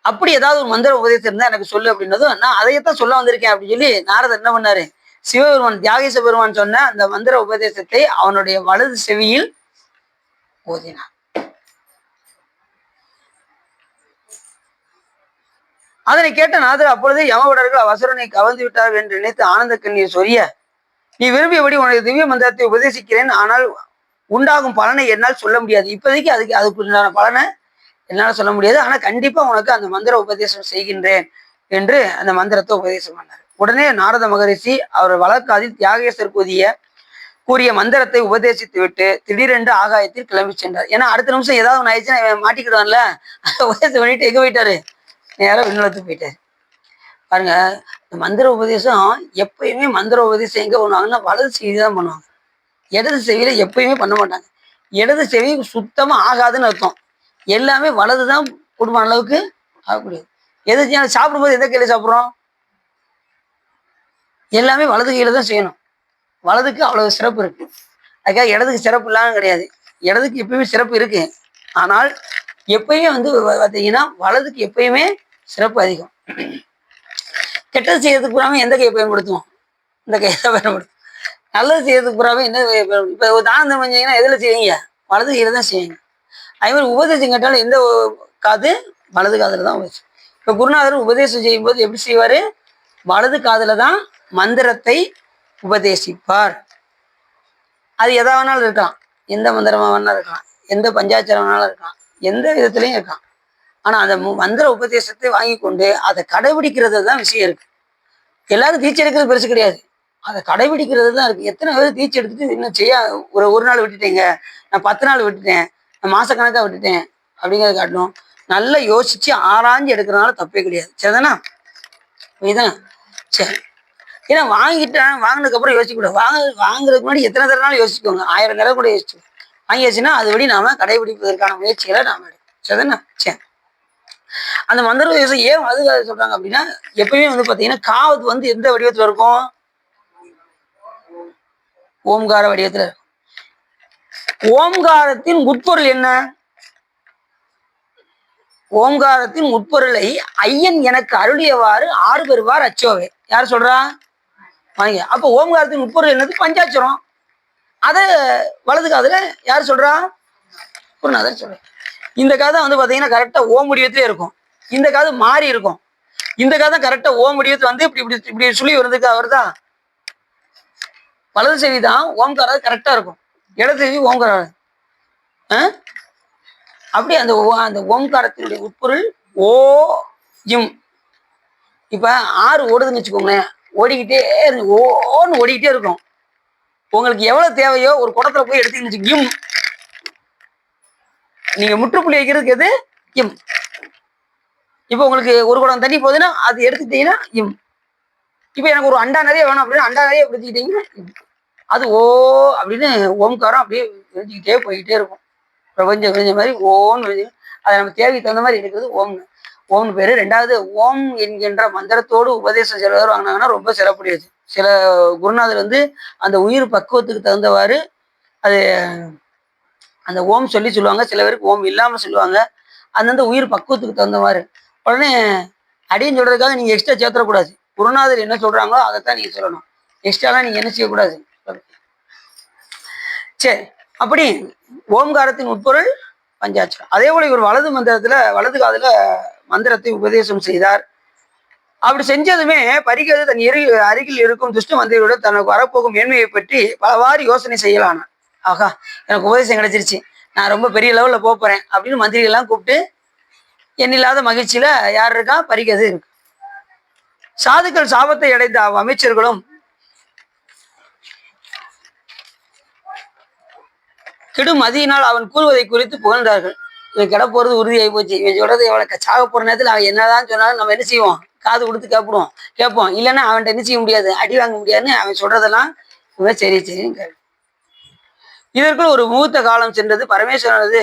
அப்படி ஏதாவது ஒரு மந்திர உபதேசம் இருந்தா எனக்கு சொல்லு அப்படின்னதும், நான் அதையத்தான் சொல்ல வந்திருக்கேன் அப்படின்னு சொல்லி நாரதர் என்ன பண்ணாரு, சிவபெருமான் தியாகேச பெருமான் சொன்ன அந்த மந்திர உபதேசத்தை அவனுடைய வலது செவியில் ஓதினார். அதனை கேட்ட நாதர் அப்பொழுது யமவடர்கள் அசுரனை கவர்ந்து விட்டார்கள் என்று நினைத்து ஆனந்த கண்ணீர் சொரிய, நீ விரும்பியபடி உனது திவ்ய மந்திரத்தை உபதேசிக்கிறேன், ஆனால் உண்டாகும் பலனை என்னால் சொல்ல முடியாது. இப்போதைக்கு அதுக்கு உண்டான பலனை என்னால் சொல்ல முடியாது, ஆனா கண்டிப்பா உனக்கு அந்த மந்திர உபதேசம் செய்கின்றேன் என்று அந்த மந்திரத்தை உபதேசம் பண்ணார். உடனே நாரத மகரிஷி அவர் வழக்காதில் தியாகேசர் கூறிய மந்திரத்தை உபதேசித்து விட்டு திடீரென்று ஆகாயத்தில் கிளம்பி சென்றார். ஏன்னா அடுத்த நிமிஷம் ஏதாவது ஒன்று ஆயிடுச்சுன்னா மாட்டிக்கிடுவான்ல, அதை உபதேசம் பண்ணிட்டு எங்க போயிட்டாரு, நேரம் விண்ணுலகத்துக்கு போயிட்டாரு. பாருங்க, இந்த மந்திர உபதேசம் எப்பயுமே மந்திர உபதேசம் எங்க பண்ணுவாங்கன்னா வலது செவி தான் பண்ணுவாங்க. இடது செவியில எப்பயுமே பண்ண மாட்டாங்க. இடது செவி சுத்தமா ஆகாதுன்னு அர்த்தம். எல்லாமே வலதுதான் குடும்பம் அளவுக்கு ஆகக்கூடியது. எது சாப்பிடும்போது எந்த கையில சாப்பிட்றோம், எல்லாமே வலது கையில தான் செய்யணும். வலதுக்கு அவ்வளவு சிறப்பு இருக்கு. அதுக்காக இடதுக்கு சிறப்பு இல்லாமல் கிடையாது. இடதுக்கு எப்பயுமே சிறப்பு இருக்கு, ஆனால் எப்பயுமே பார்த்தீங்கன்னா வலதுக்கு எப்பயுமே சிறப்பு அதிகம். கெட்டது செய்யறதுக்கு பூராமே எந்த கையை பயன்படுத்துவோம், இந்த கையை தான் பயன்படுத்தும். நல்லது செய்யறதுக்கு பூராமே என்ன இப்போ ஒரு தானம் செஞ்சீங்கன்னா எதில் செய்வீங்க, வலது கையில தான் செய்வீங்க. அதே மாதிரி உபதேசம் கேட்டாலும் எந்த காது, வலது காதில் தான் உபதேசம். இப்போ குருநாதர் உபதேசம் செய்யும்போது எப்படி செய்வார், வலது காதில் தான் மந்திரத்தை உபதேசிப்பார். அது எதா வேணாலும் இருக்கலாம், எந்த மந்திரமா வேணாலும் இருக்கலாம், எந்த பஞ்சாட்சரம் வேணாலும் இருக்கலாம், எந்த விதத்துலையும் இருக்கலாம். ஆனா அந்த மந்திர உபதேசத்தை வாங்கி கொண்டு அதை கடைபிடிக்கிறது தான் விஷயம் இருக்கு. எல்லாரும் தீட்சை எடுக்கிறது பெருசு கிடையாது, அதை கடைபிடிக்கிறது தான் இருக்கு. எத்தனை பேர் தீட்சை எடுத்துட்டு இன்னும் செய்ய ஒரு நாள் விட்டுட்டேங்க, நான் 10 நாள் விட்டுட்டேன், நான் மாசக்கணக்காக விட்டுட்டேன் அப்படிங்கிறத காட்டணும். நல்லா யோசிச்சு ஆராய்ஞ்சு எடுக்கிறதுனால தப்பே கிடையாது. சரிதானா, இதுதான் சரி. ஏன்னா வாங்கினதுக்கு அப்புறம் யோசிக்க கூடாது. வாங்குறதுக்கு முன்னாடி எத்தனை தடவை யோசிச்சுக்கோங்க, 1000 தடவை கூட யோசிச்சுக்கோங்க. வாங்கியாச்சுன்னா அதுபடி நாம கடைபிடிப்பதற்கான முயற்சிகளை நாம எடுக்கணும். சரிதானே, சரி. அந்த மந்திர உபதேசம் ஏன் அதுக்காக சொல்றாங்க அப்படின்னா, எப்பயுமே பாத்தீங்கன்னா காவது எந்த வடிவத்துல இருக்கும், ஓம்கார வடிவத்துல இருக்கும். ஓம்காரத்தின் உட்பொருள் என்ன, ஓம்காரத்தின் உட்பொருளை ஐயன் எனக்கு அருளியவாறு 6 பெறுவார் அச்சோவே. யார் சொல்றா, வாங்க. அப்ப ஓம்காரத்தின் உட்பொருள் என்னது, பஞ்சாட்சரம். அத வலது காதுல யார் சொல்றா, குருநாதர் சொல்ற. இந்த காதை பாத்தீங்கன்னா கரெக்டா ஓம் வடிவத்திலே இருக்கும், இந்த காது மாறி இருக்கும். இந்த காதை கரெக்டா ஓம் வடிவத்தை இப்படி இப்படி இப்படி சொல்லி வருதுக்கு அவர்தான். வலது செவி தான் ஓம்காரம் கரெக்டா இருக்கும், இடது செவி ஓம்காரம். அப்படி அந்த ஓம்காரத்தினுடைய உட்பொருள் ஓ இம். இப்ப 6 ஓடுதுன்னு வச்சுக்கோங்களேன், ஓடிக்கிட்டே ஓன்னு ஓடிக்கிட்டே இருக்கும். உங்களுக்கு எவ்வளவு தேவையோ ஒரு குடத்துல போய் எடுத்துக்கிட்டு இம், நீங்க முற்றுப்புள்ளி வைக்கிறதுக்கு எது, இம். இப்ப உங்களுக்கு ஒரு குடம் தண்ணி போகுதுன்னா அது எடுத்துக்கிட்டீங்கன்னா இம். இப்ப எனக்கு ஒரு அண்டா நிறைய வேணும் அப்படின்னா அண்டா நிறைய எடுத்துக்கிட்டீங்கன்னா அது ஓ அப்படின்னு ஓம்காரம் அப்படியே எழுதிக்கிட்டே போய்கிட்டே இருக்கும். பிரபஞ்சம் விரிஞ்ச மாதிரி ஓன்னு அதை நம்ம தேவைக்கு தகுந்த மாதிரி எடுக்கிறது ஓம்னு. ஓம்னு பேரு. 2வது, ஓம் என்கின்ற மந்திரத்தோடு உபதேசம் சிலர் வாங்கினாங்கன்னா ரொம்ப சிறப்புடையது. சில குருநாதர் அந்த உயிர் பக்குவத்துக்கு தகுந்தவாறு அது அந்த ஓம் சொல்லுவாங்க, சில பேருக்கு ஓம் இல்லாம சொல்லுவாங்க. அந்தந்த உயிர் பக்குவத்துக்கு தகுந்தவாறு. உடனே அடின்னு சொல்றதுக்காக நீங்க எக்ஸ்ட்ரா சேர்த்துடக்கூடாது. குருநாதர் என்ன சொல்றாங்களோ அதைத்தான் நீங்க சொல்லணும், எக்ஸ்ட்ராலாம் நீங்க என்ன செய்யக்கூடாது. சரி, அப்படி ஓம்காரத்தின் உட்பொருள் பஞ்சாட்சரம். அதே போல இவர் வலது காதுல மந்திரத்தை உபதேசம் செய்தார். அப்படி செஞ்சதுமே பரிகது தன் அருகில் இருக்கும் துஷ்ட மந்திரியோட தனக்கு வரப்போகும் மேன்மையை பற்றி பலவாறு யோசனை செய்யலான. ஆகா, எனக்கு உபதேசம் கிடைச்சிருச்சு, நான் ரொம்ப பெரிய லெவல்ல போறேன் அப்படின்னு மந்திரிகள்லாம் கூப்பிட்டு எண்ணில்லாத மகிழ்ச்சியில யார் இருக்கா, பரிகது இருக்கு. சாதுக்கள் சாபத்தை அடைந்த அமைச்சர்களும் கெடும் மதியினால் அவன் கூறுவதை குறித்து புகழ்ந்தார்கள். இவன் கிட போறது உறுதியாகி போச்சு, இவன் சொல்றது எவ்வளவு சாக போற நேரத்தில் அவன் என்னதான் சொன்னாலும் நம்ம என்ன செய்வோம், காது கொடுத்து கேட்போம். இல்லைன்னா அவன்கிட்ட என்ன செய்ய முடியாது, அடி வாங்க முடியாதுன்னு அவன் சொல்றதெல்லாம் இவன் சரி சரின்னு கேள்வி. இதற்குள் ஒரு முகூர்த்த காலம் சென்றது. பரமேஸ்வரனது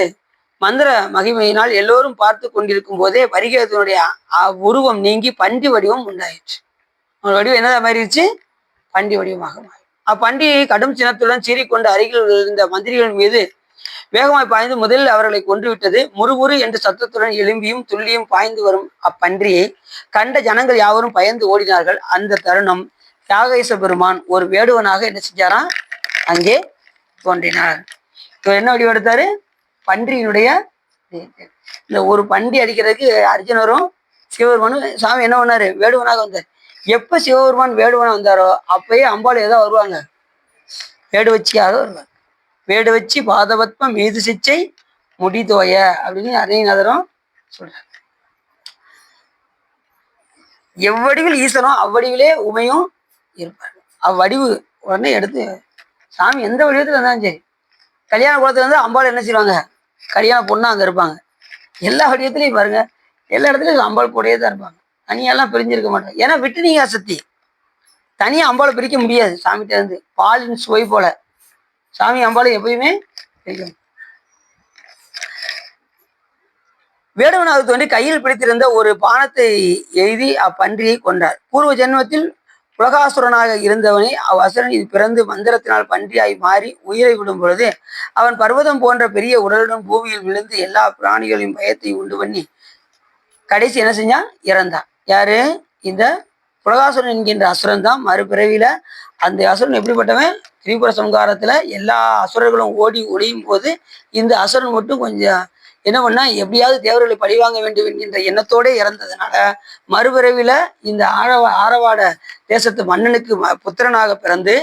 மந்திர மகிமையினால் எல்லோரும் பார்த்து கொண்டிருக்கும் போதே பரிகேதுனுடைய உருவம் நீங்கி பண்டி வடிவம் உண்டாயிற்று. அவன் வடிவம் என்னதான் மாறிடுச்சு? பண்டி வடிவமாக மாறி. அப்பண்டி கடும் சினத்துடன் சீறிக்கொண்டு அருகில் இருந்த மந்திரிகள் மீது வேகமாய் பாய்ந்து முதலில் அவர்களை கொன்றுவிட்டது. முறுமுறு என்று சத்தத்துடன் எழும்பியும் துள்ளியும் பாய்ந்து வரும் அப்பன்றியை கண்ட ஜனங்கள் யாவரும் பயந்து ஓடினார்கள். அந்த தருணம் தியாகேச பெருமான் ஒரு வேடுவனாக என்ன செஞ்சாராம்? அங்கே தோன்றினார். இவர் என்ன வடிவம் எடுத்தாரு? பன்றியினுடைய இந்த ஒரு பண்டி அடிக்கிறதுக்கு அர்ஜுனரும் சிவபெருமானும் சாமி என்ன பண்ணாரு? வேடுவனாக வந்தார். எப்ப சிவபெருமான் வேடுவனா வந்தாரோ அப்பயே அம்பாள் ஏதோ வருவாங்க, வேடு வச்சியாக வருவாங்க. வேடு வச்சு பாதபத்மம் மீது சிச்சை முடிதோய அப்படின்னு அருணாதரும் சொல்றார். எவ்வடிவில் ஈசனோ அவ்வடிவிலே உமையும் இருப்பார். அவ்வடிவு உடனே எடுத்து சாமி எந்த வடிவத்துல இருந்தாலும் சரி, கல்யாண குளத்துல வந்து அம்பாள் என்ன செய்வாங்க? கல்யாண பொண்ணா அங்க இருப்பாங்க. எல்லா வடிவத்திலையும் பாருங்க, எல்லா இடத்துலயும் அம்பாள் கூடயே தான் இருப்பாங்க. தனியெல்லாம் பிரிஞ்சிருக்க மாட்டாங்க. ஏன்னா விட்டு நீங்க சக்தி தனியா அம்பாளை பிரிக்க முடியாது. சாமிகிட்ட இருந்து பாலின் சுவை போல சாமி அம்பாளை எப்பயுமே பிரிக்கும். வேடுவனாக தோன்றி கையில் பிடித்திருந்த ஒரு பானத்தை எழுதி அப்பன்றியை கொன்றார். பூர்வ ஜென்மத்தில் உலகாசுரனாக இருந்தவனை அவ்வசுரன் இது பிறந்து மந்திரத்தினால் பன்றியாய் மாறி உயிரை விடும் பொழுது அவன் பர்வதம் போன்ற பெரிய உடலுடன் பூமியில் விழுந்து எல்லா பிராணிகளையும் பயத்தை உண்டு பண்ணி கடைசி என்ன செஞ்சான்? இறந்தான். யாரு? இந்த புலகாசுரன் என்கின்ற அசுரன் தான். மறுபிறவியில அந்த அசுரன் எப்படிப்பட்டவன்? திரிபுர சம்காரத்துல எல்லா அசுரர்களும் ஓடி ஒளியும் போது இந்த அசுரன் மட்டும் கொஞ்சம் என்ன பண்ணா, எப்படியாவது தேவர்களை பழிவாங்க வேண்டும் என்கின்ற எண்ணத்தோட இறந்ததுனால மறுபிறவில இந்த ஆரவாட தேசத்து மன்னனுக்கு புத்திரனாக பிறந்து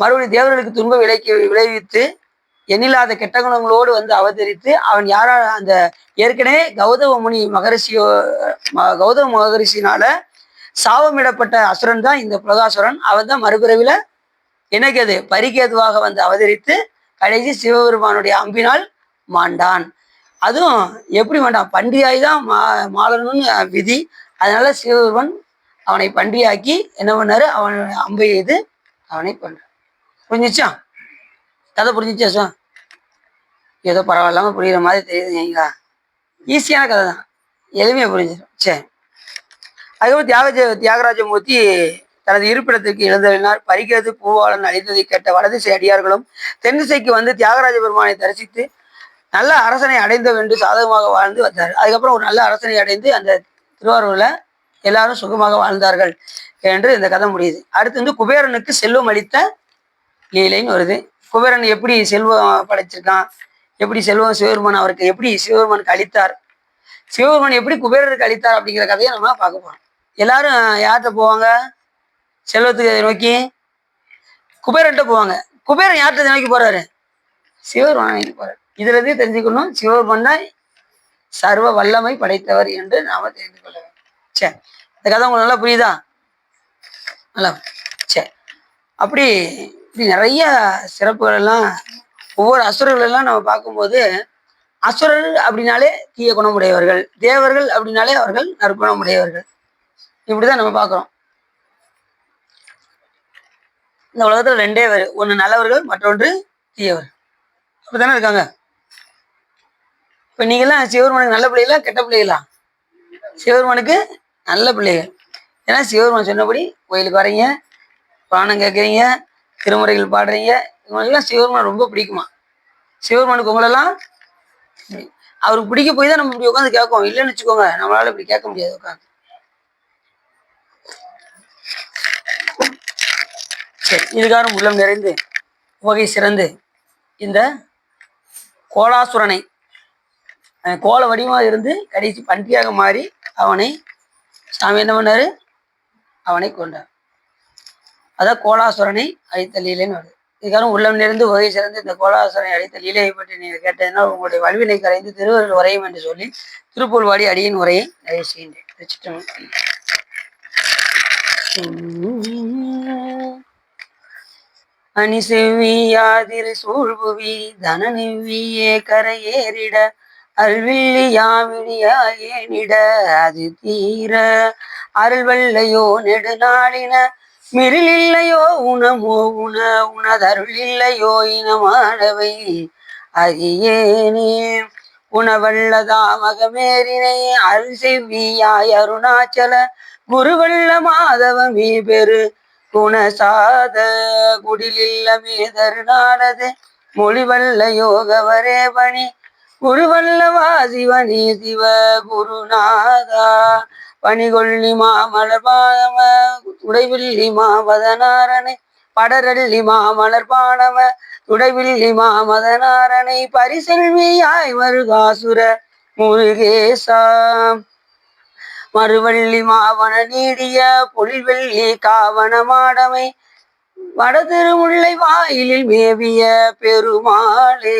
மறுபடியும் தேவர்களுக்கு துன்ப விளைவித்து எண்ணில்லாத கெட்ட குணங்களோடு வந்து அவதரித்து அவன் யாரா அந்த ஏற்கனவே கௌதம மகரிஷினால சாபமிடப்பட்ட அசுரன் தான் இந்த புலகாசுரன். அவன் தான் மறுபிறவில என்னைக்கு பரிகேதுவாக வந்து அவதரித்து கடைசி சிவபெருமானுடைய அம்பினால் மாண்டான். அதுவும் எப்படி மாண்டான்? பன்றியாய் தான் மாளணும்னு விதி. அதனால சிவபெருமான் அவனை பன்றியாக்கி என்ன பண்ணாரு? அவன் அம்பை எய்து அவனை பண்றான். புரிஞ்சிச்சா? கதை புரிஞ்சிச்சா? ஏதோ பரவாயில்லாம புரியுற மாதிரி தெரியுதுங்களா? ஈஸியான கதை தான், எளிமையா புரிஞ்சிடும். சரி, அதுக்கப்புறம் தியாகராஜமூர்த்தி தனது இருப்பிடத்திற்கு எழுந்தறினார். பரிகேது பூவாளன் அழித்ததை கேட்ட வலதிசை அடியார்களும் தென்திசைக்கு வந்து தியாகராஜ பெருமானை தரிசித்து நல்ல அரசனை அடைந்தோம் என்று சாதகமாக வாழ்ந்து வந்தார். அதுக்கப்புறம் ஒரு நல்ல அரசனை அடைந்து அந்த திருவாரூர்ல எல்லாரும் சுகமாக வாழ்ந்தார்கள் என்று இந்த கதை முடியுது. அடுத்து வந்து குபேரனுக்கு செல்வம் அளித்த லீலைன்னு வருது. குபேரன் எப்படி செல்வம் படைச்சிருக்கான், எப்படி செல்வம் சிவபெருமான் அவருக்கு எப்படி சிவபெருமானுக்கு அளித்தார், சிவபெருமான் எப்படி குபேரனுக்கு அளித்தார் அப்படிங்கிற கதையை நம்ம பார்க்க போறோம். எல்லாரும் யார்கிட்ட போவாங்க? செல்வத்துக்கு நோக்கி குபேரன்ட்ட போவாங்க. குபேரன் யார்கிட்ட நோக்கி போறாரு? சிவபெருமானை நோக்கி போறாரு. இதுல இருந்து தெரிஞ்சுக்கணும், சிவபெருமான் தான் சர்வ வல்லமை படைத்தவர் என்று நாம தெரிந்து கொள்ள வேண்டும். சரி, இந்த கதை உங்களுக்கு நல்லா புரியுதா? நல்லா சரி. அப்படி இப்படி நிறைய சிறப்புகள் எல்லாம் ஒவ்வொரு அசுரர்கள் எல்லாம் நம்ம பார்க்கும்போது, அசுரர்கள் அப்படின்னாலே தீய குணமுடையவர்கள், தேவர்கள் அப்படின்னாலே அவர்கள் நற்குணமுடையவர்கள், இப்படிதான் நம்ம பார்க்கிறோம். இந்த உலகத்துல ரெண்டே பேர், ஒன்று நல்லவர்கள், மற்றொன்று தீயவர்கள். அப்படித்தானே இருக்காங்க. இப்ப நீங்கெல்லாம் சிவபெருமானுக்கு நல்ல பிள்ளைகளா கெட்ட பிள்ளைகளா? சிவபெருமானுக்கு நல்ல பிள்ளைகள். ஏன்னா சிவபெருமான் சொன்னபடி கோயிலுக்கு வரீங்க, புராணம் கேட்குறீங்க, திருமுறைகள் பாடுறீங்க. இவங்களுக்கெல்லாம் சிவபெருமான் ரொம்ப பிடிக்குமா? சிவபெருமானுக்கு உங்களெல்லாம் அவருக்கு பிடிக்க போய் தான் நம்ம இப்படி உட்காந்து கேட்கும். இல்லைன்னு வச்சுக்கோங்க, நம்மளால இப்படி கேட்க முடியாது உட்காந்து. சரி, இதுக்காரும் உள்ளம் நிறைந்து வகை சிறந்து இந்த கோலாசுரனை கோல வடிவமாக இருந்து கடைசி பன்றியாக மாறி அவனை சாமி என்ன பண்ணாரு? அவனை கொண்டார். அதான் கோலாசுரனை அழித்த லீலைன்னு வருது. இதுக்காரும் உள்ளம் நிறைந்து வகை சிறந்து இந்த கோலாசுரனை அழித்த லீலையை பற்றி நீங்கள் கேட்டதுனால் உங்களுடைய வல்வினை கரைந்து திருவருள் உரையும் என்று சொல்லி திருப்பூர்வாடி அடியின் உரையை நிறைவு செய்கின்றேன். அணி செவ்வியாதிரு சூழ்புவி தன நிவ்வியே கரையேறிட அருள்வில்லி யாவினியாயேனிட அது தீர அருள்வல்லையோ நெடுநாளின மிரிலில்லையோ உணமோ உணதருள் இல்லையோ இனமானவை அறியேனே உணவல்லதாமகமேறினை அருள் செவ்வியாய் அருணாச்சல குருவல்ல மாதவமே பெரு குணசாத குடிலில்லமே தருநாளது மொழிவல்ல யோகவரே பணி குருவல்லவா சிவனே சிவ குருநாதா பணிகொள்ளி மாமலர்பாதம உடைவில்லி மாமதனாரனை படரல்லி மாமலர்பானவ உடைவில்லி மாமதனாரனை பரிசெல்வியாய் வருகாசுர முருகேசா மறுவள்ளி மாவன நீடிய பொழில்வெள்ளி காவன மாடமை வட திருமுல்லை வாயிலில் மேவிய பெருமாளே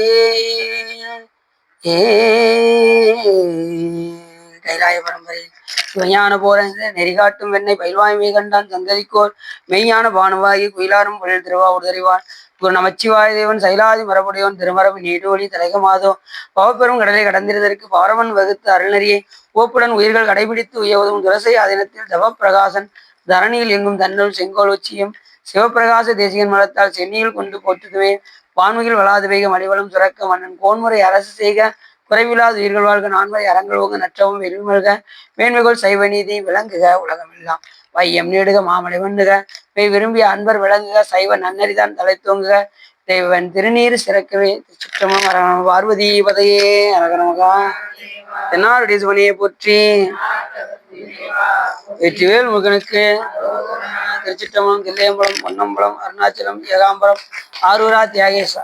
ஏ கைலாய பரம்பரை சிவஞான போரந்த நெறிகாட்டும் வெண்ணை பயில்வாய்மை கண்டான் சந்ததிக்கோர் மெய்ஞான பானுவாகி குயிலாரும் பொழில் திருவாவூர் தெரிவான் குரு நமச்சிவாய தேவன் சைலாதி மரபுடையவன் திருமரபு நீடுவழி தலைகமாதோ பவப்பெரும் கடலை கடந்திருதற்கு பாரவன் வகுத்து அருள்நெறியை ஓப்புடன் உயிர்கள் கடைபிடித்து உயவதும் துரசை ஆதீனத்தில் தவப்பிரகாசன் தரணியில் எங்கும் தன்னுள் செங்கோல் உச்சியும் சிவப்பிரகாச தேசிகன் மலத்தால் சென்னியில் கொண்டு போற்றுதுவே வான்முகில் வளாது வைக மடிவளம் சுரக்க மன்னன் கோன்முறை அரசு செய்க குறைவில்லாத உயிர்கள் வாழ்க நான்முறை அறங்கள் ஓங்க நற்றவும் வெல்மல்க மேன்மைகள் சைவ நீதி விளங்குக உலகமெல்லாம் வையம் நீடுக மாமலை மண்ணுக மெய் விரும்பிய அன்பர் விளங்குக சைவ நன்னறிதான் தலை தோங்குக தெய்வன் திருநீர் சிறக்கவே சுற்றமும் பார்வதி பதையே அரகரமகா தென்னாருடைய சிவனையை போற்றி வெற்றிவேல் முருகனுக்கு திருச்சிற்றம்பலம் தில்லையம்பலம் பொன்னம்பலம் அருணாச்சலம் ஏகாம்பரம் ஆரூரா தியாகேசா